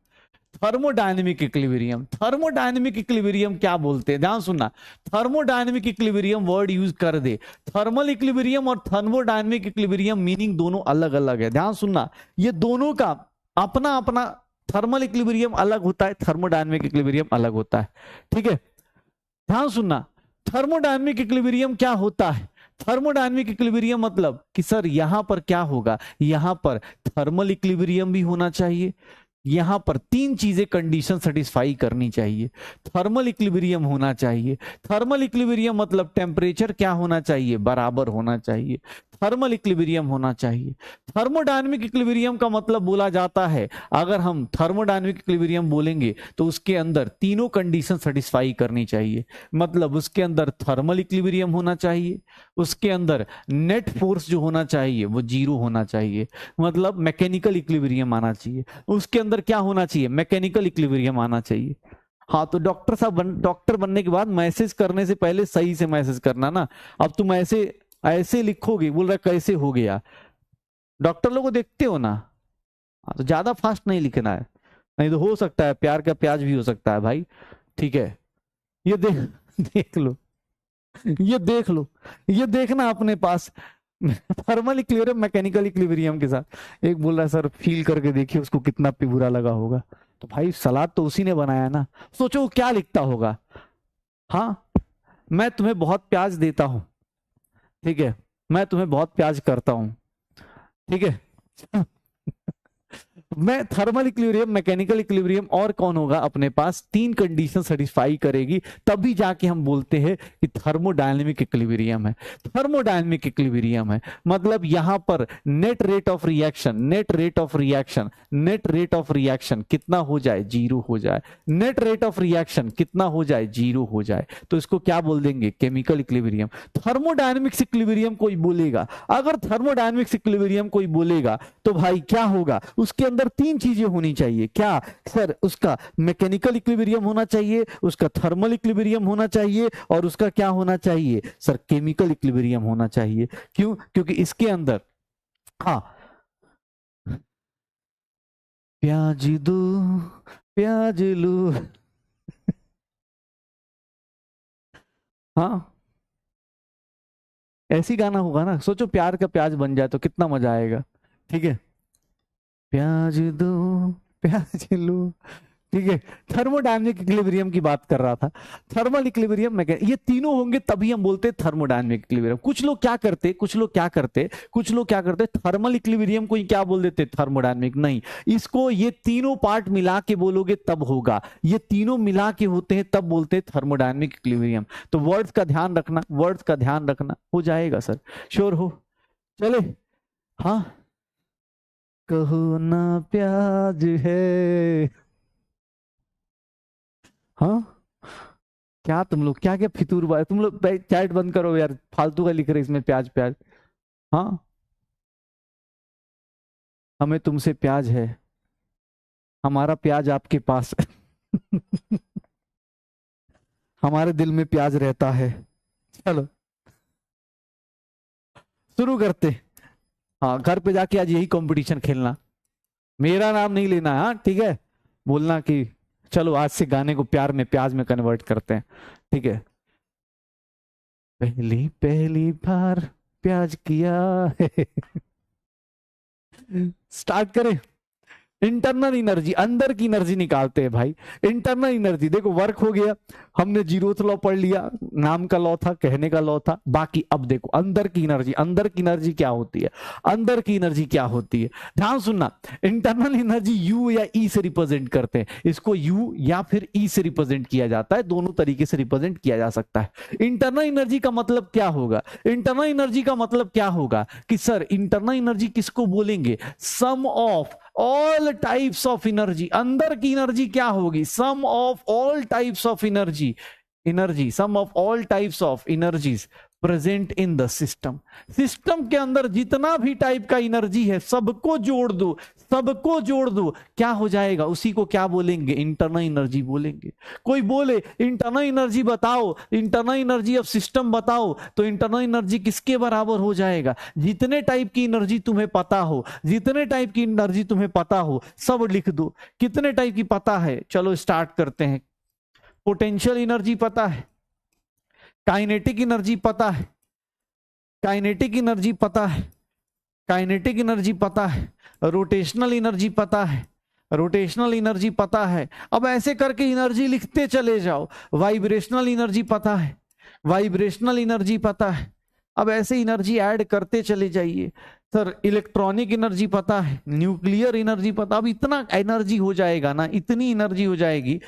A: Thermodynamic equilibrium, thermodynamic equilibrium क्या बोलते हैं, ध्यान सुनना। थर्मोडायनेमिक इक्विलिब्रियम वर्ड यूज कर दे, थर्मल इक्विलिब्रियम और थर्मोडायनेमिक इक्विलिब्रियम मीनिंग दोनों अलग अलग है, ध्यान सुनना। ये दोनों का अपना अपना, थर्मल इक्विलिब्रियम अलग होता है, थर्मोडायनेमिक इक्विलिब्रियम अलग होता है। ठीक है, ध्यान सुनना। थर्मोडायनेमिक इक्विलिब्रियम क्या होता है? थर्मोडायनेमिक इक्विलिब्रियम मतलब कि सर यहां पर क्या होगा, यहां पर थर्मल इक्विलिब्रियम भी होना चाहिए, यहां पर तीन चीजें कंडीशन सेटिस्फाई करनी चाहिए। थर्मल इक्विलिब्रियम होना चाहिए, थर्मल इक्विलिब्रियम मतलब टेम्परेचर क्या होना चाहिए, बराबर होना चाहिए, थर्मल इक्विलिब्रियम होना चाहिए। थर्मोडायनेमिक इक्विलिब्रियम का मतलब बोला जाता है, अगर हम थर्मोडायनेमिक इक्विलिब्रियम बोलेंगे तो उसके अंदर तीनों कंडीशन सेटिस्फाई करनी चाहिए। मतलब उसके अंदर थर्मल इक्विलिब्रियम होना चाहिए, उसके अंदर नेट फोर्स जो होना चाहिए वो जीरो होना चाहिए, मतलब मैकेनिकल इक्विलिब्रियम आना चाहिए, उसके अंदर क्या होना चाहिए, मैकेनिकल इक्विलिब्रियम आना चाहिए। हाँ, तो डॉक्टर साहब डॉक्टर बनने के बाद मैसेज करने से पहले सही से मैसेज करना ना। अब तुम ऐसे ऐसे लिखोगे, बोल रहा कैसे हो गया, डॉक्टर लोगों को देखते हो ना। हाँ, तो ज्यादा फास्ट नहीं लिखना है, नहीं तो हो सकता है प्यार का प्याज भी हो सकता है भाई। ठीक है, ये देख देख लो, ये देख लो, ये देखना अपने पास थर्मल इक्विलिब्रियम मैकेनिकल इक्विलिब्रियम के साथ। एक बोल रहा है सर फील करके देखिए उसको कितना पे बुरा लगा होगा। तो भाई सलाद तो उसी ने बनाया ना, सोचो वो क्या लिखता होगा। हाँ, मैं तुम्हें बहुत प्याज देता हूं, ठीक है, मैं तुम्हें बहुत प्याज करता हूं, ठीक है मैं थर्मल इक्विलिब्रियम मैकेनिकल इक्विलिब्रियम और कौन होगा अपने पास, तीन कंडीशन सेटिस्फाई करेगी तभी जाके हम बोलते हैं कि थर्मोडायनेमिक इक्विलिब्रियम है। थर्मोडायनेमिक इक्विलिब्रियम है मतलब यहां पर net rate of reaction, net rate of reaction, net rate of reaction कितना हो जाए, जीरो हो जाए, नेट रेट ऑफ रिएक्शन कितना हो जाए, जीरो हो जाए, तो इसको क्या बोल देंगे, केमिकल इक्विलिब्रियम। थर्मोडायनेमिक्स इक्विलिब्रियम कोई बोलेगा, अगर थर्मोडायनेमिक्स इक्विलिब्रियम कोई बोलेगा तो भाई क्या होगा, उसके अंदर तीन चीजें होनी चाहिए। क्या सर, उसका मैकेनिकल इक्विलिब्रियम होना चाहिए, उसका थर्मल इक्विलिब्रियम होना चाहिए, और उसका क्या होना चाहिए सर, केमिकल इक्विलिब्रियम होना चाहिए। क्यों? क्योंकि इसके अंदर, हाँ, प्याज दो प्याज लो हाँ, ऐसी गाना होगा ना, सोचो प्यार का प्याज बन जाए तो कितना मजा आएगा। ठीक है, प्याज दो प्याज लो, ठीक है। थर्मोडायनेमिक इक्विलिब्रियम की बात कर रहा था, थर्मल इक्विलिब्रियम में ये तीनों होंगे तभी हम बोलते हैं थर्मोडायनेमिक इक्विलिब्रियम। कुछ लोग क्या करते, कुछ लोग क्या करते थर्मल इक्विलिब्रियम को ही क्या बोल देते, थर्मोडायनेमिक नहीं, इसको ये तीनों पार्ट मिला के बोलोगे तब होगा, ये तीनों मिला के होते हैं तब बोलते हैं थर्मोडायनेमिक इक्विलिब्रियम। तो वर्ड्स का ध्यान रखना, वर्ड्स का ध्यान रखना, हो जाएगा सर, श्योर हो। चले, हाँ, कहो ना प्याज है, हाँ, क्या तुम लोग क्या क्या फितूर बात, तुम लोग चैट बंद करो यार, फालतू का लिख रहे इसमें प्याज प्याज। हाँ, हमें तुमसे प्याज है, हमारा प्याज आपके पास हमारे दिल में प्याज रहता है। चलो शुरू करते। हाँ, घर पे जाके आज यही कंपटीशन खेलना, मेरा नाम नहीं लेना, हाँ ठीक है, बोलना कि चलो आज से गाने को प्यार में प्याज में कन्वर्ट करते हैं। ठीक है, पहली पहली बार प्याज किया है स्टार्ट करें, इंटरनल एनर्जी, अंदर की एनर्जी निकालते हैं भाई। इंटरनल एनर्जी देखो, वर्क हो गया, हमने जीरोथ लॉ पढ़ लिया, नाम का लॉ था, कहने का लॉ था। बाकी अब देखो अंदर की एनर्जी, अंदर की एनर्जी क्या होती है, अंदर की एनर्जी क्या होती है, ध्यान सुनना। इंटरनल एनर्जी यू या ई से रिप्रेजेंट करते हैं, इसको यू या फिर ई से रिप्रेजेंट किया जाता है, दोनों तरीके से रिप्रेजेंट किया जा सकता है। इंटरनल एनर्जी का मतलब क्या होगा, इंटरनल एनर्जी का मतलब क्या होगा कि सर इंटरनल एनर्जी किसको बोलेंगे, sum of all types of energy. अंदर की एनर्जी क्या होगी, sum of all types of energy, energy sum of all types of energies present in the system. System के अंदर जितना भी टाइप का एनर्जी है सबको जोड़ दो, सबको जोड़ दो, क्या हो जाएगा, उसी को क्या बोलेंगे, इंटरनल एनर्जी बोलेंगे। कोई बोले इंटरनल एनर्जी बताओ, इंटरनल एनर्जी ऑफ सिस्टम बताओ, तो इंटरनल एनर्जी किसके बराबर हो जाएगा, जितने टाइप की एनर्जी तुम्हें पता हो, जितने टाइप की एनर्जी तुम्हें पता हो सब लिख दो। कितने टाइप की पता है, चलो स्टार्ट करते हैं। पोटेंशियल एनर्जी पता है, काइनेटिक एनर्जी पता है, काइनेटिक एनर्जी पता है, काइनेटिक एनर्जी पता है, रोटेशनल एनर्जी पता है, रोटेशनल एनर्जी पता है। अब ऐसे करके एनर्जी लिखते चले जाओ। वाइब्रेशनल एनर्जी पता है, वाइब्रेशनल एनर्जी पता है। अब ऐसे एनर्जी ऐड करते चले जाइए। सर इलेक्ट्रॉनिक एनर्जी पता है, न्यूक्लियर एनर्जी पता। अब इतना एनर्जी हो जाएगा ना, इतनी एनर्जी हो जाएगी,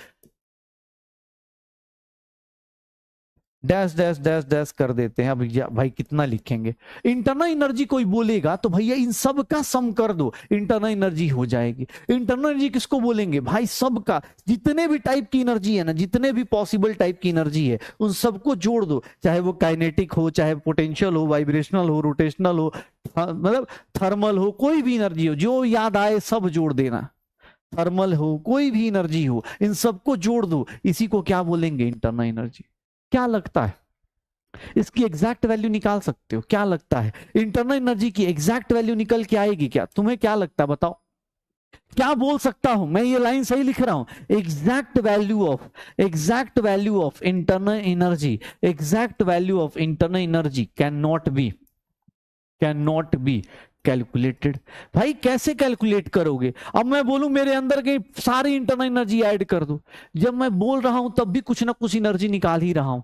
A: डैश डैश डैश डैश कर देते हैं। अब भाई कितना लिखेंगे। इंटरनल एनर्जी कोई बोलेगा तो भैया इन सब का सम कर दो, इंटरनल एनर्जी हो जाएगी। इंटरनल एनर्जी किसको बोलेंगे भाई, सबका, जितने भी टाइप की एनर्जी है ना, जितने भी पॉसिबल टाइप की एनर्जी है उन सबको जोड़ दो, चाहे वो काइनेटिक हो, चाहे पोटेंशियल हो, वाइब्रेशनल हो, रोटेशनल हो, मतलब थर्मल हो, कोई भी एनर्जी हो, जो याद आए सब जोड़ देना। थर्मल हो, कोई भी एनर्जी हो, इन सबको जोड़ दो, इसी को क्या बोलेंगे, इंटरनल एनर्जी। क्या लगता है इसकी एग्जैक्ट वैल्यू निकाल सकते हो, क्या लगता है इंटरनल एनर्जी की एग्जैक्ट वैल्यू निकल के आएगी क्या, तुम्हें क्या लगता है बताओ, क्या बोल सकता हूं मैं, ये लाइन सही लिख रहा हूं, exact value of, exact value of internal energy, exact value of internal energy can not be calculated. भाई कैसे कैलकुलेट करोगे, अब मैं बोलूं मेरे अंदर की सारी इंटरनल एनर्जी ऐड कर दो, जब मैं बोल रहा हूं तब भी कुछ ना कुछ एनर्जी निकाल ही रहा हूं,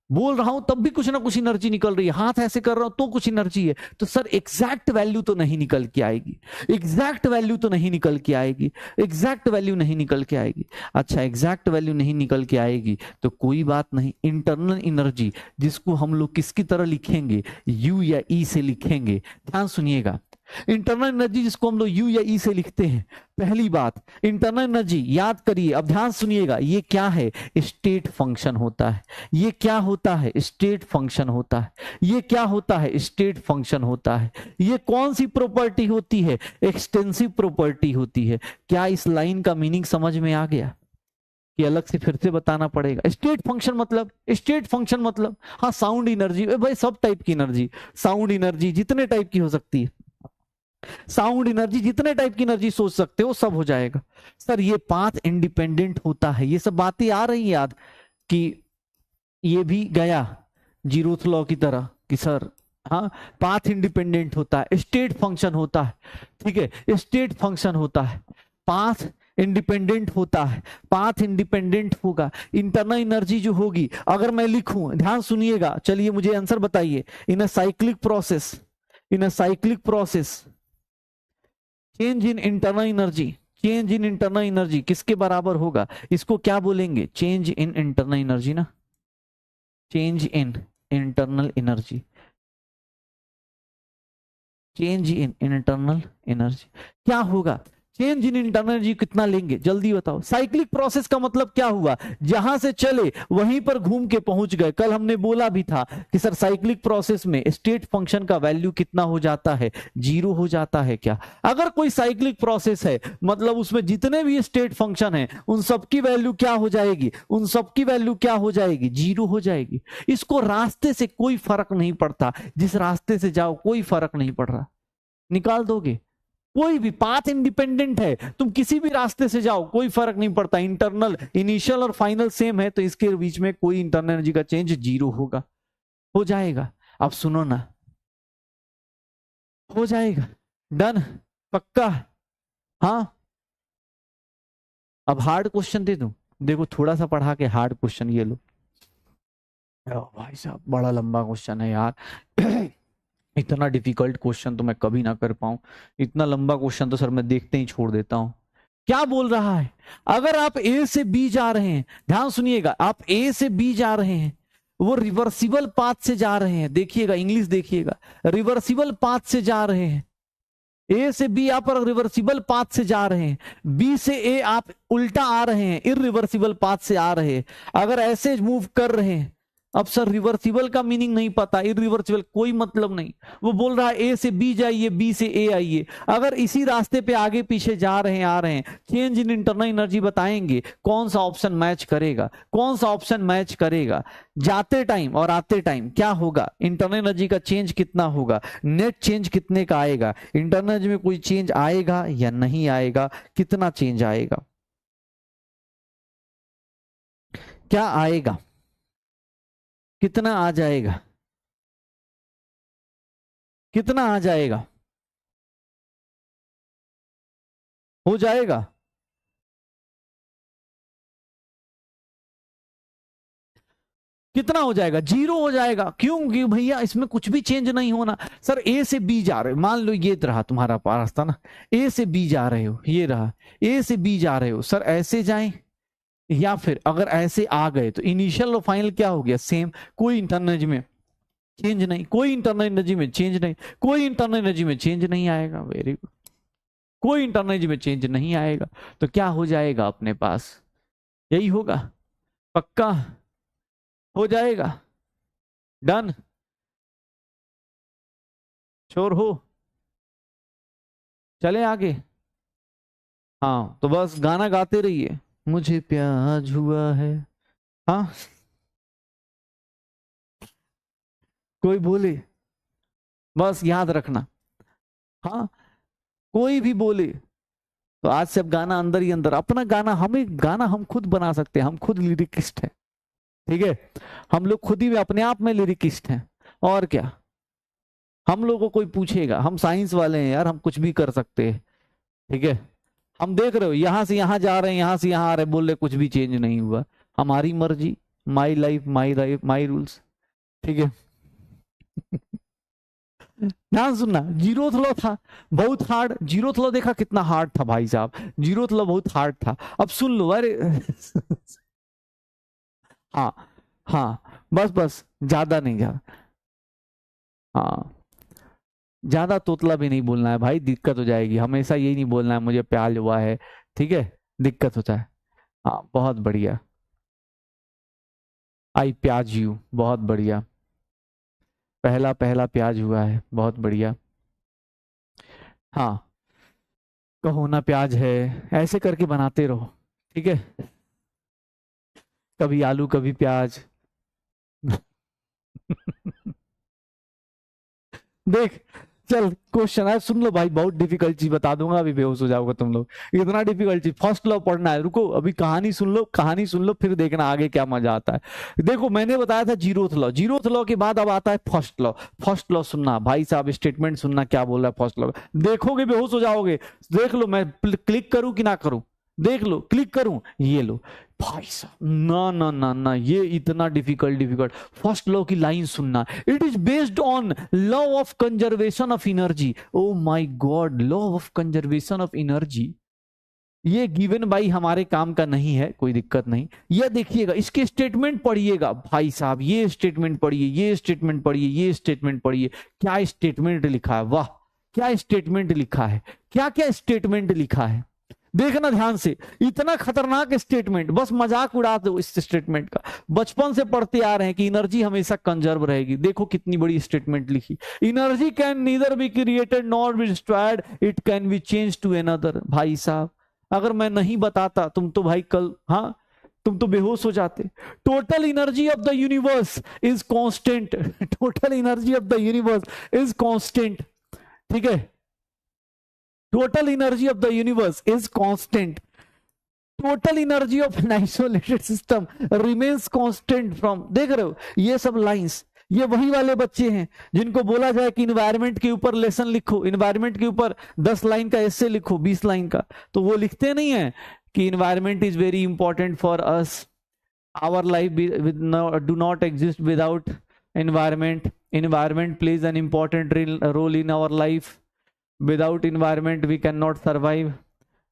A: बोल रहा हूं तब भी कुछ ना कुछ एनर्जी निकल रही है, हाथ ऐसे कर रहा हूं तो कुछ एनर्जी है, तो सर एग्जैक्ट वैल्यू तो नहीं निकल के आएगी, एग्जैक्ट वैल्यू तो नहीं निकल के आएगी, एग्जैक्ट वैल्यू नहीं निकल के आएगी। अच्छा एग्जैक्ट वैल्यू नहीं निकल के आएगी तो कोई बात नहीं, इंटरनल एनर्जी जिसको हम लोग किसकी तरह लिखेंगे, यू या ई से लिखेंगे। ध्यान सुनिएगा, इंटरनल एनर्जी जिसको हम लोग यू या ई से लिखते हैं, पहली बात इंटरनल एनर्जी याद करिए, अब ध्यान सुनिएगा, ये क्या है, स्टेट फंक्शन होता है। ये क्या होता है, स्टेट फंक्शन होता है। ये क्या होता है, स्टेट फंक्शन होता है। ये कौन सी प्रॉपर्टी होती है, एक्सटेंसिव प्रॉपर्टी होती है। क्या इस लाइन का मीनिंग समझ में आ गया कि अलग से फिर से बताना पड़ेगा। स्टेट फंक्शन मतलब, स्टेट फंक्शन मतलब, हाँ साउंड एनर्जी, भाई सब टाइप की एनर्जी, साउंड एनर्जी जितने टाइप की हो सकती है, साउंड एनर्जी जितने टाइप की एनर्जी सोच सकते हो सब हो जाएगा। सर ये पाथ इंडिपेंडेंट होता है, ये सब बातें आ रही याद कि ये भी गया जीरोथ लॉ की तरह कि सर हाँ पाथ इंडिपेंडेंट होता है, स्टेट फंक्शन होता है, ठीक है स्टेट फंक्शन होता है, पाथ इंडिपेंडेंट होता है, पाथ इंडिपेंडेंट होगा। इंटरनल एनर्जी जो होगी, अगर मैं लिखूं, ध्यान सुनिएगा, चलिए मुझे आंसर बताइए, in a cyclic process, in a cyclic process change in internal energy, change in internal energy किसके बराबर होगा, इसको क्या बोलेंगे, चेंज इन इंटरनल एनर्जी ना, change in internal energy, change in internal energy क्या होगा, चेंज इन इंटरनल एनर्जी कितना लेंगे जल्दी बताओ। साइक्लिक प्रोसेस का मतलब क्या हुआ, जहां से चले वहीं पर घूम के पहुंच गए। कल हमने बोला भी था कि सर साइक्लिक प्रोसेस में स्टेट फंक्शन का वैल्यू कितना हो जाता है, 0 हो जाता है। क्या अगर कोई साइक्लिक प्रोसेस है मतलब उसमें जितने भी स्टेट फंक्शन है उन सबकी वैल्यू क्या हो जाएगी, उन सबकी वैल्यू क्या हो जाएगी, 0 हो जाएगी। इसको रास्ते से कोई फर्क नहीं पड़ता, जिस रास्ते से जाओ कोई फर्क नहीं पड़ रहा, निकाल दोगे, कोई भी पाथ इंडिपेंडेंट है, तुम किसी भी रास्ते से जाओ कोई फर्क नहीं पड़ता, इंटरनल इनिशियल और फाइनल सेम है, तो इसके बीच में कोई इंटरनल एनर्जी का चेंज 0 होगा, हो जाएगा। अब सुनो ना, हो जाएगा, डन, पक्का, हाँ अब हार्ड क्वेश्चन दे दूं, देखो थोड़ा सा पढ़ा के हार्ड क्वेश्चन ये लो। भाई साहब बड़ा लंबा क्वेश्चन है यार इतना डिफिकल्ट क्वेश्चन तो मैं कभी ना कर पाऊं, इतना लंबा क्वेश्चन तो सर मैं देखते ही छोड़ देता हूं। क्या बोल रहा है, अगर आप ए से बी जा रहे हैं, ध्यान सुनिएगा, आप ए से बी जा रहे हैं, वो रिवर्सिबल पाथ से जा रहे हैं, देखिएगा इंग्लिश देखिएगा, रिवर्सिबल पाथ से जा रहे हैं। ए से बी आप रिवर्सिबल पाथ से जा रहे हैं, बी से ए आप उल्टा आ रहे हैं, इरिवर्सिबल पाथ से आ रहे हैं। अगर ऐसे मूव कर रहे हैं, अब सर रिवर्सिबल का मीनिंग नहीं पता, इरिवर्सिबल कोई मतलब नहीं। वो बोल रहा है ए से बी जाइए, बी से ए आइए। अगर इसी रास्ते पे आगे पीछे जा रहे हैं, आ रहे हैं, चेंज इन इंटरनल एनर्जी बताएंगे, कौन सा ऑप्शन मैच करेगा, कौन सा ऑप्शन मैच करेगा, जाते टाइम और आते टाइम क्या होगा, इंटरनल एनर्जी का चेंज कितना होगा, नेट चेंज कितने का आएगा, इंटरनल एनर्जी में कोई चेंज आएगा या नहीं आएगा, कितना चेंज आएगा, क्या आएगा, कितना आ जाएगा, कितना आ जाएगा, हो जाएगा, कितना हो जाएगा, 0 हो जाएगा। क्यों, क्योंकि भैया इसमें कुछ भी चेंज नहीं होना। सर ए से बी जा रहे हो, मान लो ये रहा तुम्हारा रास्ता ना, ए से बी जा रहे हो, ये रहा, ए से बी जा रहे हो, सर ऐसे जाएं या फिर अगर ऐसे आ गए तो इनिशियल और फाइनल क्या हो गया, सेम, कोई इंटरनल एनर्जी में चेंज नहीं, कोई इंटरनल एनर्जी में चेंज नहीं, कोई इंटरनल एनर्जी में चेंज नहीं आएगा। वेरी गुड, कोई इंटरनल एनर्जी में चेंज नहीं आएगा, तो क्या हो जाएगा अपने पास, यही होगा, पक्का हो जाएगा, डन, श्योर हो, चले आगे। हाँ तो बस गाना गाते रहिए, मुझे प्याज हुआ है। हाँ कोई बोले, बस याद रखना, हाँ कोई भी बोले तो आज से अब गाना अंदर ही अंदर, अपना गाना, हमें गाना हम खुद बना सकते हैं, हम खुद लिरिकिस्ट हैं, ठीक है, हम लोग खुद ही अपने आप में लिरिकिस्ट हैं, और क्या, हम लोगों को कोई पूछेगा, हम साइंस वाले हैं यार, हम कुछ भी कर सकते हैं, ठीक है। हम देख रहे हो यहां से यहां जा रहे हैं, यहां से यहां आ रहे हैं, बोल रहे कुछ भी चेंज नहीं हुआ, हमारी मर्जी, माई लाइफ माई रूल्स, ठीक है ध्यान सुनना, जीरोथ लॉ था बहुत हार्ड, जीरोथ लॉ देखा कितना हार्ड था भाई साहब, जीरोथ लॉ बहुत हार्ड था। अब सुन लो, अरे हाँ हाँ बस बस, ज्यादा नहीं, ज्यादा, हाँ ज्यादा तोतला भी नहीं बोलना है भाई, दिक्कत हो जाएगी, हमेशा यही नहीं बोलना है मुझे प्याज हुआ है, ठीक है, दिक्कत होता है। हाँ बहुत बढ़िया, आई प्याज यू, बहुत बढ़िया, पहला पहला प्याज हुआ है, बहुत बढ़िया। हाँ कहो ना प्याज है, ऐसे करके बनाते रहो, ठीक है, कभी आलू कभी प्याज देख, चल क्वेश्चन है, सुन लो भाई, बहुत डिफिकल्ट चीज बता दूंगा, अभी बेहोश हो जाओगे तुम लोग, इतना डिफिकल्ट चीज, फर्स्ट लॉ पढ़ना है, रुको अभी कहानी सुन लो, कहानी सुन लो फिर देखना आगे क्या मजा आता है। देखो मैंने बताया था जीरोथ लॉ, जीरोथ लॉ के बाद अब आता है फर्स्ट लॉ, फर्स्ट लॉ सुनना भाई साहब, स्टेटमेंट सुनना क्या बोल रहा है फर्स्ट लॉ, देखोगे बेहोश हो जाओगे। देख लो, मैं क्लिक करूं कि ना करूं, देख लो, क्लिक करूं, ये लो भाई साहब, ना ना ना ना, ये इतना डिफिकल्ट फर्स्ट लॉ की लाइन सुनना, it is based on law of conservation of energy. Oh my God, law of conservation of energy, ये गिवन बाई हमारे काम का नहीं है, कोई दिक्कत नहीं। ये देखिएगा, इसके स्टेटमेंट पढ़िएगा भाई साहब, ये स्टेटमेंट पढ़िए, ये स्टेटमेंट पढ़िए, ये स्टेटमेंट पढ़िए, क्या स्टेटमेंट लिखा है, वाह क्या स्टेटमेंट लिखा है, क्या क्या स्टेटमेंट लिखा है, देखना ध्यान से, इतना खतरनाक स्टेटमेंट, बस मजाक उड़ा दो इस स्टेटमेंट का, बचपन से पढ़ते आ रहे हैं कि एनर्जी हमेशा कंजर्व रहेगी, देखो कितनी बड़ी स्टेटमेंट लिखी, energy can neither be created nor be destroyed, it can be change to another. भाई साहब अगर मैं नहीं बताता तुम तो भाई कल, हाँ तुम तो बेहोश हो जाते। Total energy of the universe is constant, total energy of the universe is constant, ठीक है, total energy of the universe is constant, total energy of an isolated system remains constant from, देख रहे हो ये सब लाइंस, ये वही वाले बच्चे हैं जिनको बोला जाए कि इन्वायरमेंट के ऊपर लेसन लिखो, इन्वायरमेंट के ऊपर 10 लाइन का एस्से लिखो, 20 लाइन का, तो वो लिखते नहीं है कि environment is very important for us, our life do not exist without environment, environment plays an important role in our life, without environment we cannot survive।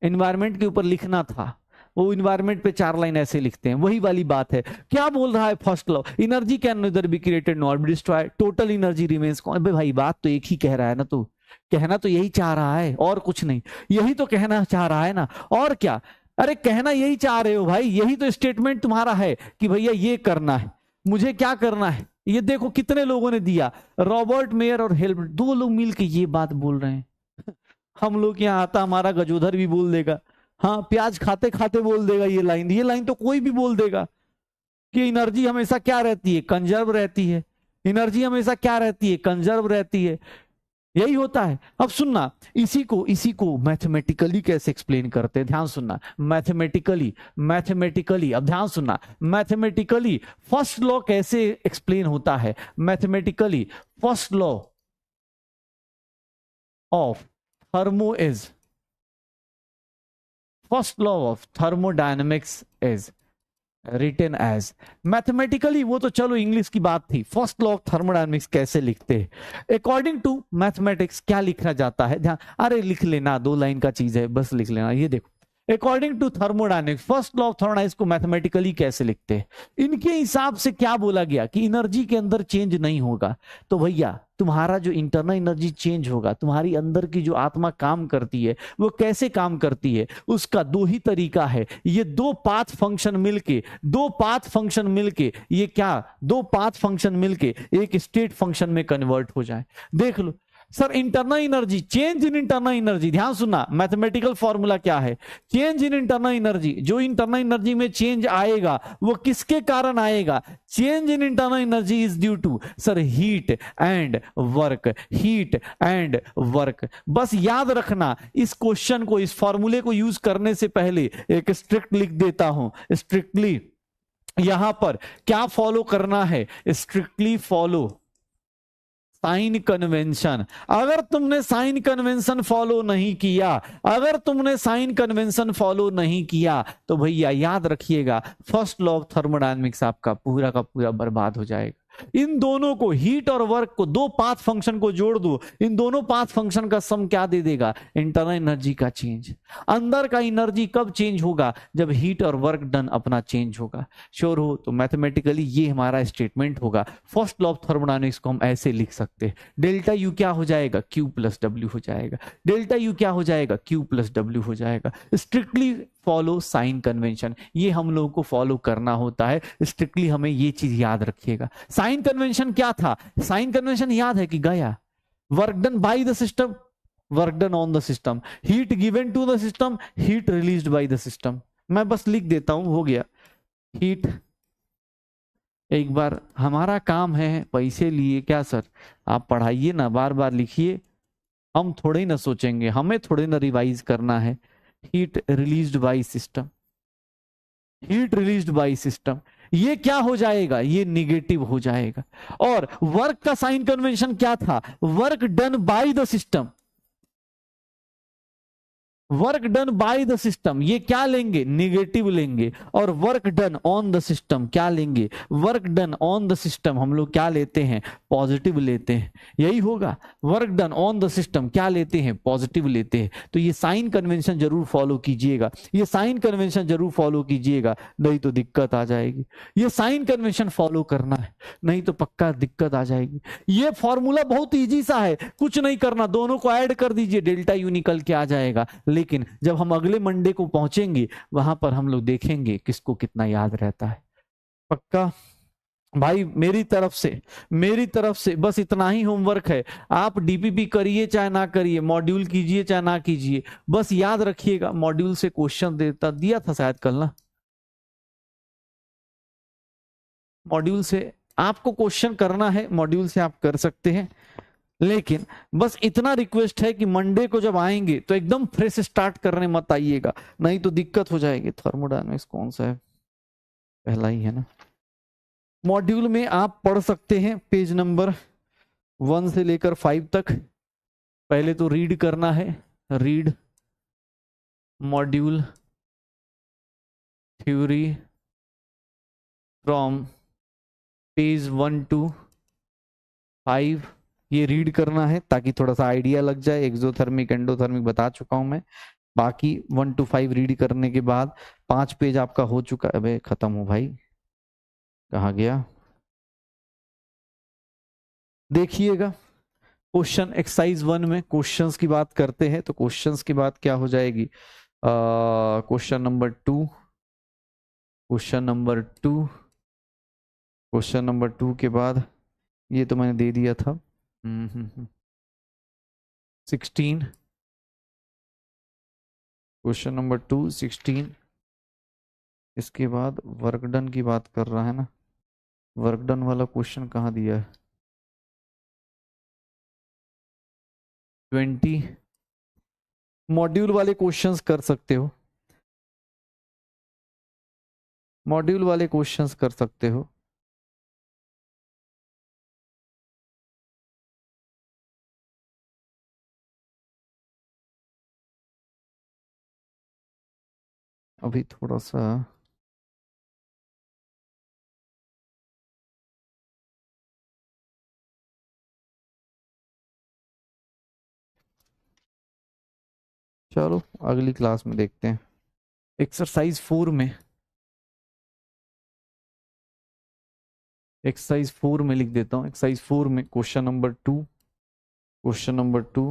A: environment के ऊपर लिखना था, वो environment पे 4 लाइन ऐसे लिखते हैं, वही वाली बात है। क्या बोल रहा है first law, energy can neither be created nor be destroyed, total energy remains. भाई बात तो एक ही कह रहा है ना, तू कहना तो यही चाह रहा है और कुछ नहीं, यही तो कहना चाह रहा है ना, और क्या। अरे कहना यही चाह रहे हो भाई, यही तो स्टेटमेंट तुम्हारा है कि भैया ये करना है, मुझे क्या करना है। ये देखो कितने लोगों ने दिया, रॉबर्ट मेयर और हेल्बर्ट, 2 लोग मिलके ये बात बोल रहे हैं। हम लोग यहाँ आता, हमारा गजोधर भी बोल देगा, हाँ प्याज खाते खाते बोल देगा ये लाइन तो कोई भी बोल देगा कि एनर्जी हमेशा क्या रहती है, कंजर्व रहती है। एनर्जी हमेशा क्या रहती है, कंजर्व रहती है, यही होता है। अब सुनना, इसी को मैथमेटिकली कैसे एक्सप्लेन करते हैं, ध्यान सुनना। मैथमेटिकली अब ध्यान सुनना, मैथमेटिकली फर्स्ट लॉ कैसे एक्सप्लेन होता है। Mathematically first law of thermodynamics is written as. Mathematically वो तो चलो इंग्लिश की बात थी, फर्स्ट लॉ ऑफ थर्मोडायनेमिक्स कैसे लिखते हैं अकॉर्डिंग टू मैथमेटिक्स, क्या लिखा जाता है, ध्यान। अरे लिख लेना, 2 लाइन का चीज है, बस लिख लेना। ये देखो, according to thermodynamics first law of thermodynamics को मैथमेटिकली कैसे लिखते हैं। इनके हिसाब से क्या बोला गया कि एनर्जी के अंदर चेंज नहीं होगा, तो भैया तुम्हारा जो इंटरनल एनर्जी चेंज होगा, तुम्हारी अंदर की जो आत्मा काम करती है वो कैसे काम करती है, उसका 2 ही तरीका है। ये 2 पाथ फंक्शन मिलके ये क्या, 2 पाथ फंक्शन मिलके एक स्टेट फंक्शन में कन्वर्ट हो जाए। देख लो sir, internal energy, change in internal energy, ध्यान सुनना, मैथमेटिकल फॉर्मूला क्या है, चेंज इन इंटरनल एनर्जी। जो इंटरनल एनर्जी में चेंज आएगा वो किसके कारण आएगा, change in internal energy is due to sir heat and work. बस याद रखना इस क्वेश्चन को, इस फॉर्मूले को यूज करने से पहले एक स्ट्रिक्ट लिख देता हूं। स्ट्रिक्टली यहां पर क्या फॉलो करना है, स्ट्रिक्टली फॉलो साइन कन्वेंशन। अगर तुमने साइन कन्वेंशन फॉलो नहीं किया तो भैया याद रखिएगा फर्स्ट लॉ ऑफ थर्मोडायनेमिक्स आपका पूरा का पूरा बर्बाद हो जाएगा। इन दोनों को, हीट और वर्क को, 2 पाथ फंक्शन को जोड़ दो, इन दोनों पाथ फंक्शन का सम क्या दे देगा, इंटरनल एनर्जी का चेंज। अंदर का एनर्जी कब चेंज होगा, जब हीट और वर्क डन अपना चेंज होगा। श्योर हो तो मैथमेटिकली ये हमारा स्टेटमेंट होगा। फर्स्ट लॉ ऑफ थर्मोडायनेमिक्स को हम ऐसे लिख सकते हैं, डेल्टा यू क्या हो जाएगा, क्यू प्लस डब्ल्यू हो जाएगा, डेल्टा यू क्या हो जाएगा, क्यू प्लस डब्ल्यू हो जाएगा। स्ट्रिक्टली फॉलो साइन कन्वेंशन, ये हम लोगों को फॉलो करना होता है। स्ट्रिक्टली हमें ये चीज याद रखिएगा। साइन कन्वेंशन क्या था, साइन कन्वेंशन याद है कि गया, work done by the system, work done on the system, heat given to the system, heat released by the system. मैं बस लिख देता हूं, हो गया। हीट, एक बार हमारा काम है पैसे लिए क्या सर, आप पढ़ाइए ना, बार बार लिखिए, हम थोड़े ही ना सोचेंगे, हमें थोड़े ना रिवाइज करना है। Heat released by system, heat released by system, ये क्या हो जाएगा, ये निगेटिव हो जाएगा। और वर्क का साइन कन्वेंशन क्या था, work done by the system, work done by the system, ये क्या लेंगे, निगेटिव लेंगे। और work done on the system क्या लेंगे, work done on the system हम लोग क्या लेते हैं, पॉजिटिव लेते हैं, यही होगा। Work done on the system क्या लेते हैं, पॉजिटिव लेते हैं। तो ये साइन कन्वेंशन जरूर फॉलो कीजिएगा, ये साइन कन्वेंशन जरूर फॉलो कीजिएगा, नहीं तो दिक्कत आ जाएगी। ये साइन कन्वेंशन फॉलो करना है, नहीं तो पक्का दिक्कत आ जाएगी। ये फॉर्मूला बहुत ईजी सा है, कुछ नहीं करना, दोनों को ऐड कर दीजिए, डेल्टा यू निकल के आ जाएगा। लेकिन जब हम अगले मंडे को पहुंचेंगे वहां पर हम लोग देखेंगे किसको कितना याद रहता है। पक्का भाई, मेरी तरफ से बस इतना ही होमवर्क है। आप डीपीपी करिए चाहे ना करिए, मॉड्यूल कीजिए चाहे ना कीजिए, बस याद रखिएगा मॉड्यूल से क्वेश्चन दिया था शायद कल ना, मॉड्यूल से आपको क्वेश्चन करना है, मॉड्यूल से आप कर सकते हैं। लेकिन बस इतना रिक्वेस्ट है कि मंडे को जब आएंगे तो एकदम फ्रेश स्टार्ट करने मत आइएगा, नहीं तो दिक्कत हो जाएगी। थर्मोडायनेमिक्स कौन सा है, पहला ही है ना। मॉड्यूल में आप पढ़ सकते हैं पेज नंबर 1 से लेकर 5 तक। पहले तो रीड करना है, read module theory from page 1 to 5 ये रीड करना है ताकि थोड़ा सा आइडिया लग जाए। एक्सोथर्मिक एंडोथर्मिक बता चुका हूं मैं, बाकी 1 to 5 रीड करने के बाद 5 पेज आपका हो चुका। अबे खत्म हो भाई, कहाँ गया? देखिएगा क्वेश्चन एक्सरसाइज 1 में क्वेश्चंस की बात करते हैं तो क्वेश्चंस की बात क्या हो जाएगी? Question number 2, question number 2, question number 2 के बाद ये तो मैंने दे दिया था 16, क्वेश्चन नंबर 2 16। इसके बाद वर्क डन की बात कर रहा है ना, वर्क डन वाला क्वेश्चन कहाँ दिया है? 20 मॉड्यूल वाले क्वेश्चंस कर सकते हो, मॉड्यूल वाले क्वेश्चंस कर सकते हो। अभी थोड़ा सा चलो अगली क्लास में देखते हैं। एक्सरसाइज 4 में, एक्सरसाइज 4 में लिख देता हूं। एक्सरसाइज 4 में question number 2, question number 2,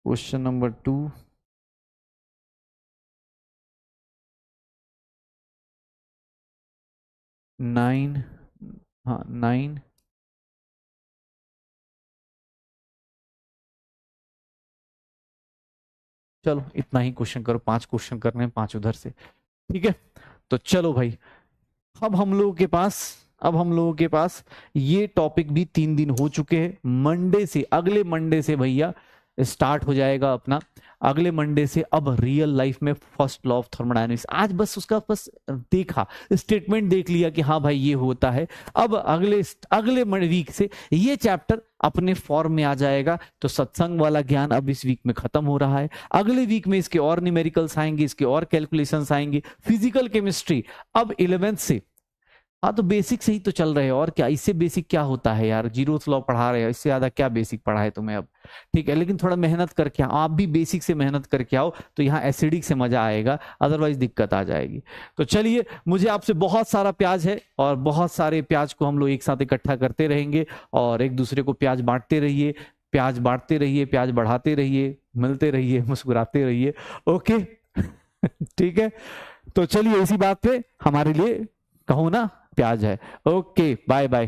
A: question number 2, 9, हाँ 9, चलो इतना ही क्वेश्चन करो, 5 क्वेश्चन करने हैं, 5 उधर से, ठीक है। तो चलो भाई, अब हम लोगों के पास, अब हम लोगों के पास ये टॉपिक भी 3 दिन हो चुके हैं। मंडे से, अगले मंडे से भैया स्टार्ट हो जाएगा अपना, अगले मंडे से अब रियल लाइफ में फर्स्ट लॉ ऑफ थर्मोडायनेमिक्स। आज बस उसका बस देखा, स्टेटमेंट देख लिया कि हाँ भाई ये होता है। अब अगले अगले वीक से ये चैप्टर अपने फॉर्म में आ जाएगा। तो सत्संग वाला ज्ञान अब इस वीक में खत्म हो रहा है। अगले वीक में इसके और न्यूमेरिकल्स आएंगे, इसके और कैलकुलेशंस आएंगे। फिजिकल केमिस्ट्री अब 11th से, हाँ तो बेसिक से ही तो चल रहे हैं, और क्या इससे बेसिक क्या होता है यार? जीरोथ लॉ पढ़ा रहे हो, इससे ज्यादा क्या बेसिक पढ़ा है तुम्हें अब? ठीक है, लेकिन थोड़ा मेहनत करके आओ, आप भी बेसिक से मेहनत करके आओ तो यहाँ एसिडिक से मजा आएगा, अदरवाइज दिक्कत आ जाएगी। तो चलिए, मुझे आपसे बहुत सारा प्याज है और बहुत सारे प्याज को हम लोग एक साथ इकट्ठा करते रहेंगे और एक दूसरे को प्याज बांटते रहिए, प्याज बांटते रहिए, प्याज बढ़ाते रहिए, मिलते रहिए, मुस्कुराते रहिए। ओके ठीक है, तो चलिए इसी बात पे हमारे लिए कहो ना प्याज है। Okay bye bye.